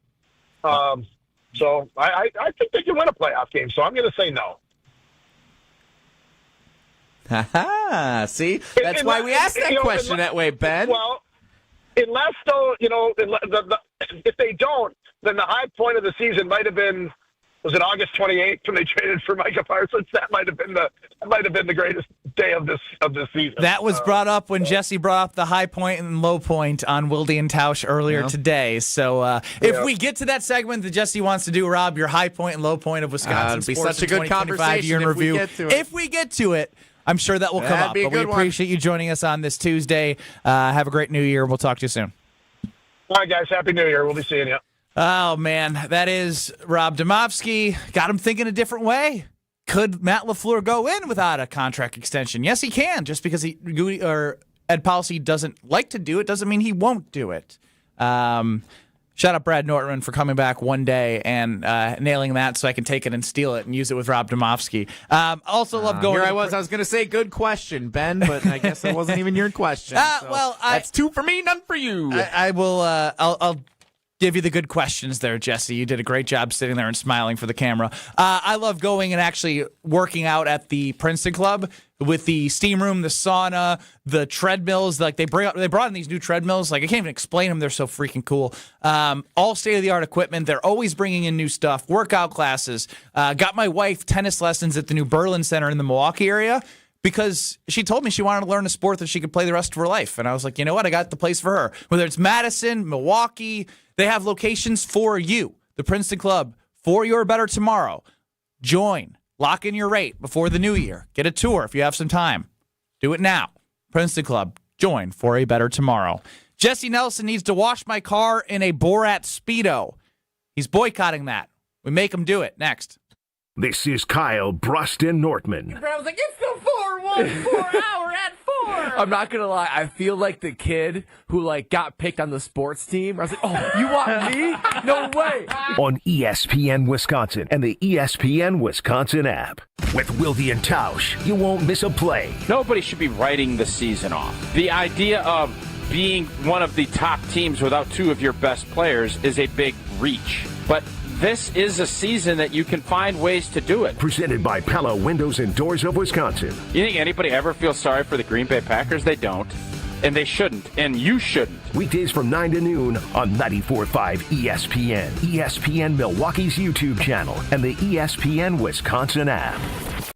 So I think they can win a playoff game, so I'm going to say no. See? That's why we asked that question that way, Ben. Well, unless, though, if they don't, then the high point of the season might have been, was it August 28th when they traded for Micah Parsons? That might have been the greatest day of this season. That was brought up when Jesse brought up the high point and low point on Wilde and Tausch earlier today. So if we get to that segment that Jesse wants to do, Rob, your high point and low point of Wisconsin it'd be sports such a good conversation year in if we review. get to it. If we get to it, I'm sure that will come That'd up. be a But we good one. appreciate you joining us on this Tuesday. Have a great New Year. We'll talk to you soon. All right, guys. Happy New Year. We'll be seeing you. Oh, man. That is Rob Demowski. Got him thinking a different way. Could Matt LaFleur go in without a contract extension? Yes, he can. Just because Ed Policy doesn't like to do it doesn't mean he won't do it. Shout out Brad Nortman for coming back one day and nailing that so I can take it and steal it and use it with Rob Demowski. Also love going. Here I was going to say good question, Ben, but I guess that wasn't even your question. That's two for me, none for you. I will. I'll give you the good questions there, Jesse. You did a great job sitting there and smiling for the camera. I love going and actually working out at the Princeton Club with the steam room, the sauna, the treadmills. Like they brought in these new treadmills. Like I can't even explain them. They're so freaking cool. All state of the art equipment. They're always bringing in new stuff. Workout classes. Got my wife tennis lessons at the new Berlin Center in the Milwaukee area, because she told me she wanted to learn a sport that she could play the rest of her life. And I was like, you know what? I got the place for her. Whether it's Madison, Milwaukee, they have locations for you. The Princeton Club, for your better tomorrow. Join. Lock in your rate before the new year. Get a tour if you have some time. Do it now. Princeton Club. Join for a better tomorrow. Jesse Nelson needs to wash my car in a Borat Speedo. He's boycotting that. We make him do it. Next. This is Kyle Bruston Nortman. I was like, it's the 4-1-4 hour at 4. I'm not gonna lie, I feel like the kid who got picked on the sports team. I was like, oh, you want me? No way. On ESPN Wisconsin and the ESPN Wisconsin app. With Wilde and Tausch, you won't miss a play. Nobody should be writing the season off. The idea of being one of the top teams without two of your best players is a big reach. But this is a season that you can find ways to do it. Presented by Pella Windows and Doors of Wisconsin. You think anybody ever feels sorry for the Green Bay Packers? They don't. And they shouldn't. And you shouldn't. Weekdays from 9 to noon on 94.5 ESPN, ESPN Milwaukee's YouTube channel, and the ESPN Wisconsin app.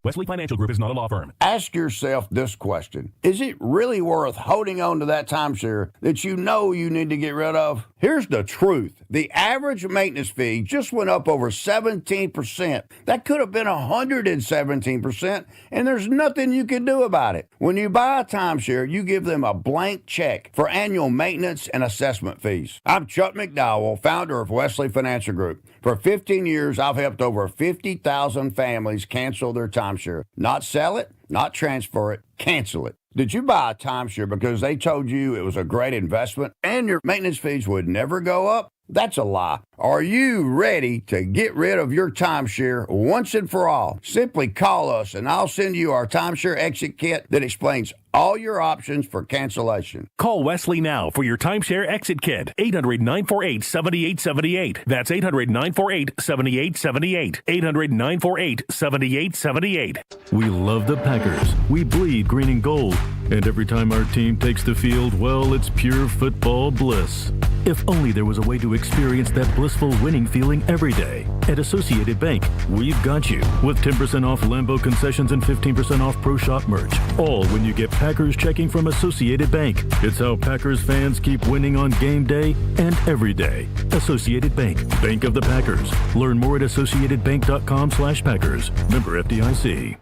Wesley Financial Group is not a law firm. Ask yourself this question. Is it really worth holding on to that timeshare that you know you need to get rid of? Here's the truth. The average maintenance fee just went up over 17%. That could have been 117%, and there's nothing you can do about it. When you buy a timeshare, you give them a blank check for annual maintenance and assessment fees. I'm Chuck McDowell, founder of Wesley Financial Group. For 15 years, I've helped over 50,000 families cancel their timeshare. Not sell it, not transfer it, cancel it. Did you buy a timeshare because they told you it was a great investment and your maintenance fees would never go up? That's a lie. Are you ready to get rid of your timeshare once and for all? Simply call us and I'll send you our timeshare exit kit that explains all your options for cancellation. Call Wesley now for your timeshare exit kit. 800-948-7878. That's 800-948-7878. 800-948-7878. We love the Packers. We bleed green and gold. And every time our team takes the field, well, it's pure football bliss. If only there was a way to experience that blissful winning feeling every day. At Associated Bank, we've got you with 10% off Lambeau concessions and 15% off Pro Shop merch. All when you get Packers checking from Associated Bank. It's how Packers fans keep winning on game day and every day. Associated Bank, Bank of the Packers. Learn more at associatedbank.com/Packers. Member FDIC.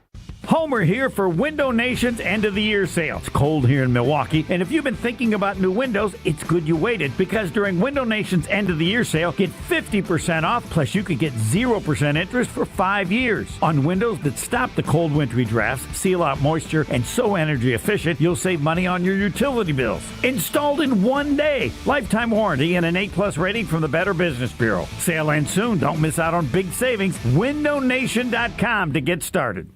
Homer here for Window Nation's end of the year sale. It's cold here in Milwaukee, and if you've been thinking about new windows, it's good you waited, because during Window Nation's end of the year sale, get 50% off, plus you could get 0% interest for 5 years. On windows that stop the cold wintry drafts, seal out moisture, and so energy efficient, you'll save money on your utility bills. Installed in 1 day. Lifetime warranty and an A+ rating from the Better Business Bureau. Sale ends soon. Don't miss out on big savings. WindowNation.com to get started.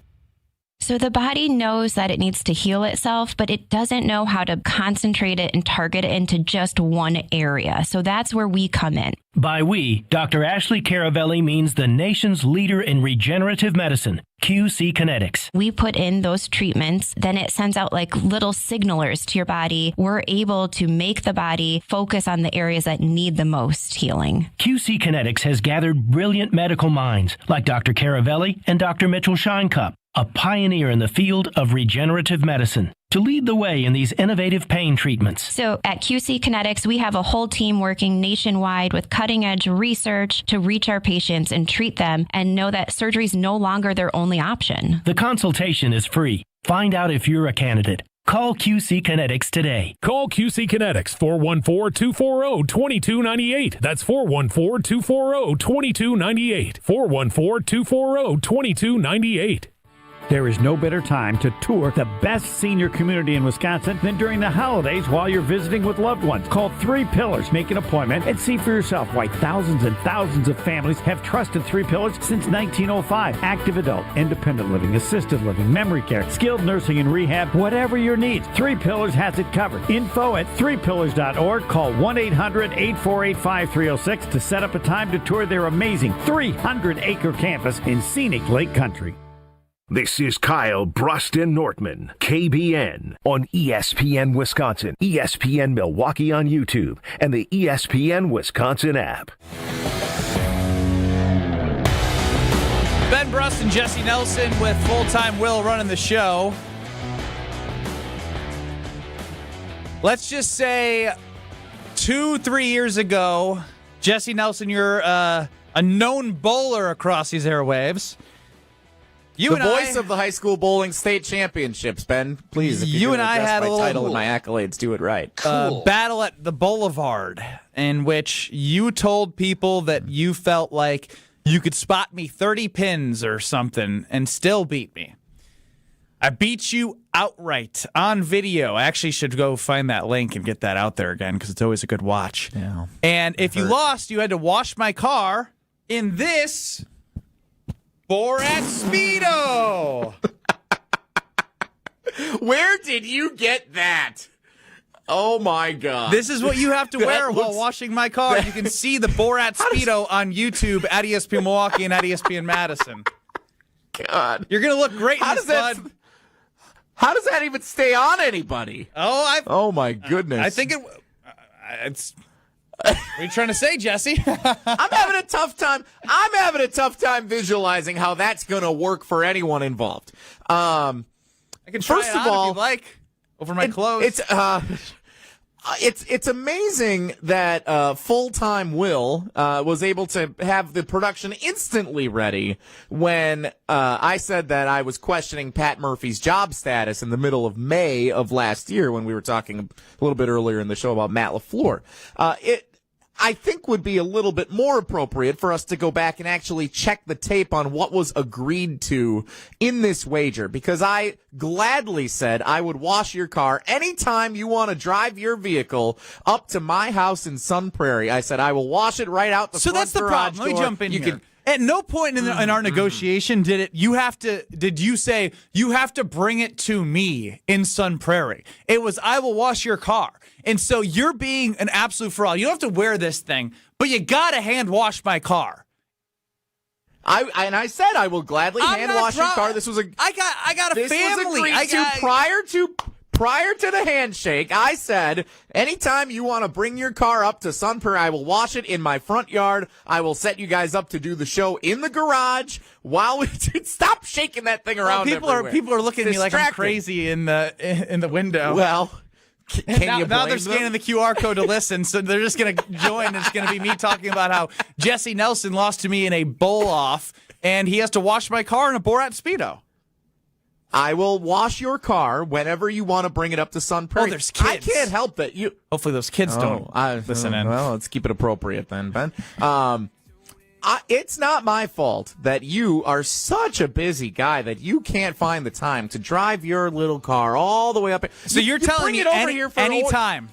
So the body knows that it needs to heal itself, but it doesn't know how to concentrate it and target it into just one area. So that's where we come in. By we, Dr. Ashley Caravelli means the nation's leader in regenerative medicine, QC Kinetics. We put in those treatments, then it sends out like little signalers to your body. We're able to make the body focus on the areas that need the most healing. QC Kinetics has gathered brilliant medical minds like Dr. Caravelli and Dr. Mitchell Scheinkup, a pioneer in the field of regenerative medicine, to lead the way in these innovative pain treatments. So at QC Kinetics, we have a whole team working nationwide with cutting-edge research to reach our patients and treat them and know that surgery is no longer their only option. The consultation is free. Find out if you're a candidate. Call QC Kinetics today. Call QC Kinetics, 414-240-2298. That's 414-240-2298. 414-240-2298. There is no better time to tour the best senior community in Wisconsin than during the holidays while you're visiting with loved ones. Call 3 Pillars, make an appointment, and see for yourself why thousands and thousands of families have trusted 3 Pillars since 1905. Active adult, independent living, assisted living, memory care, skilled nursing and rehab, whatever your needs, 3 Pillars has it covered. Info at 3pillars.org. Call 1-800-848-5306 to set up a time to tour their amazing 300-acre campus in scenic Lake Country. This is Kyle Bruston Nortman, KBN, on ESPN Wisconsin, ESPN Milwaukee on YouTube, and the ESPN Wisconsin app. Ben Brust and Jesse Nelson with full-time Will running the show. Let's just say 2-3 years ago, Jesse Nelson, you're a known bowler across these airwaves. The voice of the high school bowling state championships, Ben. Please, if you and I had a little title and my accolades, do it right. Battle at the Boulevard, in which you told people that you felt like you could spot me 30 pins or something and still beat me. I beat you outright on video. I actually should go find that link and get that out there again because it's always a good watch. Yeah. And if you lost, you had to wash my car in this Borat Speedo. Where did you get that? Oh, my God. This is what you have to wear while washing my car. You can see the Borat Speedo on YouTube at ESPN Milwaukee and at ESPN Madison. God. You're going to look great in this, bud. How does that even stay on anybody? Oh, my goodness. I think it's... What are you trying to say, Jesse? I'm having a tough time visualizing how that's going to work for anyone involved. I can try first it of out all, if you'd like, over my clothes. It's amazing that full-time Will was able to have the production instantly ready when I said that I was questioning Pat Murphy's job status in the middle of May of last year when we were talking a little bit earlier in the show about Matt LaFleur. I think would be a little bit more appropriate for us to go back and actually check the tape on what was agreed to in this wager, because I gladly said I would wash your car anytime you want to drive your vehicle up to my house in Sun Prairie. I said I will wash it right out the front garage door. So that's the problem. Let me jump in here. At no point in our negotiation did you say you have to bring it to me in Sun Prairie. It was I will wash your car. And so you're being an absolute fraud. You don't have to wear this thing, but you got to hand wash my car. I said I will gladly hand wash your car. This was I got a family. This was agreed to prior to the handshake, I said, anytime you want to bring your car up to Sun Prairie, I will wash it in my front yard. I will set you guys up to do the show in the garage while we stop shaking that thing around. Well, people are looking at me like I'm crazy in the window. Well, now they're scanning the QR code to listen, so they're just going to join, and it's going to be me talking about how Jesse Nelson lost to me in a bowl-off, and he has to wash my car in a Borat Speedo. I will wash your car whenever you want to bring it up to Sun Prairie. Oh, there's kids. I can't help that. Hopefully those kids don't listen in. Well, let's keep it appropriate then, Ben. It's not my fault that you are such a busy guy that you can't find the time to drive your little car all the way up. So you're telling me anytime.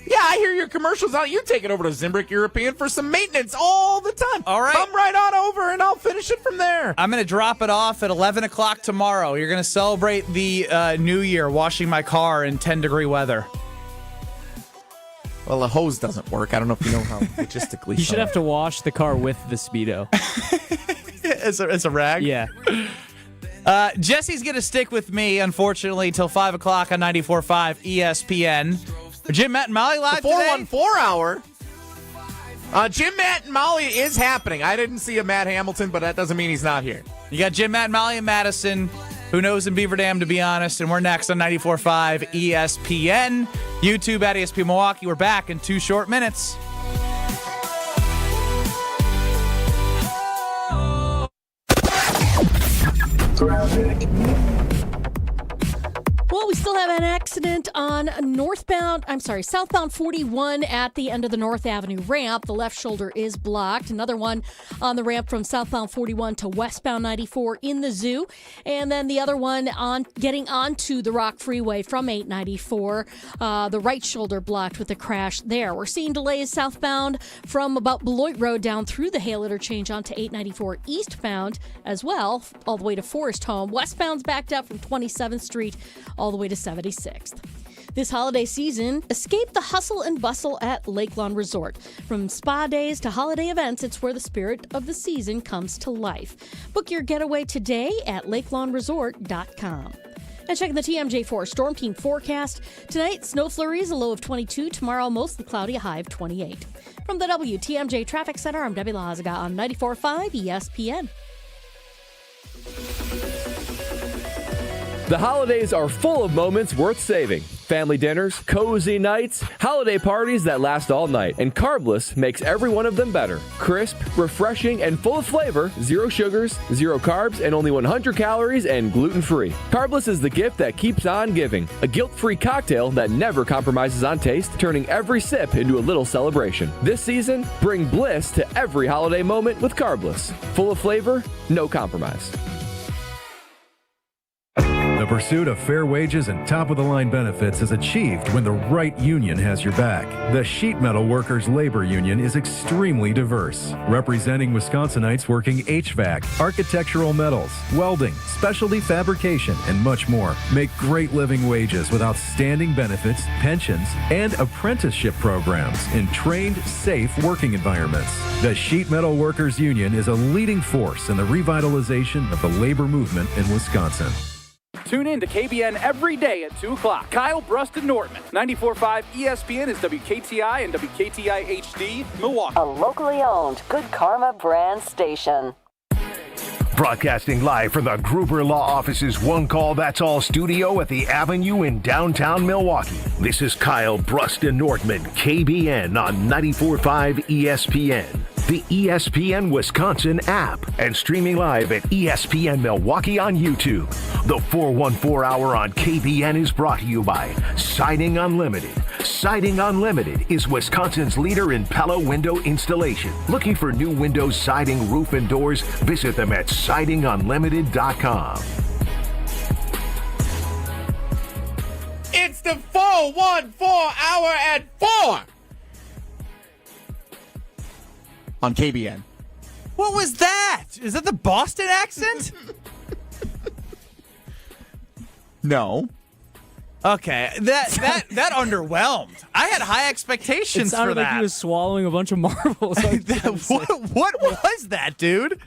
Yeah, I hear your commercials out. You take it over to Zimbrick European for some maintenance all the time. All right. Come right on over, and I'll finish it from there. I'm going to drop it off at 11 o'clock tomorrow. You're going to celebrate the new year washing my car in 10-degree weather. Well, the hose doesn't work. I don't know if you know how logistically. You should have to wash the car with the Speedo. As a rag? Yeah. Jesse's going to stick with me, unfortunately, till 5 o'clock on 94.5 ESPN. Jim, Matt, and Molly live today? 414 hour. Jim, Matt, and Molly is happening. I didn't see a Matt Hamilton, but that doesn't mean he's not here. You got Jim, Matt, and Molly in Madison. Who knows in Beaver Dam, to be honest. And we're next on 94.5 ESPN. YouTube at ESPN Milwaukee. We're back in 2 short minutes. Well, we still have an accident on southbound 41 at the end of the North Avenue ramp. The left shoulder is blocked. Another one on the ramp from southbound 41 to westbound 94 in the zoo. And then the other one on getting onto the Rock Freeway from 894. The right shoulder blocked with a crash there. We're seeing delays southbound from about Beloit Road down through the Hale interchange onto 894 eastbound as well, all the way to Forest Home. Westbound's backed up from 27th Street all the way to 76th. This holiday season, escape the hustle and bustle at Lake Lawn Resort. From spa days to holiday events, it's where the spirit of the season comes to life. Book your getaway today at lakelawnresort.com. And checking the TMJ4 Storm Team forecast. Tonight, snow flurries, a low of 22. Tomorrow, mostly cloudy, a high of 28. From the WTMJ Traffic Center, I'm Debbie Lazaga on 94.5 ESPN. The holidays are full of moments worth saving. Family dinners, cozy nights, holiday parties that last all night. And Carbless makes every one of them better. Crisp, refreshing, and full of flavor. 0 sugars, 0 carbs, and only 100 calories and gluten-free. Carbless is the gift that keeps on giving. A guilt-free cocktail that never compromises on taste, turning every sip into a little celebration. This season, bring bliss to every holiday moment with Carbless. Full of flavor, no compromise. The pursuit of fair wages and top-of-the-line benefits is achieved when the right union has your back. The Sheet Metal Workers Labor Union is extremely diverse, representing Wisconsinites working HVAC, architectural metals, welding, specialty fabrication, and much more. Make great living wages with outstanding benefits, pensions, and apprenticeship programs in trained, safe working environments. The Sheet Metal Workers Union is a leading force in the revitalization of the labor movement in Wisconsin. Tune in to KBN every day at 2 o'clock. Kyle Bruston Nortman. 94.5 ESPN is WKTI and WKTI HD, Milwaukee. A locally owned Good Karma brand station. Broadcasting live from the Gruber Law Office's One Call That's All studio at the Avenue in downtown Milwaukee. This is Kyle Bruston Nortman, KBN on 94.5 ESPN. The ESPN Wisconsin app, and streaming live at ESPN Milwaukee on YouTube. The 414 Hour on KBN is brought to you by Siding Unlimited. Siding Unlimited is Wisconsin's leader in Pella window installation. Looking for new windows, siding, roof, and doors? Visit them at sidingunlimited.com. It's the 414 Hour at 4 on KBN. What was that? Is that the Boston accent? No. Okay, that underwhelmed. I had high expectations for that. Like he was swallowing a bunch of marbles. What was that, dude?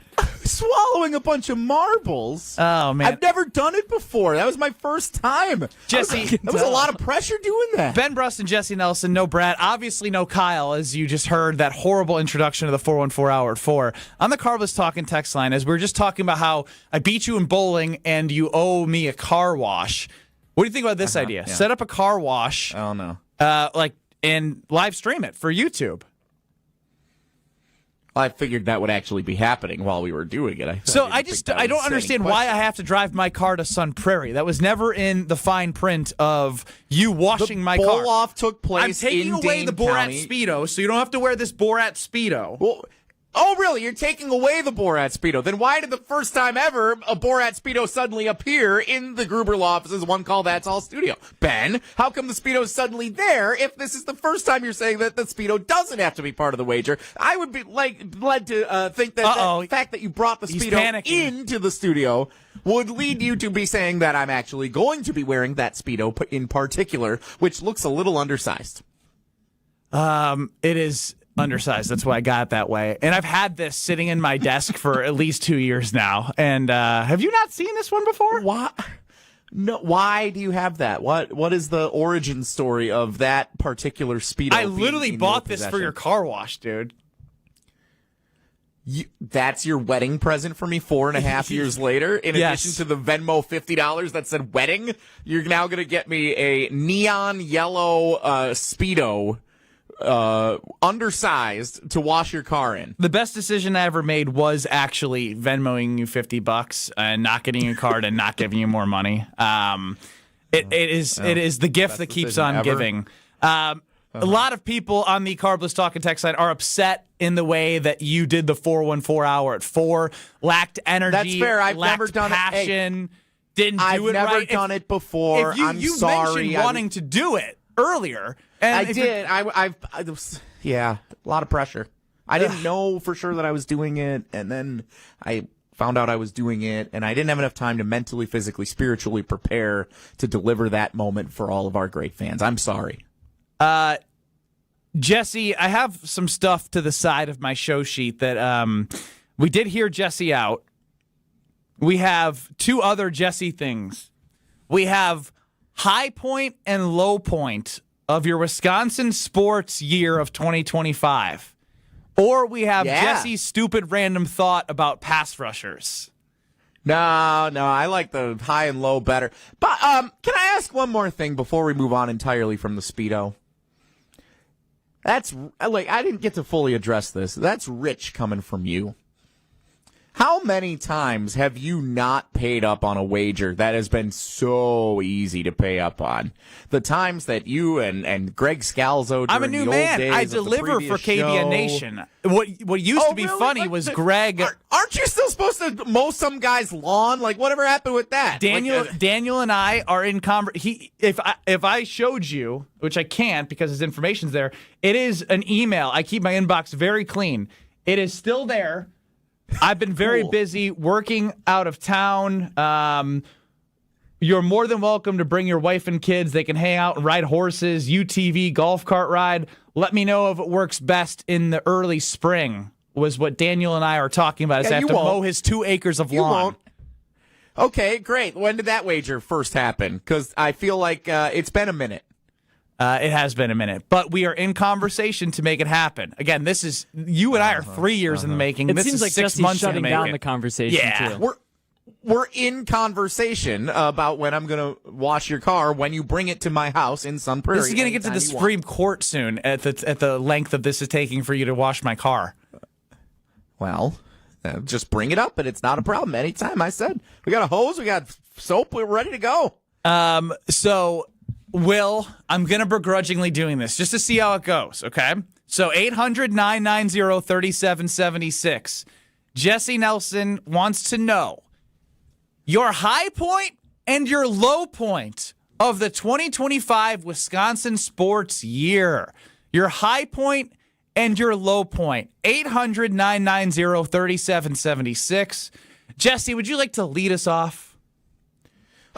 swallowing a bunch of marbles. Oh, man. I've never done it before. That was my first time. Jesse. That was a lot of pressure doing that. Ben Brust and Jesse Nelson, no Brad. Obviously no Kyle, as you just heard that horrible introduction to the 414 Hour at 4. On the Carbless Talking text line, as we were just talking about how I beat you in bowling and you owe me a car wash. What do you think about this idea? Yeah. Set up a car wash. Oh, no. And live stream it for YouTube. I figured that would actually be happening while we were doing it. I don't understand why I have to drive my car to Sun Prairie. That was never in the fine print of you washing my car. The bowl-off took place I'm taking in away Dane the Borat County. Speedo, so you don't have to wear this Borat Speedo. Well, oh, really? You're taking away the Borat Speedo. Then why did the first time ever a Borat Speedo suddenly appear in the Gruber Law Office's One Call That's All studio? Ben, how come the Speedo is suddenly there if this is the first time you're saying that the Speedo doesn't have to be part of the wager? I would be led to think that the fact that you brought the Speedo into the studio would lead you to be saying that I'm actually going to be wearing that Speedo in particular, which looks a little undersized. It is undersized. That's why I got it that way. And I've had this sitting in my desk for at least 2 years now. And have you not seen this one before? Why? No. Why do you have that? What is the origin story of that particular Speedo? I literally bought this for your car wash, dude. That's your wedding present for me 4.5 years later? In addition to the Venmo $50 that said wedding, you're now going to get me a neon yellow Speedo, undersized, to wash your car in. The best decision I ever made was actually Venmoing you $50 and not getting your card and not giving you more money. It is the gift that keeps on giving. A lot of people on the Carbless Talking text line are upset in the way that you did the 414 Hour at 4, lacked energy. That's fair. I've never done passion, didn't do I've it never right. done it before. I'm you sorry. mentioned wanting to do it earlier. And I did. I a lot of pressure. I didn't know for sure that I was doing it, and then I found out I was doing it, and I didn't have enough time to mentally, physically, spiritually prepare to deliver that moment for all of our great fans. I'm sorry. Jesse, I have some stuff to the side of my show sheet that we did hear Jesse out. We have 2 other Jesse things. We have high point and low point of your Wisconsin sports year of 2025. Or we have Jesse's stupid random thought about pass rushers. No, I like the high and low better. But can I ask one more thing before we move on entirely from the Speedo? That's I didn't get to fully address this. That's rich coming from you. How many times have you not paid up on a wager that has been so easy to pay up on? The times that you and Greg Scalzo during I'm a new the man. old days I of the deliver for previous KBN show. Nation. What used to be funny was Greg. Aren't you still supposed to mow some guy's lawn? Like, whatever happened with that? Daniel and I are in if I showed you, which I can't because his information's there, it is an email. I keep my inbox very clean. It is still there. I've been very busy working out of town. You're more than welcome to bring your wife and kids. They can hang out and ride horses, UTV, golf cart ride. Let me know if it works best in the early spring, was what Daniel and I are talking about. Is I have to mow his 2 acres of lawn. Won't. Okay, great. When did that wager first happen? Because I feel like it's been a minute. It has been a minute, but we are in conversation to make it happen. Again, this is you and I are 3 years in the making. It this seems is like 6 Jesse's months shutting in the down making. the conversation. Yeah, too. We're in conversation about when I'm going to wash your car when you bring it to my house in Sun Prairie. This is going to get to the Supreme Court soon. At the length of this is taking for you to wash my car. Well, just bring it up, but it's not a problem. Anytime. I said we got a hose, we got soap, we're ready to go. So. Will, I'm going to begrudgingly doing this just to see how it goes, okay? So 800-990-3776. Jesse Nelson wants to know your high point and your low point of the 2025 Wisconsin sports year. Your high point and your low point. 800-990-3776. Jesse, would you like to lead us off?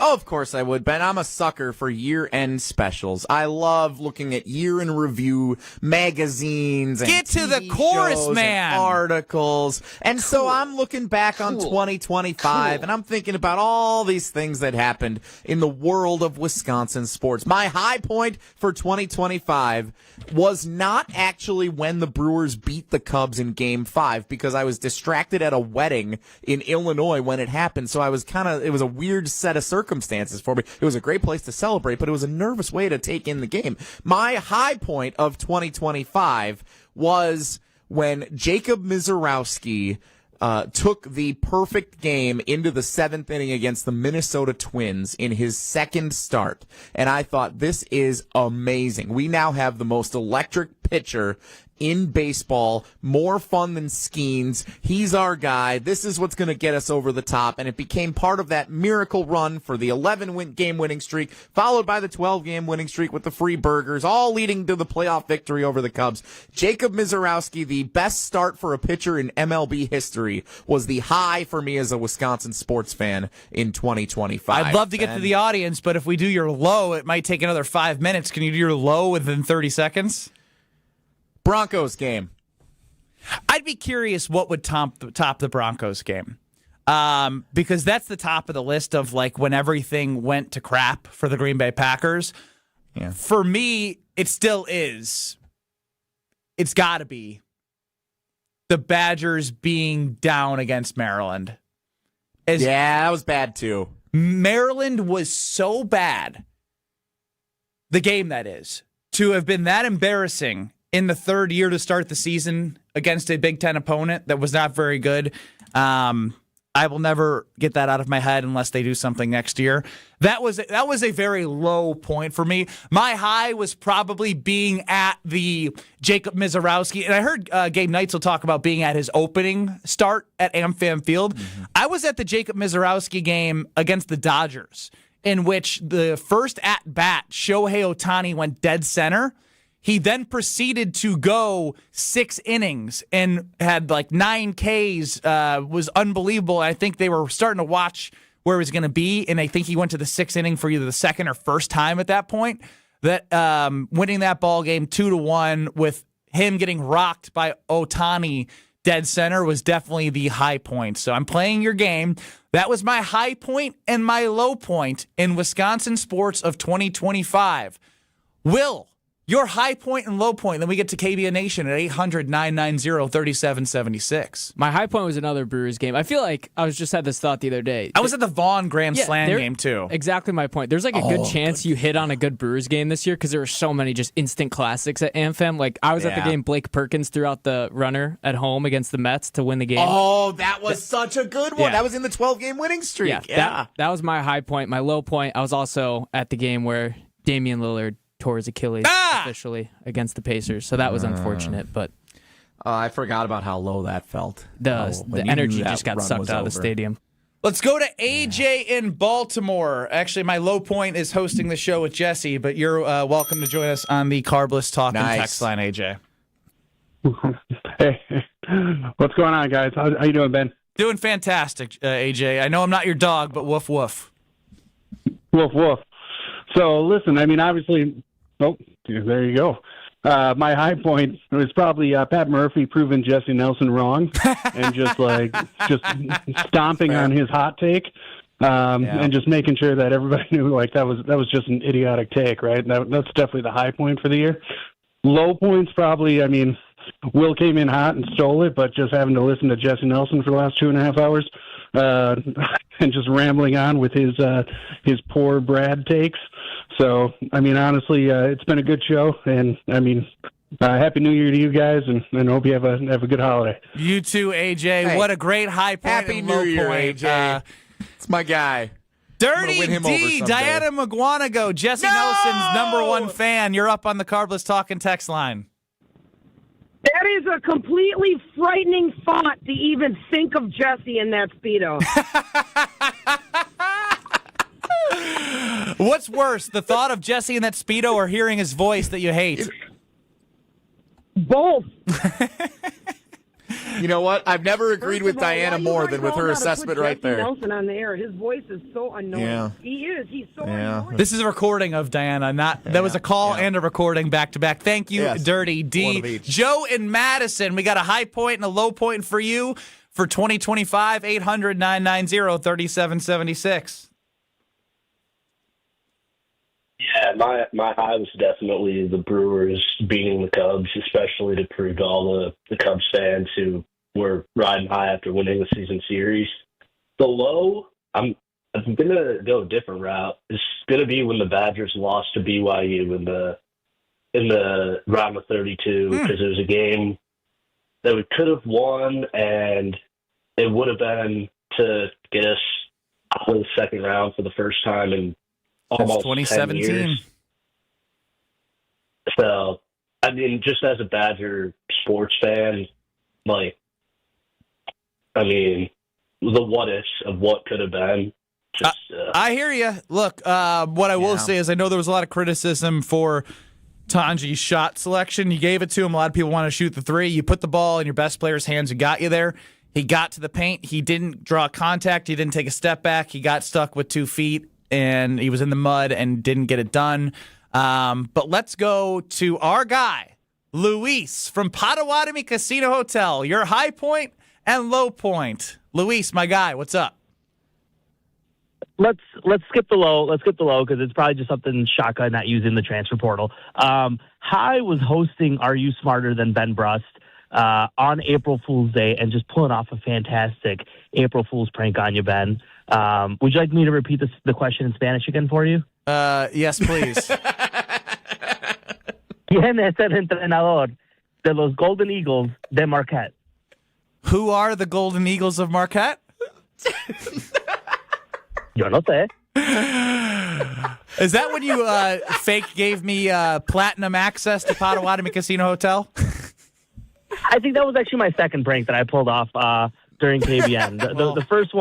Oh, of course I would, Ben. I'm a sucker for year-end specials. I love looking at year-in-review magazines and Get to TV the chorus, shows man. and articles. And so I'm looking back on 2025, and I'm thinking about all these things that happened in the world of Wisconsin sports. My high point for 2025 was not actually when the Brewers beat the Cubs in Game 5, because I was distracted at a wedding in Illinois when it happened. So it was a weird set of circumstances for me. It was a great place to celebrate, but it was a nervous way to take in the game. My high point of 2025 was when Jacob Mizorowski took the perfect game into the 7th inning against the Minnesota Twins in his second start. And I thought, this is amazing. We now have the most electric pitcher in baseball, more fun than Skeens. He's our guy. This is what's going to get us over the top. And it became part of that miracle run for the 11-game winning streak, followed by the 12-game winning streak with the free burgers, all leading to the playoff victory over the Cubs. Jacob Mizorowski, the best start for a pitcher in MLB history, was the high for me as a Wisconsin sports fan in 2025. I'd love to get to the audience, but if we do your low, it might take another 5 minutes. Can you do your low within 30 seconds? Broncos game. I'd be curious what would top the Broncos game, because that's the top of the list of like when everything went to crap for the Green Bay Packers. Yeah. For me, it still is. It's got to be the Badgers being down against Maryland. That was bad too. Maryland was so bad, the game that is, to have been that embarrassing in the third year to start the season against a Big Ten opponent that was not very good. I will never get that out of my head unless they do something next year. That was a very low point for me. My high was probably being at the Jacob Mizorowski, and I heard Gabe Neitzel talk about being at his opening start at AmFam Field. Mm-hmm. I was at the Jacob Mizorowski game against the Dodgers, in which the first at-bat, Shohei Ohtani went dead center. He then proceeded to go 6 innings and had like 9 Ks, was unbelievable. I think they were starting to watch where he was going to be, and I think he went to the 6th inning for either the second or first time at that point. That winning that ball game 2-1 with him getting rocked by Ohtani dead center was definitely the high point. So I'm playing your game. That was my high point and my low point in Wisconsin sports of 2025. Will, your high point and low point, then we get to KBN Nation at 800-990-3776. My high point was another Brewers game. I feel like I just had this thought the other day. I was at the Vaughn Grand Slam game, too. Exactly my point. There's like a good chance you hit on a good Brewers game this year because there were so many just instant classics at AmFam. Like, I was at the game Blake Perkins threw out the runner at home against the Mets to win the game. Oh, that was such a good one. Yeah. That was in the 12-game winning streak. Yeah. That was my high point. My low point, I was also at the game where Damian Lillard tore his Achilles officially against the Pacers, so that was unfortunate. But I forgot about how low that felt. The energy just got sucked out of the stadium. Let's go to AJ in Baltimore. Actually, my low point is hosting the show with Jesse, but you're welcome to join us on the Carbless Talk and text line, AJ. Hey, what's going on, guys? How you doing, Ben? Doing fantastic, AJ. I know I'm not your dog, but woof woof. Woof woof. So listen, I mean, obviously. Oh, there you go. My high point was probably Pat Murphy proving Jesse Nelson wrong and just stomping on his hot take and just making sure that everybody knew like that was just an idiotic take, right? That's definitely the high point for the year. Low points probably, I mean, Will came in hot and stole it, but just having to listen to Jesse Nelson for the last 2.5 hours and just rambling on with his poor Brad takes. So, I mean, honestly, it's been a good show, and I mean, Happy New Year to you guys, and hope you have a good holiday. You too, AJ. Hey, what a great high point Happy and New low Year, point. AJ. It's my guy. Dirty D, Diana McGuanago, Jesse Nelson's number one fan. You're up on the Carbless Talk and text line. That is a completely frightening thought to even think of Jesse in that Speedo. What's worse, the thought of Jesse in that Speedo or hearing his voice that you hate? Both. You know what? I've never agreed with Diana more than with her assessment right there. Nelson on the air. His voice is so annoying. Yeah. He is. He's so annoying. This is a recording of Diana. That was a call and a recording back to back. Thank you, Yes. Dirty D. One of each. Joe in Madison, we got a high point and a low point for you for 2025. 800-990-3776. Yeah, my high was definitely the Brewers beating the Cubs, especially to prove to all the Cubs fans who were riding high after winning the season series. The low, I'm going to go a different route. It's going to be when the Badgers lost to BYU in the round of 32, because it was a game that we could have won, and it would have been to get us out of the second round for the first time in almost 2017. 10 years. So, I mean, just as a Badger sports fan, the what-ifs of what could have been. I hear you. Look, what I will say is I know there was a lot of criticism for Tanji's shot selection. You gave it to him. A lot of people want to shoot the three. You put the ball in your best player's hands and got you there. He got to the paint. He didn't draw contact. He didn't take a step back. He got stuck with 2 feet, and he was in the mud and didn't get it done. But let's go to our guy, Luis from Potawatomi Casino Hotel. Your high point and low point. Luis, my guy, what's up? Let's skip the low. Let's skip the low because it's probably just something Shaka not using the transfer portal. High was hosting Are You Smarter Than Ben Brust on April Fool's Day and just pulling off a fantastic April Fool's prank on you, Ben. Would you like me to repeat the question in Spanish again for you? Yes, please. ¿Quién es el entrenador de los Golden Eagles de Marquette? Who are the Golden Eagles of Marquette? Yo no sé. Is that when you fake gave me platinum access to Potawatomi Casino Hotel? I think that was actually my second prank that I pulled off during KBN. The first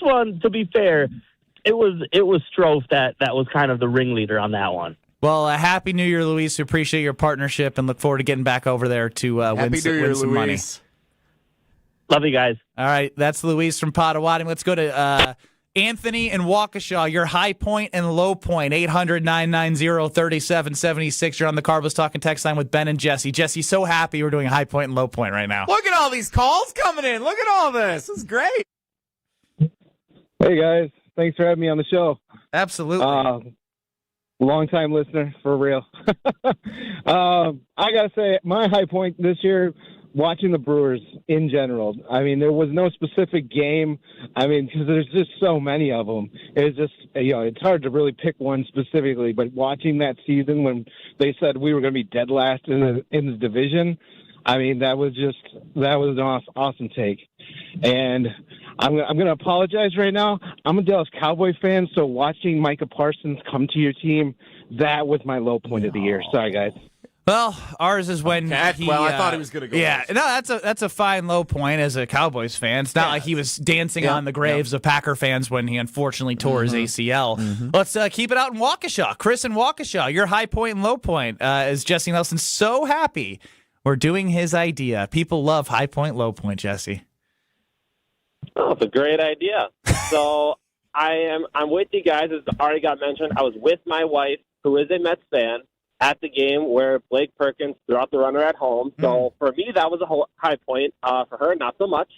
one, to be fair, it was Strofe that was kind of the ringleader on that one. Well, Happy New Year, Luis. We appreciate your partnership and look forward to getting back over there to win some money. Love you guys. All right, that's Luis from Potawatomi. Let's go to Anthony and Waukesha, your high point and low point. 800-990-3776. You're on the Carbos Talking text line with Ben and Jesse. Jesse, so happy we're doing a high point and low point right now. Look at all these calls coming in. Look at all this. This is great. Hey, guys. Thanks for having me on the show. Absolutely. Long-time listener, for real. I got to say, my high point this year, watching the Brewers in general. I mean, there was no specific game. I mean, because there's just so many of them. It's just, it's hard to really pick one specifically. But watching that season when they said we were going to be dead last in the division, I mean, that was an awesome take. And I'm going to apologize right now. I'm a Dallas Cowboy fan, so watching Micah Parsons come to your team, that was my low point of the year. Sorry, guys. Well, ours is when I thought he was going to go. Yeah, no, that's a fine low point as a Cowboys fan. It's not like he was dancing on the graves of Packer fans when he unfortunately tore his ACL. Let's keep it out in Waukesha. Chris in Waukesha, your high point and low point. Is Jesse Nelson so happy we're doing his idea? People love high point, low point, Jesse. Oh, it's a great idea. So I'm with you guys. As already got mentioned, I was with my wife, who is a Mets fan, at the game where Blake Perkins threw out the runner at home. So for me, that was a high point. For her, not so much.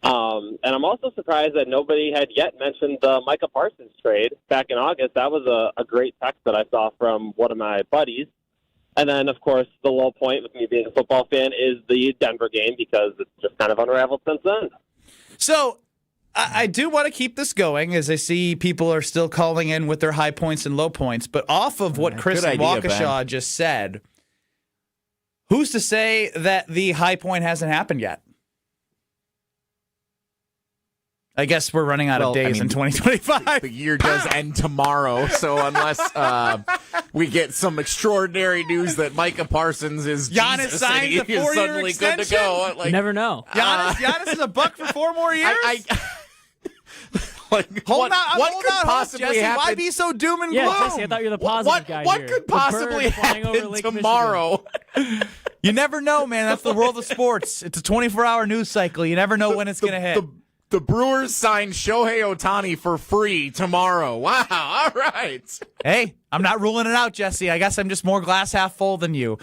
And I'm also surprised that nobody had yet mentioned the Micah Parsons trade back in August. That was a great text that I saw from one of my buddies. And then, of course, the low point with me being a football fan is the Denver game because it's just kind of unraveled since then. So I do want to keep this going as I see people are still calling in with their high points and low points. But off of what Chris and Waukesha just said, who's to say that the high point hasn't happened yet? I guess we're running out of days in 2025. The year does end tomorrow, so unless we get some extraordinary news that Micah Parsons is Giannis signs a 4-year suddenly extension. good to go. You never know. Giannis is a buck for 4 more years? What could possibly Jesse, happen? why be so doom and gloom? Yeah, Jesse, I thought you were the positive guy What here. could possibly happen tomorrow? You never know, man. That's the world of sports. It's a 24-hour news cycle. You never know when it's going to hit. The Brewers signed Shohei Ohtani for free tomorrow. Wow. All right. Hey, I'm not ruling it out, Jesse. I guess I'm just more glass half full than you.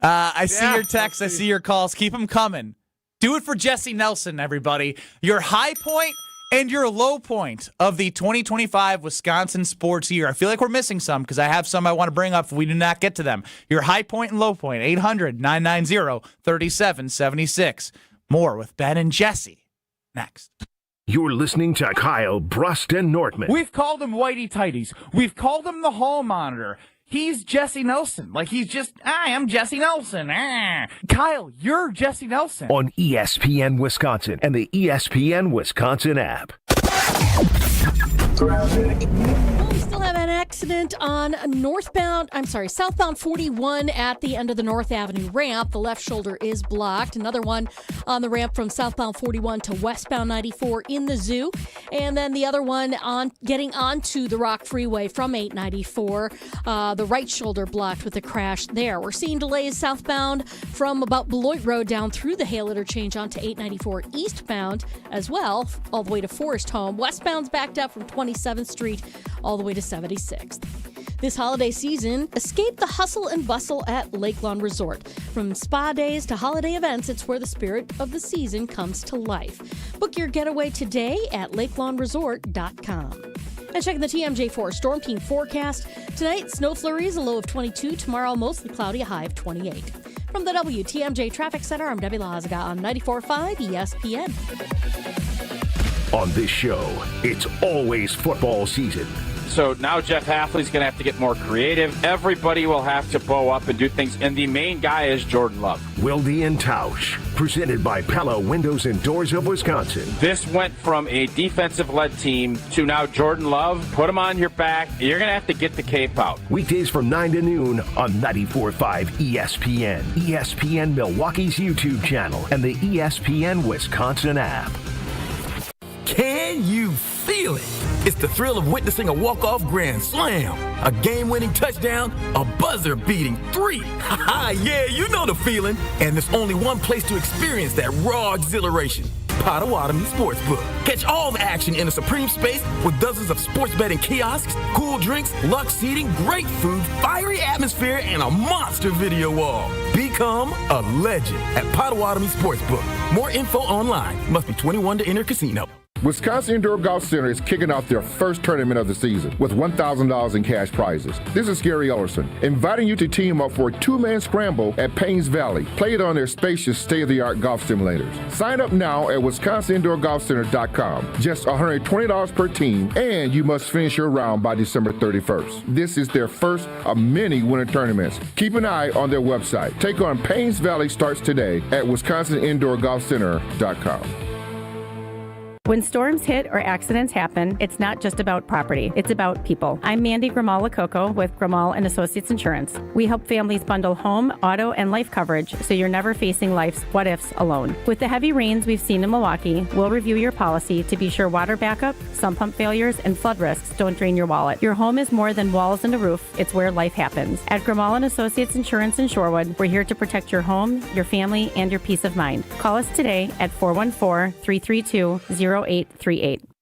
I see your texts. I see your calls. Keep them coming. Do it for Jesse Nelson, everybody. Your high point and your low point of the 2025 Wisconsin sports year. I feel like we're missing some because I have some I want to bring up if we do not get to them. Your high point and low point, 800-990-3776. More with Ben and Jesse next. You're listening to Kyle Brust and Nortman. We've called him Whitey Tighties. We've called him the Hall Monitor. He's Jesse Nelson. Like, he's just, I am Jesse Nelson. Kyle, you're Jesse Nelson. On ESPN Wisconsin and the ESPN Wisconsin app. Well, we still have an accident on southbound 41 at the end of the North Avenue ramp. The left shoulder is blocked. Another one on the ramp from southbound 41 to westbound 94 in the zoo. And then the other one on getting onto the Rock Freeway from 894. The right shoulder blocked with a crash there. We're seeing delays southbound from about Beloit Road down through the Hale interchange onto 894 eastbound as well, all the way to Forest Home. Westbound's backed up from 27th Street all the way to 76th. This holiday season, escape the hustle and bustle at Lake Lawn Resort. From spa days to holiday events, it's where the spirit of the season comes to life. Book your getaway today at lakelawnresort.com. And checking the TMJ4 Storm Team forecast. Tonight, snow flurries, a low of 22. Tomorrow, mostly cloudy, a high of 28. From the WTMJ Traffic Center, I'm Debbie Lazaga on 94.5 ESPN. On this show, it's always football season. So now Jeff Hafley's going to have to get more creative. Everybody will have to bow up and do things. And the main guy is Jordan Love. Wilde and Tausch, presented by Pella Windows and Doors of Wisconsin. This went from a defensive-led team to now Jordan Love. Put him on your back. You're going to have to get the cape out. Weekdays from 9 to noon on 94.5 ESPN, ESPN Milwaukee's YouTube channel, and the ESPN Wisconsin app. Can you feel it? It's the thrill of witnessing a walk-off grand slam, a game-winning touchdown, a buzzer-beating 3. Yeah, you know the feeling. And there's only one place to experience that raw exhilaration. Potawatomi Sportsbook. Catch all the action in a supreme space with dozens of sports betting kiosks, cool drinks, luxe seating, great food, fiery atmosphere, and a monster video wall. Become a legend at Potawatomi Sportsbook. More info online. Must be 21 to enter casino. Wisconsin Indoor Golf Center is kicking off their first tournament of the season with $1,000 in cash prizes. This is Gary Ellerson, inviting you to team up for a two-man scramble at Paynes Valley. Play it on their spacious, state-of-the-art golf simulators. Sign up now at WisconsinIndoorGolfCenter.com. Just $120 per team, and you must finish your round by December 31st. This is their first of many winter tournaments. Keep an eye on their website. Take on Paynes Valley starts today at WisconsinIndoorGolfCenter.com. When storms hit or accidents happen, it's not just about property, it's about people. I'm Mandy Grimal-Lococo with Grimal & Associates Insurance. We help families bundle home, auto, and life coverage so you're never facing life's what-ifs alone. With the heavy rains we've seen in Milwaukee, we'll review your policy to be sure water backup, sump pump failures, and flood risks don't drain your wallet. Your home is more than walls and a roof, it's where life happens. At Grimal & Associates Insurance in Shorewood, we're here to protect your home, your family, and your peace of mind. Call us today at 414-332-0838.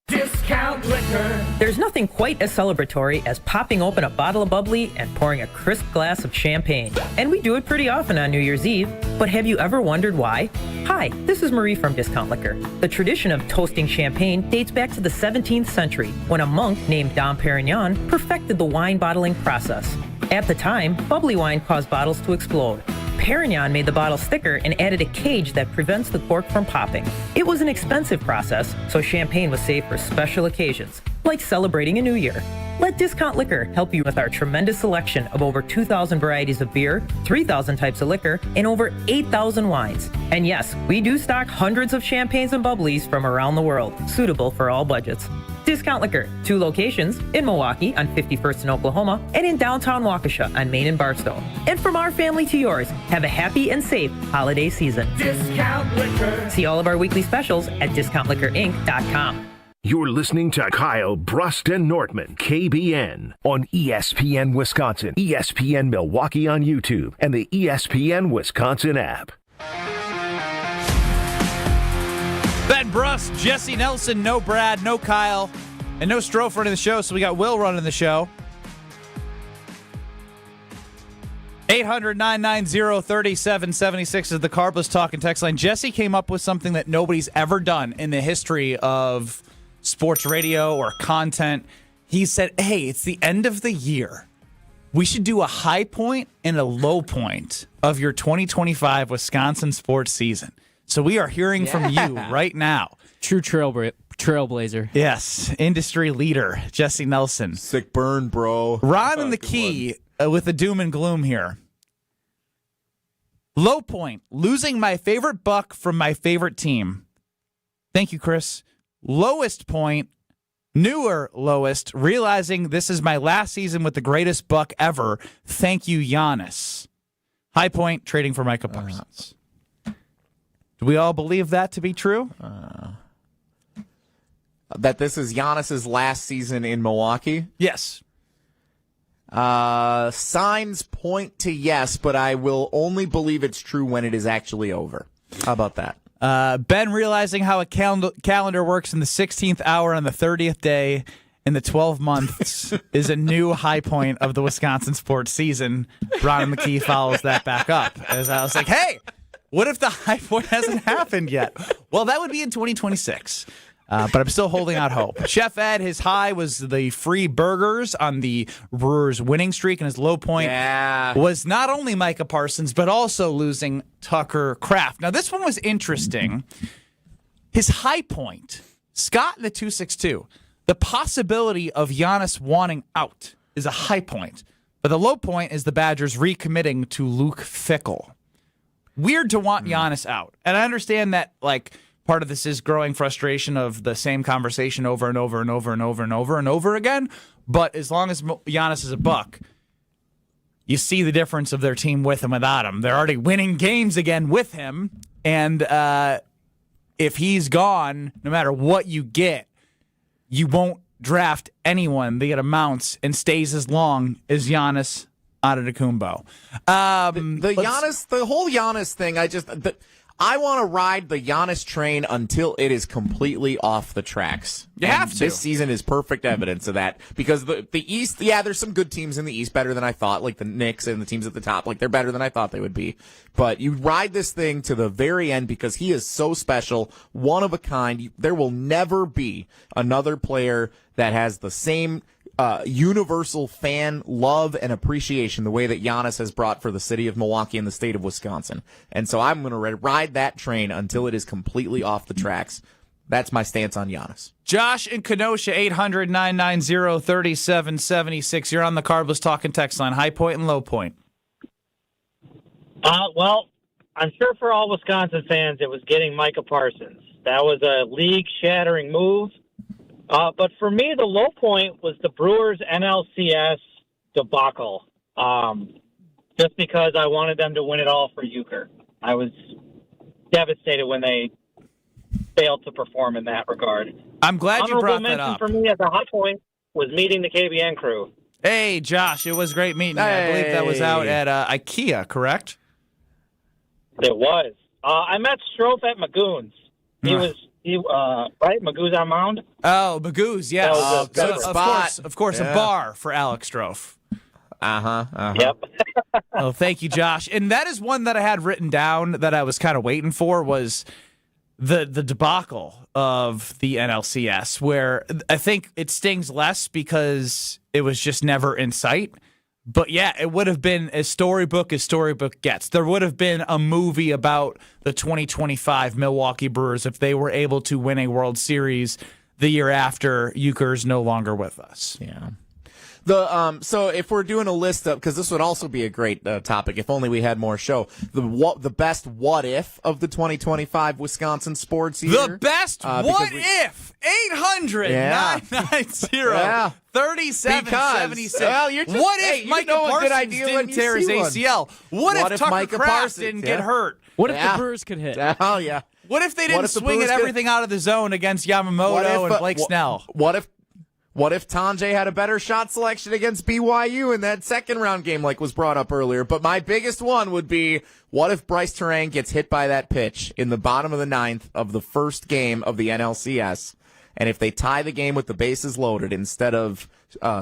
Discount Liquor. There's nothing quite as celebratory as popping open a bottle of bubbly and pouring a crisp glass of champagne. And we do it pretty often on New Year's Eve. But have you ever wondered why? Hi, this is Marie from Discount Liquor. The tradition of toasting champagne dates back to the 17th century when a monk named Dom Perignon perfected the wine bottling process. At the time, bubbly wine caused bottles to explode. Perignon made the bottles thicker and added a cage that prevents the cork from popping. It was an expensive process, so champagne was saved for special occasions, like celebrating a new year. Let Discount Liquor help you with our tremendous selection of over 2,000 varieties of beer, 3,000 types of liquor, and over 8,000 wines. And yes, we do stock hundreds of champagnes and bubblies from around the world, suitable for all budgets. Discount Liquor, 2 locations, in Milwaukee on 51st in Oklahoma, and in downtown Waukesha on Main and Barstow. And from our family to yours, have a happy and safe holiday season. Discount Liquor. See all of our weekly specials at DiscountLiquorInc.com. You're listening to Kyle Brust and Nortman, KBN, on ESPN Wisconsin, ESPN Milwaukee on YouTube, and the ESPN Wisconsin app. Ben Brust, Jesse Nelson, no Brad, no Kyle, and no Strofe running the show, so we got Will running the show. 800-990-3776 is the Carbless Talk and text line. Jesse came up with something that nobody's ever done in the history of sports radio or content. He said, hey, it's the end of the year. We should do a high point and a low point of your 2025 Wisconsin sports season. So we are hearing from you right now. True trailblazer. Yes, industry leader, Jesse Nelson. Sick burn, bro. Ron in the key with the doom and gloom here. Low point, losing my favorite buck from my favorite team. Thank you, Chris. Lowest point, newer lowest, realizing this is my last season with the greatest buck ever. Thank you, Giannis. High point, trading for Micah Parsons. Do we all believe that to be true? That this is Giannis's last season in Milwaukee? Yes. Signs point to yes, but I will only believe it's true when it is actually over. How about that? Ben realizing how a calendar works in the 16th hour on the 30th day in the 12 months is a new high point of the Wisconsin sports season. Ron McKee follows that back up. As I was like, hey, what if the high point hasn't happened yet? Well, that would be in 2026. But I'm still holding out hope. Chef Ed, his high was the free burgers on the Brewers winning streak, and his low point was not only Micah Parsons, but also losing Tucker Kraft. Now, this one was interesting. His high point, Scott in the 262, the possibility of Giannis wanting out is a high point. But the low point is the Badgers recommitting to Luke Fickell. Weird to want Giannis out. And I understand that, part of this is growing frustration of the same conversation over and over and over and over and over and over again. But as long as Giannis is a buck, you see the difference of their team with and without him. They're already winning games again with him. And if he's gone, no matter what you get, you won't draft anyone that amounts and stays as long as Giannis Antetokounmpo. The whole Giannis thing, I want to ride the Giannis train until it is completely off the tracks. You have to. This season is perfect evidence of that because the East, there's some good teams in the East, better than I thought, like the Knicks and the teams at the top, they're better than I thought they would be. But you ride this thing to the very end because he is so special, one of a kind. There will never be another player that has the same universal fan love and appreciation the way that Giannis has brought for the city of Milwaukee and the state of Wisconsin. And so I'm going to ride that train until it is completely off the tracks. That's my stance on Giannis. Josh in Kenosha, 800-990-3776. You're on the Carbless Talk and text line. High point and low point. Well, I'm sure for all Wisconsin fans, it was getting Micah Parsons. That was a league-shattering move. But for me, the low point was the Brewers NLCS debacle. Just because I wanted them to win it all for Euchre. I was devastated when they failed to perform in that regard. I'm glad you brought that up. For me, as a high point, was meeting the KBN crew. Hey, Josh, it was great meeting you. I believe that was out at IKEA, correct? It was. I met Strofe at Magoon's. Right? Magoo's on Mound? Oh, Magoo's, yes. Of course, Yeah. A bar for Alex Strofe. Yep. Oh, thank you, Josh. And that is one that I had written down that I was kind of waiting for was the debacle of the NLCS, where I think it stings less because it was just never in sight. But yeah, it would have been as storybook gets. There would have been a movie about the 2025 Milwaukee Brewers if they were able to win a World Series the year after Euchre's no longer with us. Yeah. So if we're doing a list of, because this would also be a great topic if only we had more show, the best what if of the 2025 Wisconsin sports year. The best what if 800-990-3776. What if Micah Parsons didn't tear his ACL? What if Tucker Kraft didn't get hurt? What if the Brewers could hit? Oh, yeah. What if they didn't swing at everything out of the zone against Yamamoto and Blake Snell? What if Tanjay had a better shot selection against BYU in that second round game like was brought up earlier? But my biggest one would be, what if Bryce Terang gets hit by that pitch in the bottom of the ninth of the first game of the NLCS, and if they tie the game with the bases loaded instead of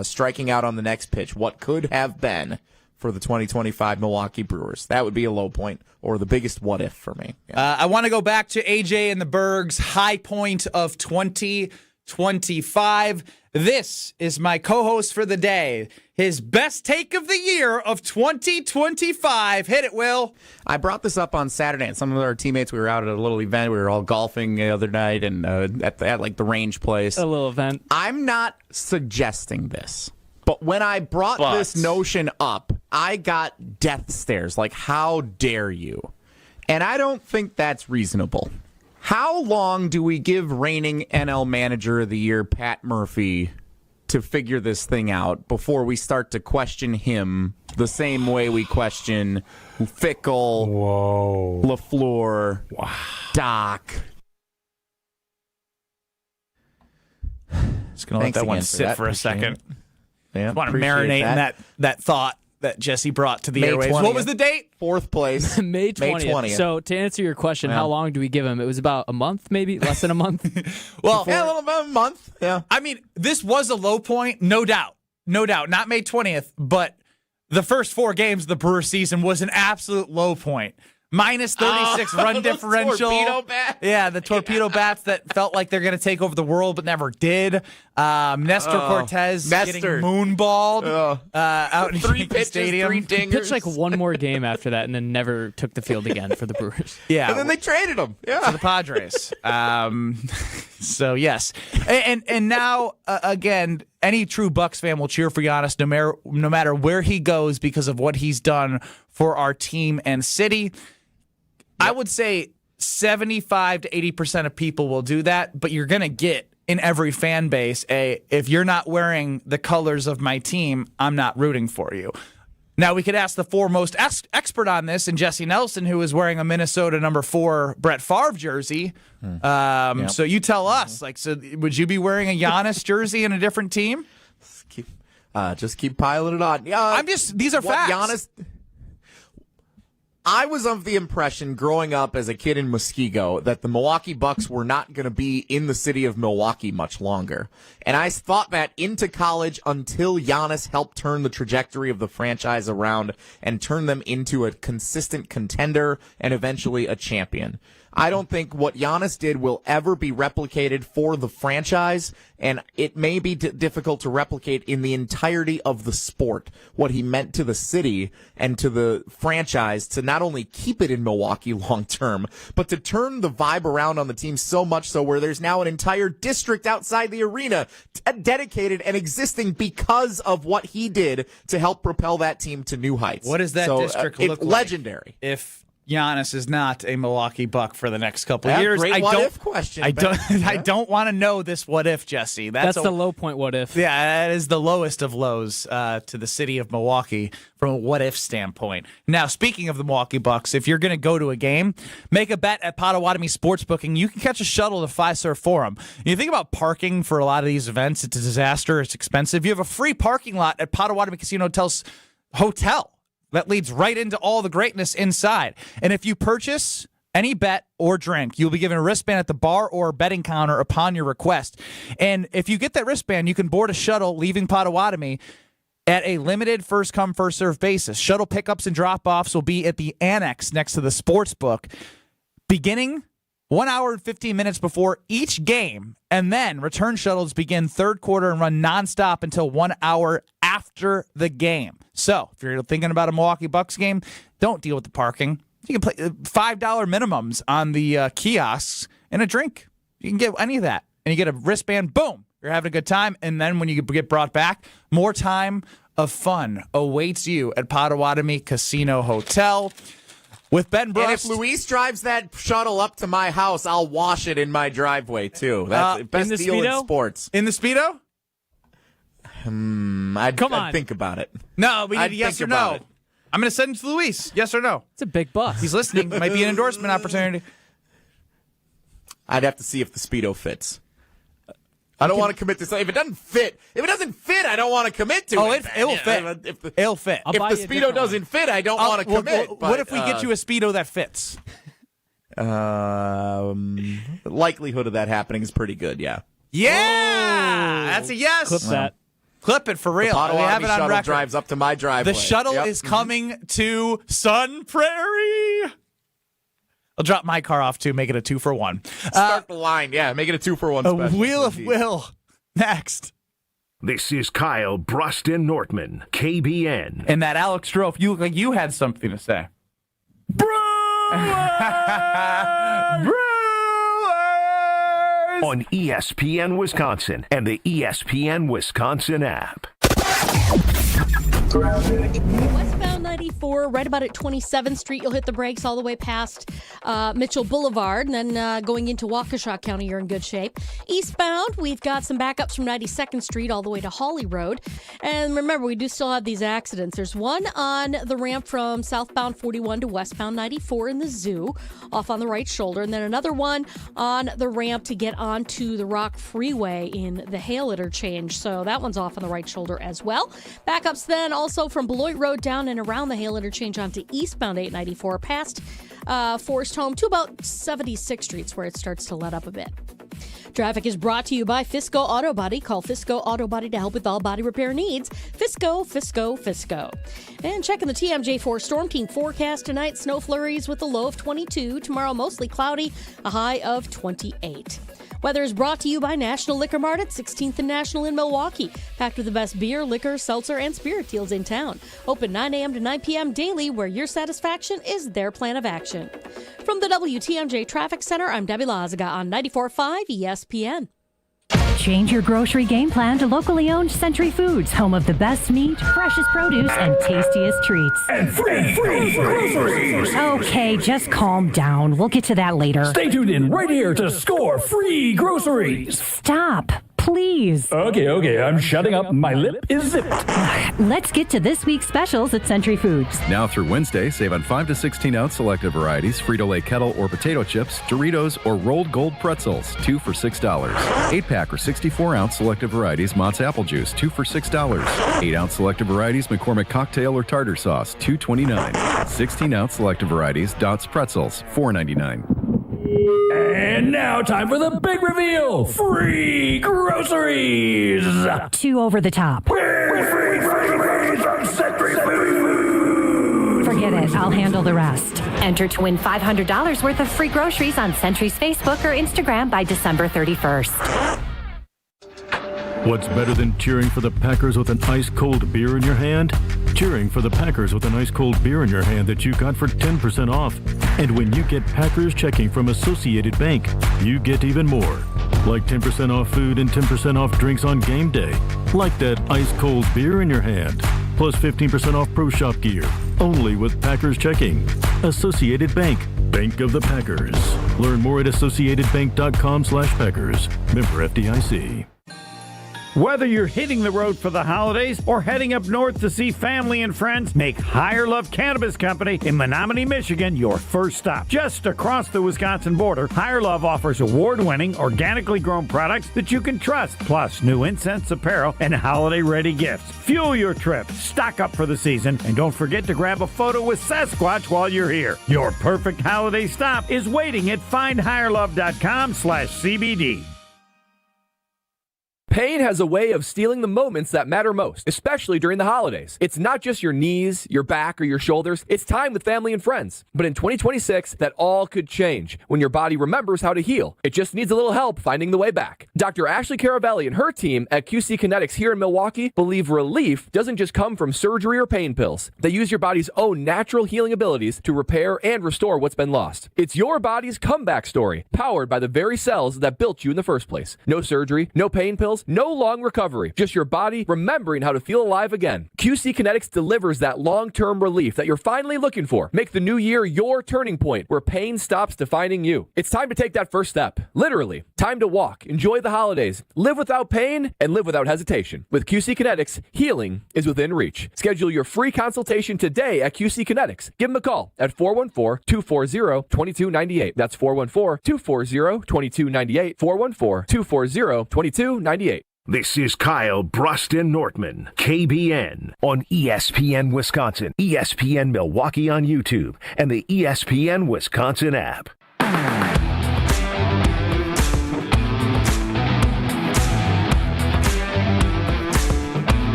striking out on the next pitch, what could have been for the 2025 Milwaukee Brewers? That would be a low point, or the biggest what if for me. Yeah. I want to go back to AJ and the Bergs' high point of 2025. This is my co-host for the day. His best take of the year of 2025. Hit it, Will. I brought this up on Saturday, and some of our teammates, we were out at a little event. We were all golfing the other night and at like the range place. A little event. I'm not suggesting this, but when I brought this notion up, I got death stares. Like, how dare you? And I don't think that's reasonable. How long do we give reigning NL Manager of the Year, Pat Murphy, to figure this thing out before we start to question him the same way we question Fickle, LaFleur, Doc? Just going to let that one sit for a second. Yeah, I want to marinate in that thought that Jesse brought to the airwaves. 20th. What was the date? Fourth place. May 20th. So to answer your question, how long do we give him? It was about a month, maybe? Less than a month? Well, a little about a month. Yeah. I mean, this was a low point, no doubt. No doubt. Not May 20th, but the first 4 games of the Brewer season was an absolute low point. Minus 36 run differential. Torpedo bats. Yeah, the torpedo bats that felt like they're going to take over the world but never did. Nestor Cortez getting moonballed out in 3 pitches, Stadium. 3 dingers. He pitched like one more game after that and then never took the field again for the Brewers. Yeah. And then they traded him. Yeah. To the Padres. So, yes. And now, again, any true Bucks fan will cheer for Giannis no matter where he goes because of what he's done for our team and city. I would say 75 to 80% of people will do that, but you're going to get in every fan base if you're not wearing the colors of my team, I'm not rooting for you. Now, we could ask the foremost expert on this, and Jesse Nelson, who is wearing a Minnesota number 4 Brett Favre jersey. So you tell us, so would you be wearing a Giannis jersey in a different team? Just keep piling it on. These are facts. I was of the impression growing up as a kid in Muskego that the Milwaukee Bucks were not going to be in the city of Milwaukee much longer. And I thought that into college until Giannis helped turn the trajectory of the franchise around and turn them into a consistent contender and eventually a champion. I don't think what Giannis did will ever be replicated for the franchise, and it may be difficult to replicate in the entirety of the sport what he meant to the city and to the franchise to not only keep it in Milwaukee long term, but to turn the vibe around on the team so much so where there's now an entire district outside the arena dedicated and existing because of what he did to help propel that team to new heights. What does that district look like? Legendary. If Giannis is not a Milwaukee Buck for the next couple of years. Great what if question. I don't want to know this what if, Jesse. That's the low point what if. Yeah, that is the lowest of lows to the city of Milwaukee from a what if standpoint. Now, speaking of the Milwaukee Bucks, if you're going to go to a game, make a bet at Potawatomi Sportsbooking. You can catch a shuttle to Fiserv Forum. You think about parking for a lot of these events, it's a disaster, it's expensive. You have a free parking lot at Potawatomi Casino Hotel. That leads right into all the greatness inside. And if you purchase any bet or drink, you'll be given a wristband at the bar or betting counter upon your request. And if you get that wristband, you can board a shuttle leaving Potawatomi at a limited first-come, first-served basis. Shuttle pickups and drop-offs will be at the annex next to the sports book, beginning 1 hour and 15 minutes before each game, and then return shuttles begin third quarter and run nonstop until 1 hour after the game. So, if you're thinking about a Milwaukee Bucks game, don't deal with the parking. You can play $5 minimums on the kiosks and a drink. You can get any of that. And you get a wristband, boom, you're having a good time. And then when you get brought back, more time of fun awaits you at Potawatomi Casino Hotel. With Ben Brust. And if Luis drives that shuttle up to my house, I'll wash it in my driveway, too. That's the best deal in sports. In the Speedo? I'd think about it. No, we need a yes or no. I'm going to send it to Luis. Yes or no? It's a big bus. He's listening. It might be an endorsement opportunity. I'd have to see if the Speedo fits. I don't want to commit to something. If it doesn't fit, I don't want to commit to it. It will fit. It'll fit. If the Speedo doesn't fit, I don't want to commit. What if we get you a Speedo that fits? The likelihood of that happening is pretty good, yeah. Yeah! That's a yes. Clip that. Clip it for real. The Potawatomi we have it on shuttle record. drives up to my driveway. The shuttle is coming to Sun Prairie. I'll drop my car off, too, make it a 2-for-1. Start the line, yeah. Make it a 2-for-1 special. A Wheel of Will. Next. This is Kyle Bruston Nortman, KBN. And that Alex Strofe, you look like you had something to say. Brewers! On ESPN Wisconsin and the ESPN Wisconsin app. Westbound 94, right about at 27th Street. You'll hit the brakes all the way past Mitchell Boulevard, and then going into Waukesha County, you're in good shape. Eastbound, we've got some backups from 92nd Street all the way to Hawley Road. And remember, we do still have these accidents. There's one on the ramp from southbound 41 to westbound 94 in the zoo, off on the right shoulder, and then another one on the ramp to get onto the Rock Freeway in the Hale interchange. So that one's off on the right shoulder as well. Backups then also from Beloit Road down and around the Hale interchange onto eastbound 894 past Forest Home to about 76th Street where it starts to let up a bit. Traffic is brought to you by Fisco Auto Body. Call Fisco Auto Body to help with all body repair needs. Fisco, Fisco, Fisco. And checking the TMJ4 Storm Team forecast tonight. Snow flurries with a low of 22. Tomorrow mostly cloudy, a high of 28. Weather is brought to you by National Liquor Mart at 16th and National in Milwaukee. Packed with the best beer, liquor, seltzer, and spirit deals in town. Open 9 a.m. to 9 p.m. daily, where your satisfaction is their plan of action. From the WTMJ Traffic Center, I'm Debbie Lazaga on 94.5 ESPN. Change your grocery game plan to locally owned Century Foods, home of the best meat, freshest produce, and tastiest treats. And free groceries. Okay, just calm down. We'll get to that later. Stay tuned in right here to score free groceries. Stop, please. Okay, I'm shutting up. My lip is zipped. Let's get to this week's specials at Century Foods. Now through Wednesday, save on 5 to 16-ounce selected varieties, Frito-Lay kettle or potato chips, Doritos, or rolled gold pretzels, 2 for $6. 8-pack or 64-ounce selected varieties, Mott's apple juice, 2 for $6. 8-ounce selected varieties, McCormick cocktail or tartar sauce, $2.29. 16-ounce selected varieties, Dots pretzels, $4.99. And now time for the big reveal. Free groceries. 2 over the top. Free groceries from Century Foods. Forget it. I'll handle the rest. Enter to win $500 worth of free groceries on Century's Facebook or Instagram by December 31st. What's better than cheering for the Packers with an ice-cold beer in your hand? Cheering for the Packers with an ice-cold beer in your hand that you got for 10% off. And when you get Packers checking from Associated Bank, you get even more. Like 10% off food and 10% off drinks on game day. Like that ice-cold beer in your hand. Plus 15% off Pro Shop gear. Only with Packers checking. Associated Bank. Bank of the Packers. Learn more at associatedbank.com/Packers. Member FDIC. Whether you're hitting the road for the holidays or heading up north to see family and friends, make Higher Love Cannabis Company in Menominee, Michigan your first stop. Just across the Wisconsin border, Higher Love offers award-winning, organically grown products that you can trust, plus new incense, apparel, and holiday-ready gifts. Fuel your trip, stock up for the season, and don't forget to grab a photo with Sasquatch while you're here. Your perfect holiday stop is waiting at findhigherlove.com/CBD. Pain has a way of stealing the moments that matter most, especially during the holidays. It's not just your knees, your back, or your shoulders. It's time with family and friends. But in 2026, that all could change when your body remembers how to heal. It just needs a little help finding the way back. Dr. Ashley Caravelli and her team at QC Kinetics here in Milwaukee believe relief doesn't just come from surgery or pain pills. They use your body's own natural healing abilities to repair and restore what's been lost. It's your body's comeback story, powered by the very cells that built you in the first place. No surgery, no pain pills, pills, no long recovery. Just your body remembering how to feel alive again. QC Kinetics delivers that long-term relief that you're finally looking for. Make the new year your turning point where pain stops defining you. It's time to take that first step. Literally. Time to walk, enjoy the holidays, live without pain, and live without hesitation. With QC Kinetics, healing is within reach. Schedule your free consultation today at QC Kinetics. Give them a call at 414-240-2298. That's 414-240-2298. 414-240-2298. This is Kyle Bruston Nortman, KBN, on ESPN Wisconsin, ESPN Milwaukee on YouTube, and the ESPN Wisconsin app.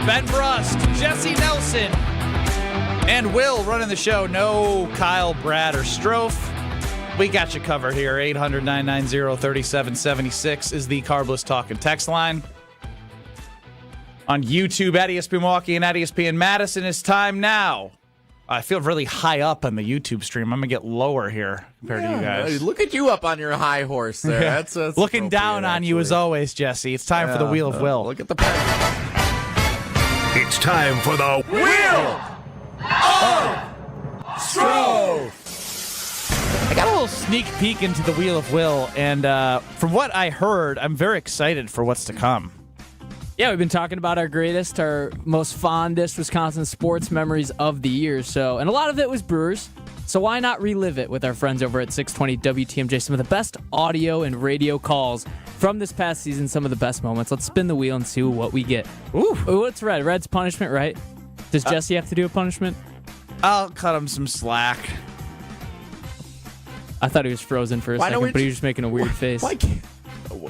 Ben Brust, Jesse Nelson, and Will running the show. No Kyle, Brad, or Strofe. We got you covered here. 800-990-3776 is the Carbless Talk and Text line. On YouTube at ESPN Milwaukee and at ESPN Madison. It's time now. I feel really high up on the YouTube stream. I'm going to get lower here compared to you guys. Look at you up on your high horse there. That's looking down on you as always, Jesse. It's time for the Wheel of Will. Look at the It's time for the Wheel of Strofe. I got a little sneak peek into the Wheel of Will, and from what I heard, I'm very excited for what's to come. Yeah, we've been talking about our greatest, our most fondest Wisconsin sports memories of the year. And a lot of it was Brewers. So why not relive it with our friends over at 620 WTMJ? Some of the best audio and radio calls from this past season, some of the best moments. Let's spin the wheel and see what we get. Ooh, what's Red? Red's punishment, right? Does Jesse have to do a punishment? I'll cut him some slack. I thought he was frozen for a second, but he was just making a weird face.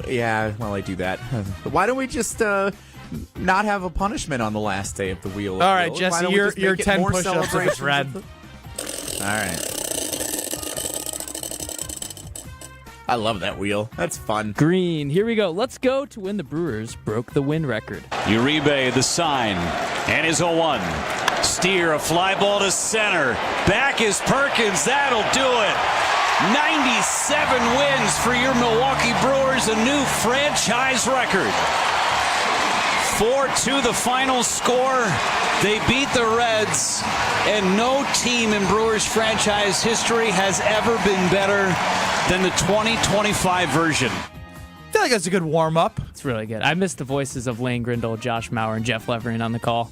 Yeah, well, I do that. Why don't we just not have a punishment on the last day of the wheel? All right, Jesse, your 10 push-ups if it's red. All right. I love that wheel. That's fun. Green. Here we go. Let's go to when the Brewers broke the win record. Uribe, the sign, and his 0-1. Steer, a fly ball to center. Back is Perkins. That'll do it. 97 wins for your Milwaukee Brewers, a new franchise record. 4-2 the final score. They beat the Reds, and no team in Brewers franchise history has ever been better than the 2025 version. I feel like that's a good warm-up. It's really good. I miss the voices of Lane Grindle, Josh Mauer, and Jeff Levering on the call.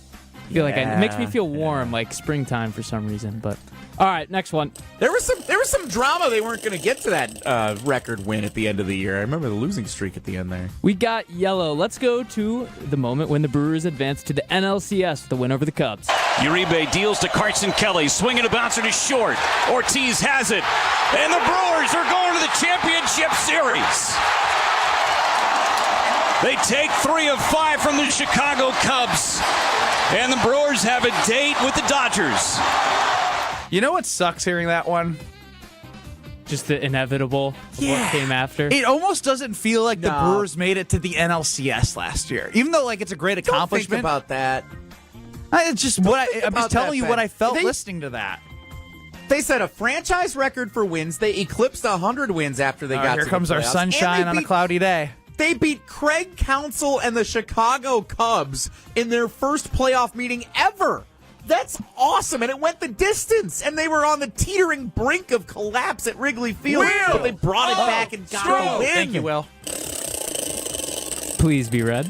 I feel like it makes me feel warm, like springtime for some reason. But all right, next one. There was some drama. They weren't going to get to that record win at the end of the year. I remember the losing streak at the end there. We got yellow. Let's go to the moment when the Brewers advanced to the NLCS with the win over the Cubs. Uribe deals to Carson Kelly, swinging a bouncer to short. Ortiz has it, and the Brewers are going to the championship series. They take 3 of 5 from the Chicago Cubs, and the Brewers have a date with the Dodgers. You know what sucks hearing that one? Just the inevitable what came after. It almost doesn't feel like the Brewers made it to the NLCS last year, even though it's a great accomplishment. Don't think about that. It's just I'm just telling you what I felt listening to that. They set a franchise record for wins. They eclipsed 100 wins after they got to the playoffs. Here comes our sunshine on a cloudy day. They beat Craig Counsell and the Chicago Cubs in their first playoff meeting ever. That's awesome, and it went the distance, and they were on the teetering brink of collapse at Wrigley Field. But they brought it back and got a win. Thank you, Will. Please be red.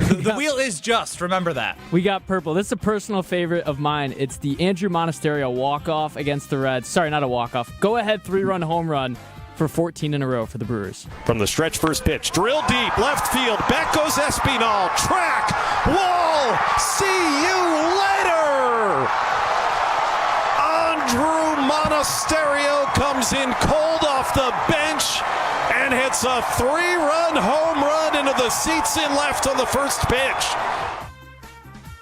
The wheel is just. Remember that. We got purple. This is a personal favorite of mine. It's the Andrew Monasterio walk-off against the Reds. Sorry, not a walk-off. Go-ahead 3-run home run for 14 in a row for the Brewers. From the stretch first pitch, drill deep, left field, back goes Espinal, track, wall, see you later! Andrew Monasterio comes in cold off the bench and hits a 3-run home run into the seats in left on the first pitch.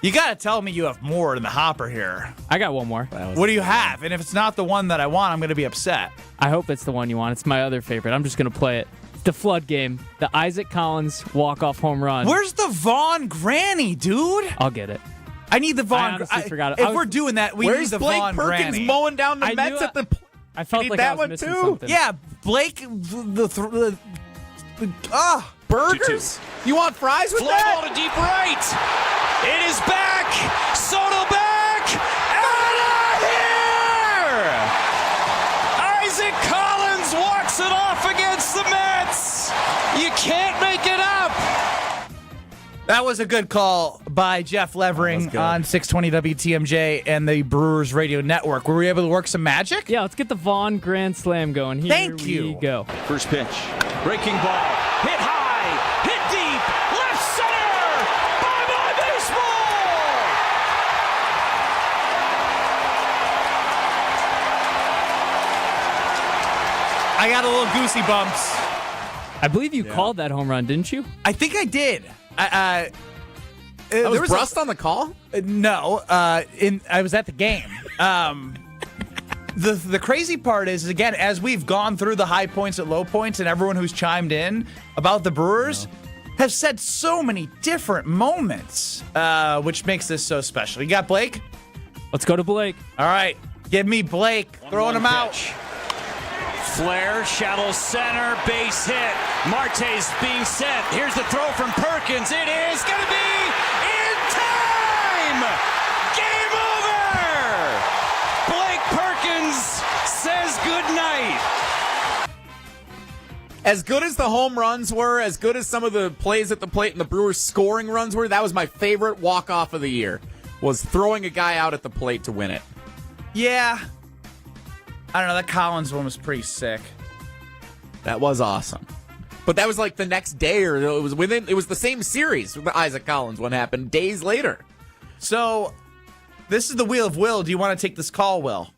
You got to tell me you have more in the hopper here. I got one more. What do you have? And if it's not the one that I want, I'm going to be upset. I hope it's the one you want. It's my other favorite. I'm just going to play it. It's the flood game. The Isaac Collins walk-off home run. Where's the Vaughn Granny, dude? I'll get it. I need the Vaughn. I honestly forgot it. If we're doing that, we need the Vaughn Blake Perkins Granny. mowing down the Mets at the... I felt like I was missing something. Yeah, Blake, Burgers? You want fries with Fly that? ball to deep right. It is back. Soto back. Out of here. Isaac Collins walks it off against the Mets. You can't make it up. That was a good call by Jeff Levering on 620 WTMJ and the Brewers Radio Network. Were we able to work some magic? Yeah, let's get the Vaughn Grand Slam going. Here Thank you. we go. First pitch. Breaking ball. Hit high. Hit deep. Left center. Bye-bye baseball. I got a little goosey bumps. I believe you called that home run, didn't you? I think I did. There was Brust on the call? No. I was at the game. The crazy part is, again, as we've gone through the high points and low points, and everyone who's chimed in about the Brewers have said so many different moments, which makes this so special. You got Blake? Let's go to Blake. All right. Give me Blake. Throwing him out. Flare, shallow center, base hit. Marte's being set. Here's the throw from Perkins. It is going to be in time! Game over! Blake Perkins says goodnight. As good as the home runs were, as good as some of the plays at the plate and the Brewers scoring runs were, that was my favorite walk-off of the year, was throwing a guy out at the plate to win it. Yeah. I don't know. That Collins one was pretty sick. That was awesome. But that was like the next day, or it was the same series. The Isaac Collins one happened days later. So, this is the Wheel of Will. Do you want to take this call, Will?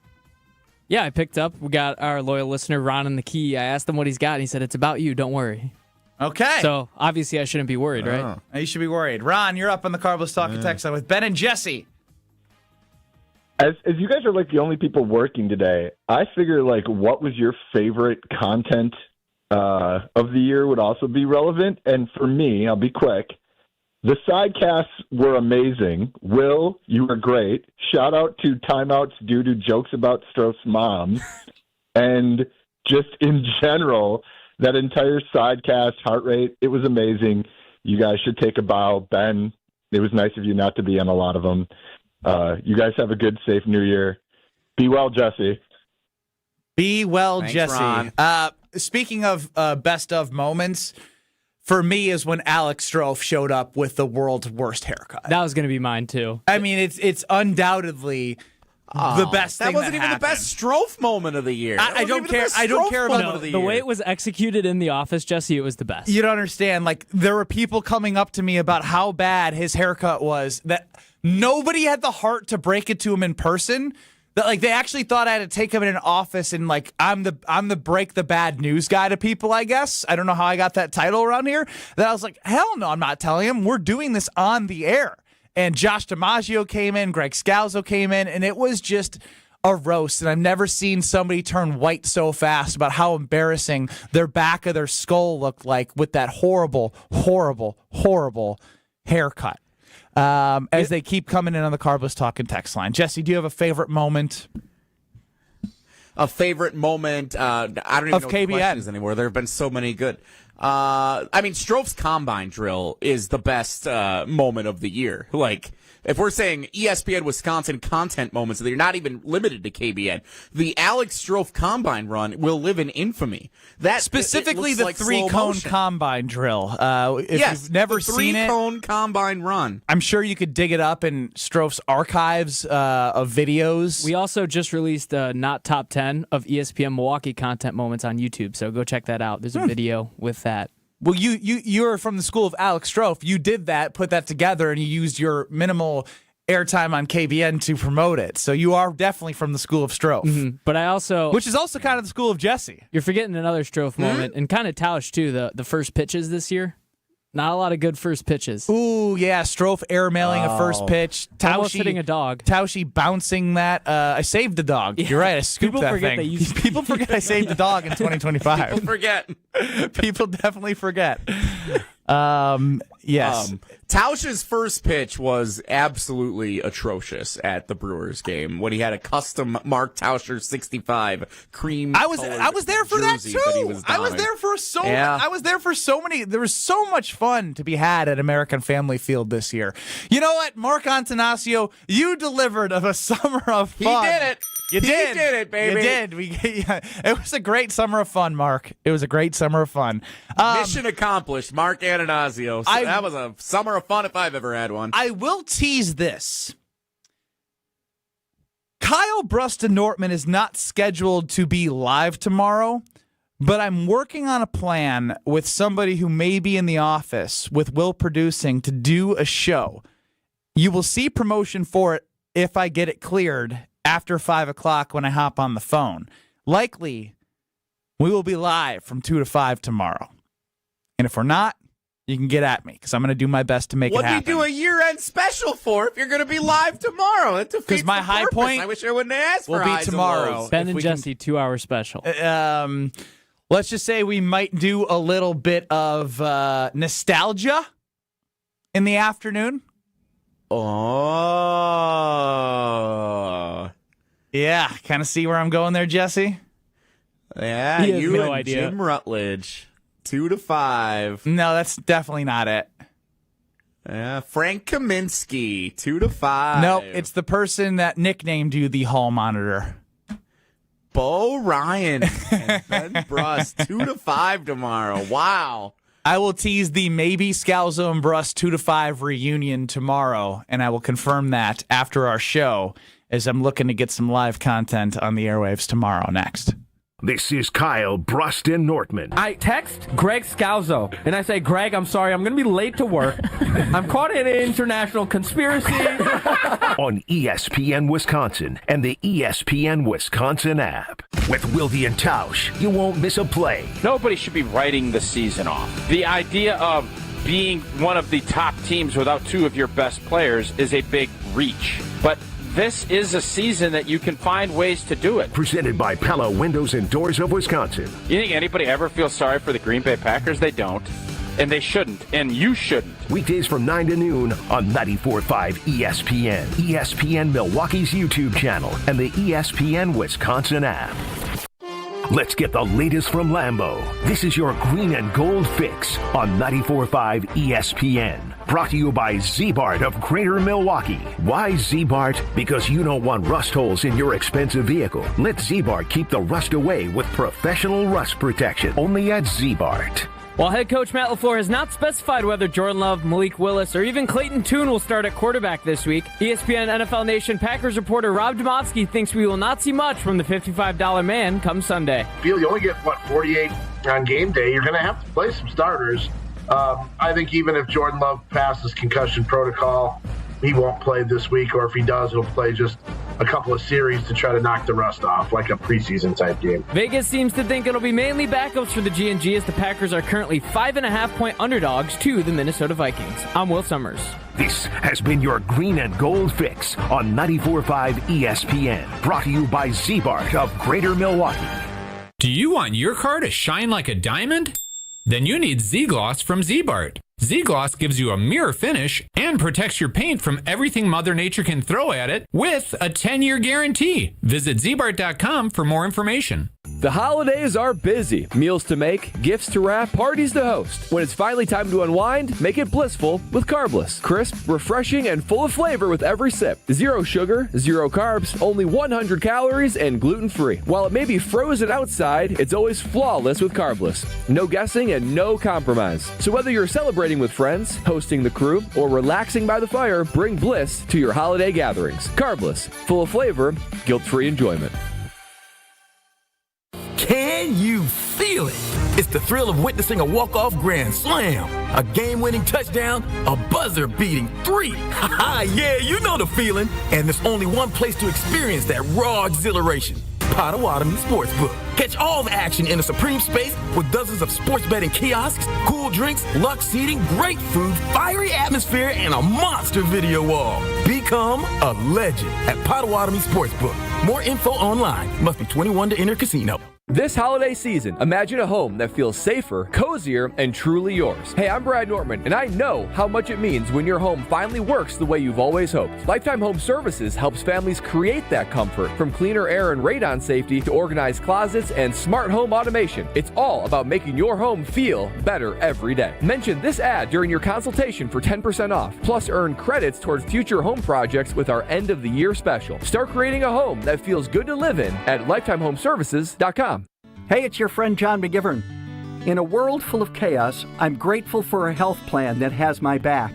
Yeah, I picked up. We got our loyal listener, Ron, in the key. I asked him what he's got, and he said, it's about you. Don't worry. Okay. So, obviously, I shouldn't be worried, right? You should be worried. Ron, you're up on the Carlos Talking Text line with Ben and Jesse. As you guys are like the only people working today, I figure like what was your favorite content of the year would also be relevant. And for me, I'll be quick. The sidecasts were amazing. Will, you were great. Shout out to timeouts due to jokes about Stroh's mom. And just in general, that entire sidecast, heart rate, it was amazing. You guys should take a bow. Ben, it was nice of you not to be on a lot of them. You guys have a good, safe New Year. Be well, Jesse. Be well, Thanks, Jesse. Ron. Speaking of best of moments, for me is when Alex Stroh showed up with the world's worst haircut. That was going to be mine, too. I mean, it's undoubtedly the best thing that wasn't even happened. the best Stroh moment of the year. I don't care. I don't care about the way it was executed in the office, Jesse. It was the best. You don't understand. Like, there were people coming up to me about how bad his haircut was that nobody had the heart to break it to him in person. That like they actually thought I had to take him in an office and like I'm the break the bad news guy to people, I guess. I don't know how I got that title around here. That I was like, hell no, I'm not telling him. We're doing this on the air. And Josh DiMaggio came in, Greg Scalzo came in, and it was just a roast. And I've never seen somebody turn white so fast about how embarrassing their back of their skull looked like with that horrible, horrible, horrible haircut. As they keep coming in on the Carlos Talking text line. Jesse, do you have a favorite moment? A favorite moment? I don't even know what the question is anymore. There have been so many good. I mean, Stroh's combine drill is the best moment of the year. Like, if we're saying ESPN Wisconsin content moments, they're not even limited to KBN. The Alex Stroh combine run will live in infamy. That specifically the like 3-cone combine drill. If you've never seen it, 3-cone combine run. I'm sure you could dig it up in Stroh's archives of videos. We also just released not top 10 of ESPN Milwaukee content moments on YouTube, so go check that out. There's a video with that. Well, you're from the school of Alex Stroh. You did that, put that together, and you used your minimal airtime on KBN to promote it. So you are definitely from the school of Stroh. Mm-hmm. But I also... Which is also kind of the school of Jesse. You're forgetting another Stroh moment, and kind of Tausch, too, the first pitches this year. Not a lot of good first pitches. Ooh, yeah, Stroh airmailing a first pitch. Almost hitting a dog. Tausche bouncing that. I saved the dog. Yeah. You're right, I scooped that thing. People forget I saved the dog in 2025. People forget. People definitely forget. Yes. Tausch's first pitch was absolutely atrocious at the Brewers game when he had a custom Mark Tauscher 65 cream. I was there for that too. I was there for so many. There was so much fun to be had at American Family Field this year. You know what, Mark Antanasio, you delivered of a summer of fun. He did it. You did. He did it, baby. You did. It was a great summer of fun, Mark. It was a great summer of fun. Mission accomplished, Mark Antanasio. That was a summer of fun if I've ever had one. I will tease this. Kyle Bruston-Nortman is not scheduled to be live tomorrow, but I'm working on a plan with somebody who may be in the office with Will Producing to do a show. You will see promotion for it if I get it cleared after 5 o'clock when I hop on the phone. Likely, we will be live from 2 to 5 tomorrow. And if we're not, you can get at me because I'm going to do my best to make it happen. What do you do a year-end special for if you're going to be live tomorrow? That defeats Because my the high purpose. point I wish I wouldn't ask for will be highs and tomorrow. lows. Ben and Jesse 2-hour special. Let's just say we might do a little bit of nostalgia in the afternoon. Oh. Yeah, kind of see where I'm going there, Jesse? Yeah, you no and idea. Jim Rutledge. 2 to 5. No, that's definitely not it. Yeah, Frank Kaminsky, 2 to 5. Nope, it's the person that nicknamed you the hall monitor. Bo Ryan and Ben Bruss, 2 to 5 tomorrow. Wow. I will tease the maybe Scalzo and Bruss 2 to 5 reunion tomorrow, and I will confirm that after our show as I'm looking to get some live content on the airwaves tomorrow next. This is Kyle Bruston-Nortman. I text Greg Scalzo, and I say, Greg, I'm sorry, I'm going to be late to work. I'm caught in an international conspiracy. On ESPN Wisconsin and the ESPN Wisconsin app. With Wilde and Tausch, you won't miss a play. Nobody should be writing the season off. The idea of being one of the top teams without two of your best players is a big reach. But this is a season that you can find ways to do it. Presented by Pella Windows and Doors of Wisconsin. You think anybody ever feels sorry for the Green Bay Packers? They don't. And they shouldn't. And you shouldn't. Weekdays from 9 to noon on 94.5 ESPN. ESPN Milwaukee's YouTube channel and the ESPN Wisconsin app. Let's get the latest from Lambeau. This is your green and gold fix on 94.5 ESPN. Brought to you by Z-Bart of Greater Milwaukee. Why Z-Bart? Because you don't want rust holes in your expensive vehicle. Let Z-Bart keep the rust away with professional rust protection. Only at Z-Bart. While head coach Matt LaFleur has not specified whether Jordan Love, Malik Willis, or even Clayton Tune will start at quarterback this week, ESPN NFL Nation Packers reporter Rob Demowski thinks we will not see much from the $55 man come Sunday. You only get, 48 on game day. You're going to have to play some starters. I think even if Jordan Love passes concussion protocol, he won't play this week, or if he does, he'll play just a couple of series to try to knock the rust off, like a preseason type game. Vegas seems to think it'll be mainly backups for the G&G as the Packers are currently 5.5-point underdogs to the Minnesota Vikings. I'm Will Summers. This has been your green and gold fix on 94.5 ESPN. Brought to you by Z-Bart of Greater Milwaukee. Do you want your car to shine like a diamond? Then you need Z-Gloss from Z-Bart. Z-Gloss gives you a mirror finish and protects your paint from everything Mother Nature can throw at it with a 10-year guarantee. Visit zbart.com for more information. The holidays are busy. Meals to make, gifts to wrap, parties to host. When it's finally time to unwind, make it blissful with Carbless. Crisp, refreshing, and full of flavor with every sip. 0 sugar, 0 carbs, only 100 calories, and gluten-free. While it may be frozen outside, it's always flawless with Carbless. No guessing and no compromise. So whether you're celebrating with friends, hosting the crew, or relaxing by the fire, bring bliss to your holiday gatherings. Carbless, full of flavor, guilt-free enjoyment. Can you feel it? It's the thrill of witnessing a walk-off grand slam, a game-winning touchdown, a buzzer-beating 3. Yeah, you know the feeling. And there's only one place to experience that raw exhilaration. Potawatomi Sportsbook. Catch all the action in a supreme space with dozens of sports betting kiosks, cool drinks, luxe seating, great food, fiery atmosphere, and a monster video wall. Become a legend at Potawatomi Sportsbook. More info online. Must be 21 to enter casino. This holiday season, imagine a home that feels safer, cozier, and truly yours. Hey, I'm Brad Nortman, and I know how much it means when your home finally works the way you've always hoped. Lifetime Home Services helps families create that comfort. From cleaner air and radon safety to organized closets and smart home automation, it's all about making your home feel better every day. Mention this ad during your consultation for 10% off. Plus, earn credits towards future home projects with our end-of-the-year special. Start creating a home that feels good to live in at lifetimehomeservices.com. Hey, it's your friend John McGivern. In a world full of chaos, I'm grateful for a health plan that has my back.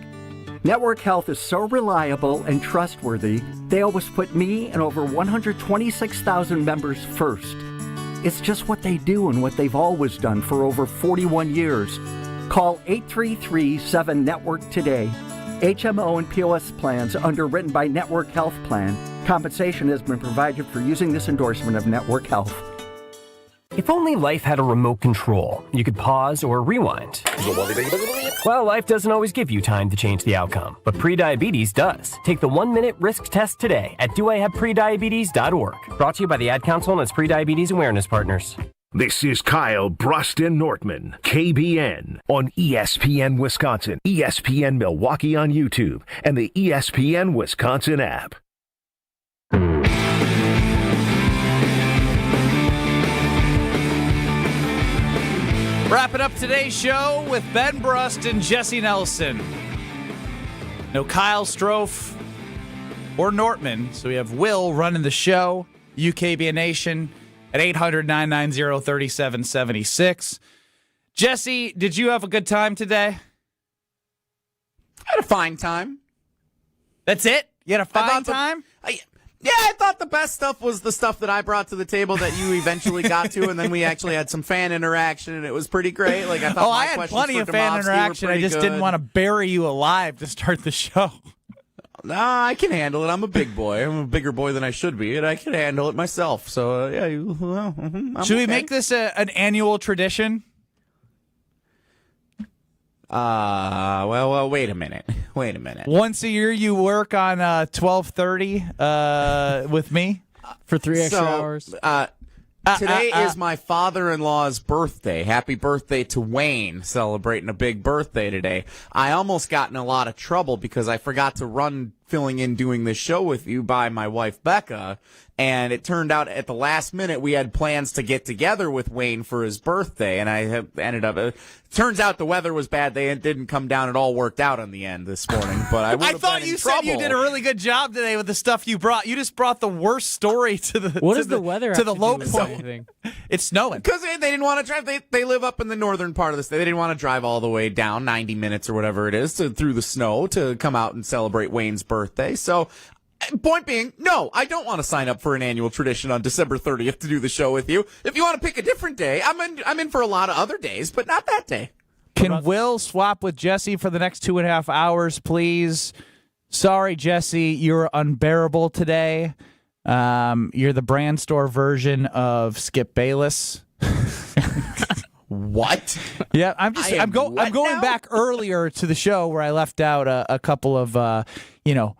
Network Health is so reliable and trustworthy, they always put me and over 126,000 members first. It's just what they do and what they've always done for over 41 years. Call 833-7-NETWORK today. HMO and POS plans underwritten by Network Health Plan. Compensation has been provided for using this endorsement of Network Health. If only life had a remote control, you could pause or rewind. Well, life doesn't always give you time to change the outcome, but prediabetes does. Take the 1-minute risk test today at doihaveprediabetes.org. Brought to you by the Ad Council and its prediabetes awareness partners. This is Kyle Bruston Nortman, KBN, on ESPN Wisconsin, ESPN Milwaukee on YouTube, and the ESPN Wisconsin app. Wrapping up today's show with Ben Brust and Jesse Nelson. No Kyle Strofe or Nortman, so we have Will running the show, UKBN Nation, at 800-990-3776. Jesse, did you have a good time today? I had a fine time. That's it? You had a fine time? I thought the best stuff was the stuff that I brought to the table that you eventually got to, and then we actually had some fan interaction, and it was pretty great. Like I thought, I had plenty of fan interaction. I just didn't want to bury you alive to start the show. Nah, I can handle it. I'm a big boy. I'm a bigger boy than I should be, and I can handle it myself. So, should we make this an annual tradition? Well, wait a minute. Once a year you work on 12:30 with me for 3 extra hours. Today is my father-in-law's birthday. Happy birthday to Wayne, celebrating a big birthday today. I almost got in a lot of trouble because I forgot to run filling in doing this show with you by my wife Becca, and it turned out at the last minute we had plans to get together with Wayne for his birthday, and I ended up turns out the weather was bad. They didn't come down. It all worked out in the end this morning, but I thought you said you did a really good job today with the stuff you brought. You just brought the worst story to the weather to the low point. It's snowing because they didn't want to drive. They live up in the northern part of the state. They didn't want to drive all the way down 90 minutes or whatever it is through the snow to come out and celebrate Wayne's birthday. So, point being, no, I don't want to sign up for an annual tradition on December 30th to do the show with you. If you want to pick a different day, I'm in for a lot of other days, but not that day. Can Will swap with Jesse for the next 2.5 hours, please? Sorry, Jesse, you're unbearable today. You're the brand store version of Skip Bayless. What? Yeah, I'm going back earlier to the show where I left out a couple of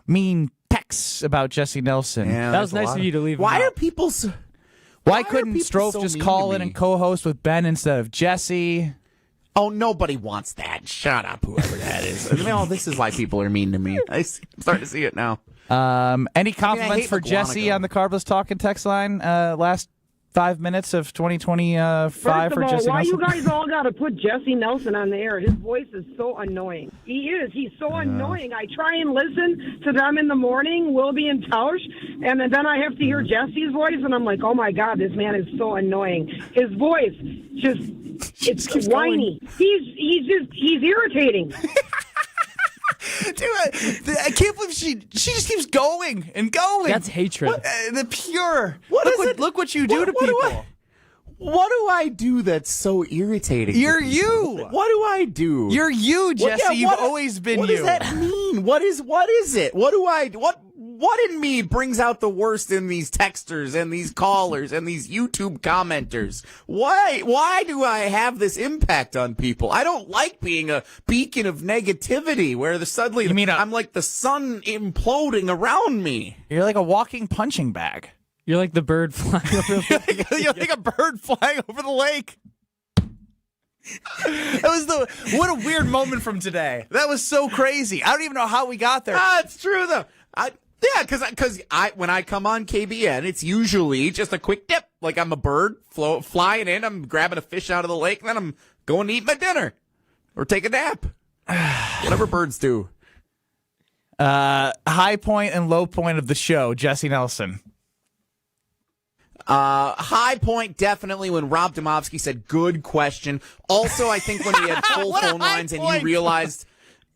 mean texts about Jesse Nelson. Yeah, that was nice of you to leave. Why are people so? Why couldn't Strofe just call in and co-host with Ben instead of Jesse? Oh, nobody wants that. Shut up, whoever that is. No, this is why people are mean to me. I'm starting to see it now. Any compliments for Jesse on the Carbless Talking text line? Last 5 minutes of 2025 for Jesse Nelson. Why you guys all got to put Jesse Nelson on the air? His voice is so annoying. He is. He's so annoying. I try and listen to them in the morning, Wilby and Tausch, and then I have to hear Jesse's voice, and I'm like, oh my God, this man is so annoying. His voice it's whiny. He's irritating. Dude, I can't believe she just keeps going and going. That's hatred. The pure. Look what you do to people. What do I do that's so irritating? You're you. What do I do? You're you, Jesse. You've always been you. What does that mean? What is it? What in me brings out the worst in these texters and these callers and these YouTube commenters? Why do I have this impact on people? I don't like being a beacon of negativity where I'm like the sun imploding around me. You're like a walking punching bag. You're like the bird flying over the lake. You're like a bird flying over the lake. What a weird moment from today. That was so crazy. I don't even know how we got there. It's true though. Because when I come on KBN, it's usually just a quick dip. Like I'm a bird flying in, I'm grabbing a fish out of the lake, and then I'm going to eat my dinner or take a nap. Whatever birds do. High point and low point of the show, Jesse Nelson. High point definitely when Rob Demowski said good question. Also, I think when we had full phone lines and you realized,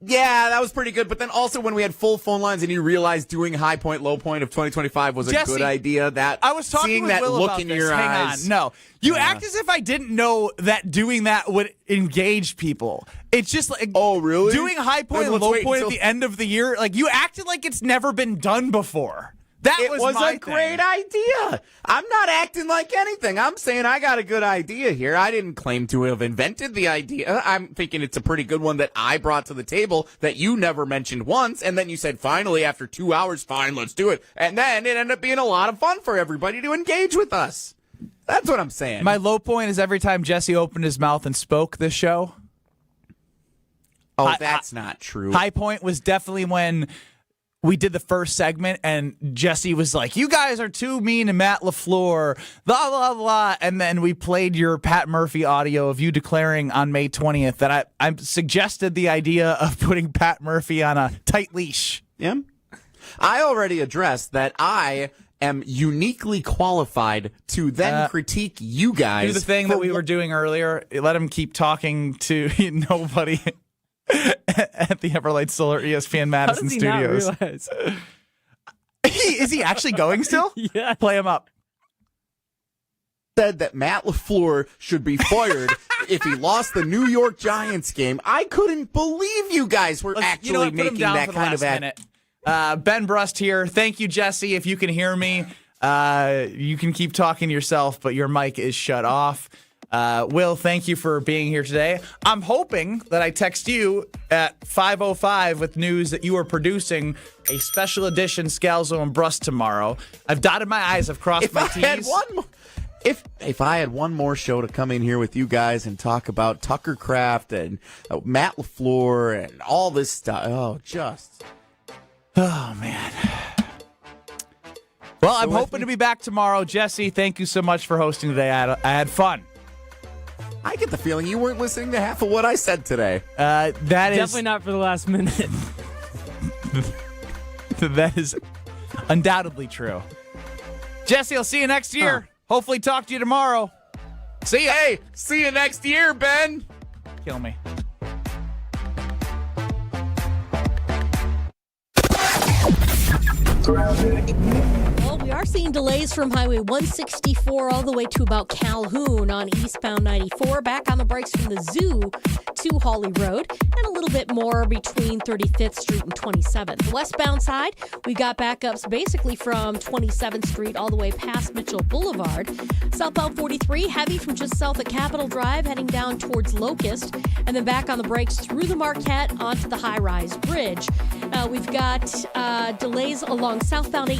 yeah, that was pretty good. But then also when we had full phone lines and you realized doing high point, low point of 2025 was a good idea. That I was talking seeing with that Will look about in this. your Hang eyes. on. No, you act as if I didn't know that doing that would engage people. It's just like, oh really? Doing high point and low point at the end of the year, like you acted like it's never been done before. That was a great idea. I'm not acting like anything. I'm saying I got a good idea here. I didn't claim to have invented the idea. I'm thinking it's a pretty good one that I brought to the table that you never mentioned once. And then you said, finally, after 2 hours, fine, let's do it. And then it ended up being a lot of fun for everybody to engage with us. That's what I'm saying. My low point is every time Jesse opened his mouth and spoke this show. Oh, that's not true. High point was definitely when we did the first segment and Jesse was like, you guys are too mean to Matt LaFleur, blah, blah, blah. And then we played your Pat Murphy audio of you declaring on May 20th that I suggested the idea of putting Pat Murphy on a tight leash. Yeah. I already addressed that I am uniquely qualified to then critique you guys. Do the thing that we were doing earlier. Let him keep talking to nobody at the Everlight Solar ESPN Madison Studios. Not realize? Is he actually going still? Yeah. Play him up. Said that Matt LaFleur should be fired if he lost the New York Giants game. I couldn't believe you guys were actually making that kind of minute. Ben Brust here. Thank you, Jesse. If you can hear me, you can keep talking yourself, but your mic is shut off. Will, thank you for being here today. I'm hoping that I text you at 5:05 with news that you are producing a special edition Scalzo and Brust tomorrow. I've dotted my I's, I've crossed my T's. If I had one more show to come in here with you guys and talk about Tucker Kraft and Matt LaFleur and all this stuff, oh man. Well, I'm hoping to be back tomorrow. Jesse, thank you so much for hosting today. I had fun. I get the feeling you weren't listening to half of what I said today. That is definitely not for the last minute. That is undoubtedly true. Jesse, I'll see you next year. Hopefully talk to you tomorrow. See ya. Hey, see you next year, Ben. Kill me. Well, we are seeing delays from Highway 164 all the way to about Calhoun on eastbound 94. Back on the brakes from the Zoo to Hawley Road, and a little bit more between 35th Street and 27th. The westbound side, we got backups basically from 27th Street all the way past Mitchell Boulevard. Southbound 43, heavy from just south of Capitol Drive, heading down towards Locust, and then back on the brakes through the Marquette onto the high-rise bridge. We've got delays along southbound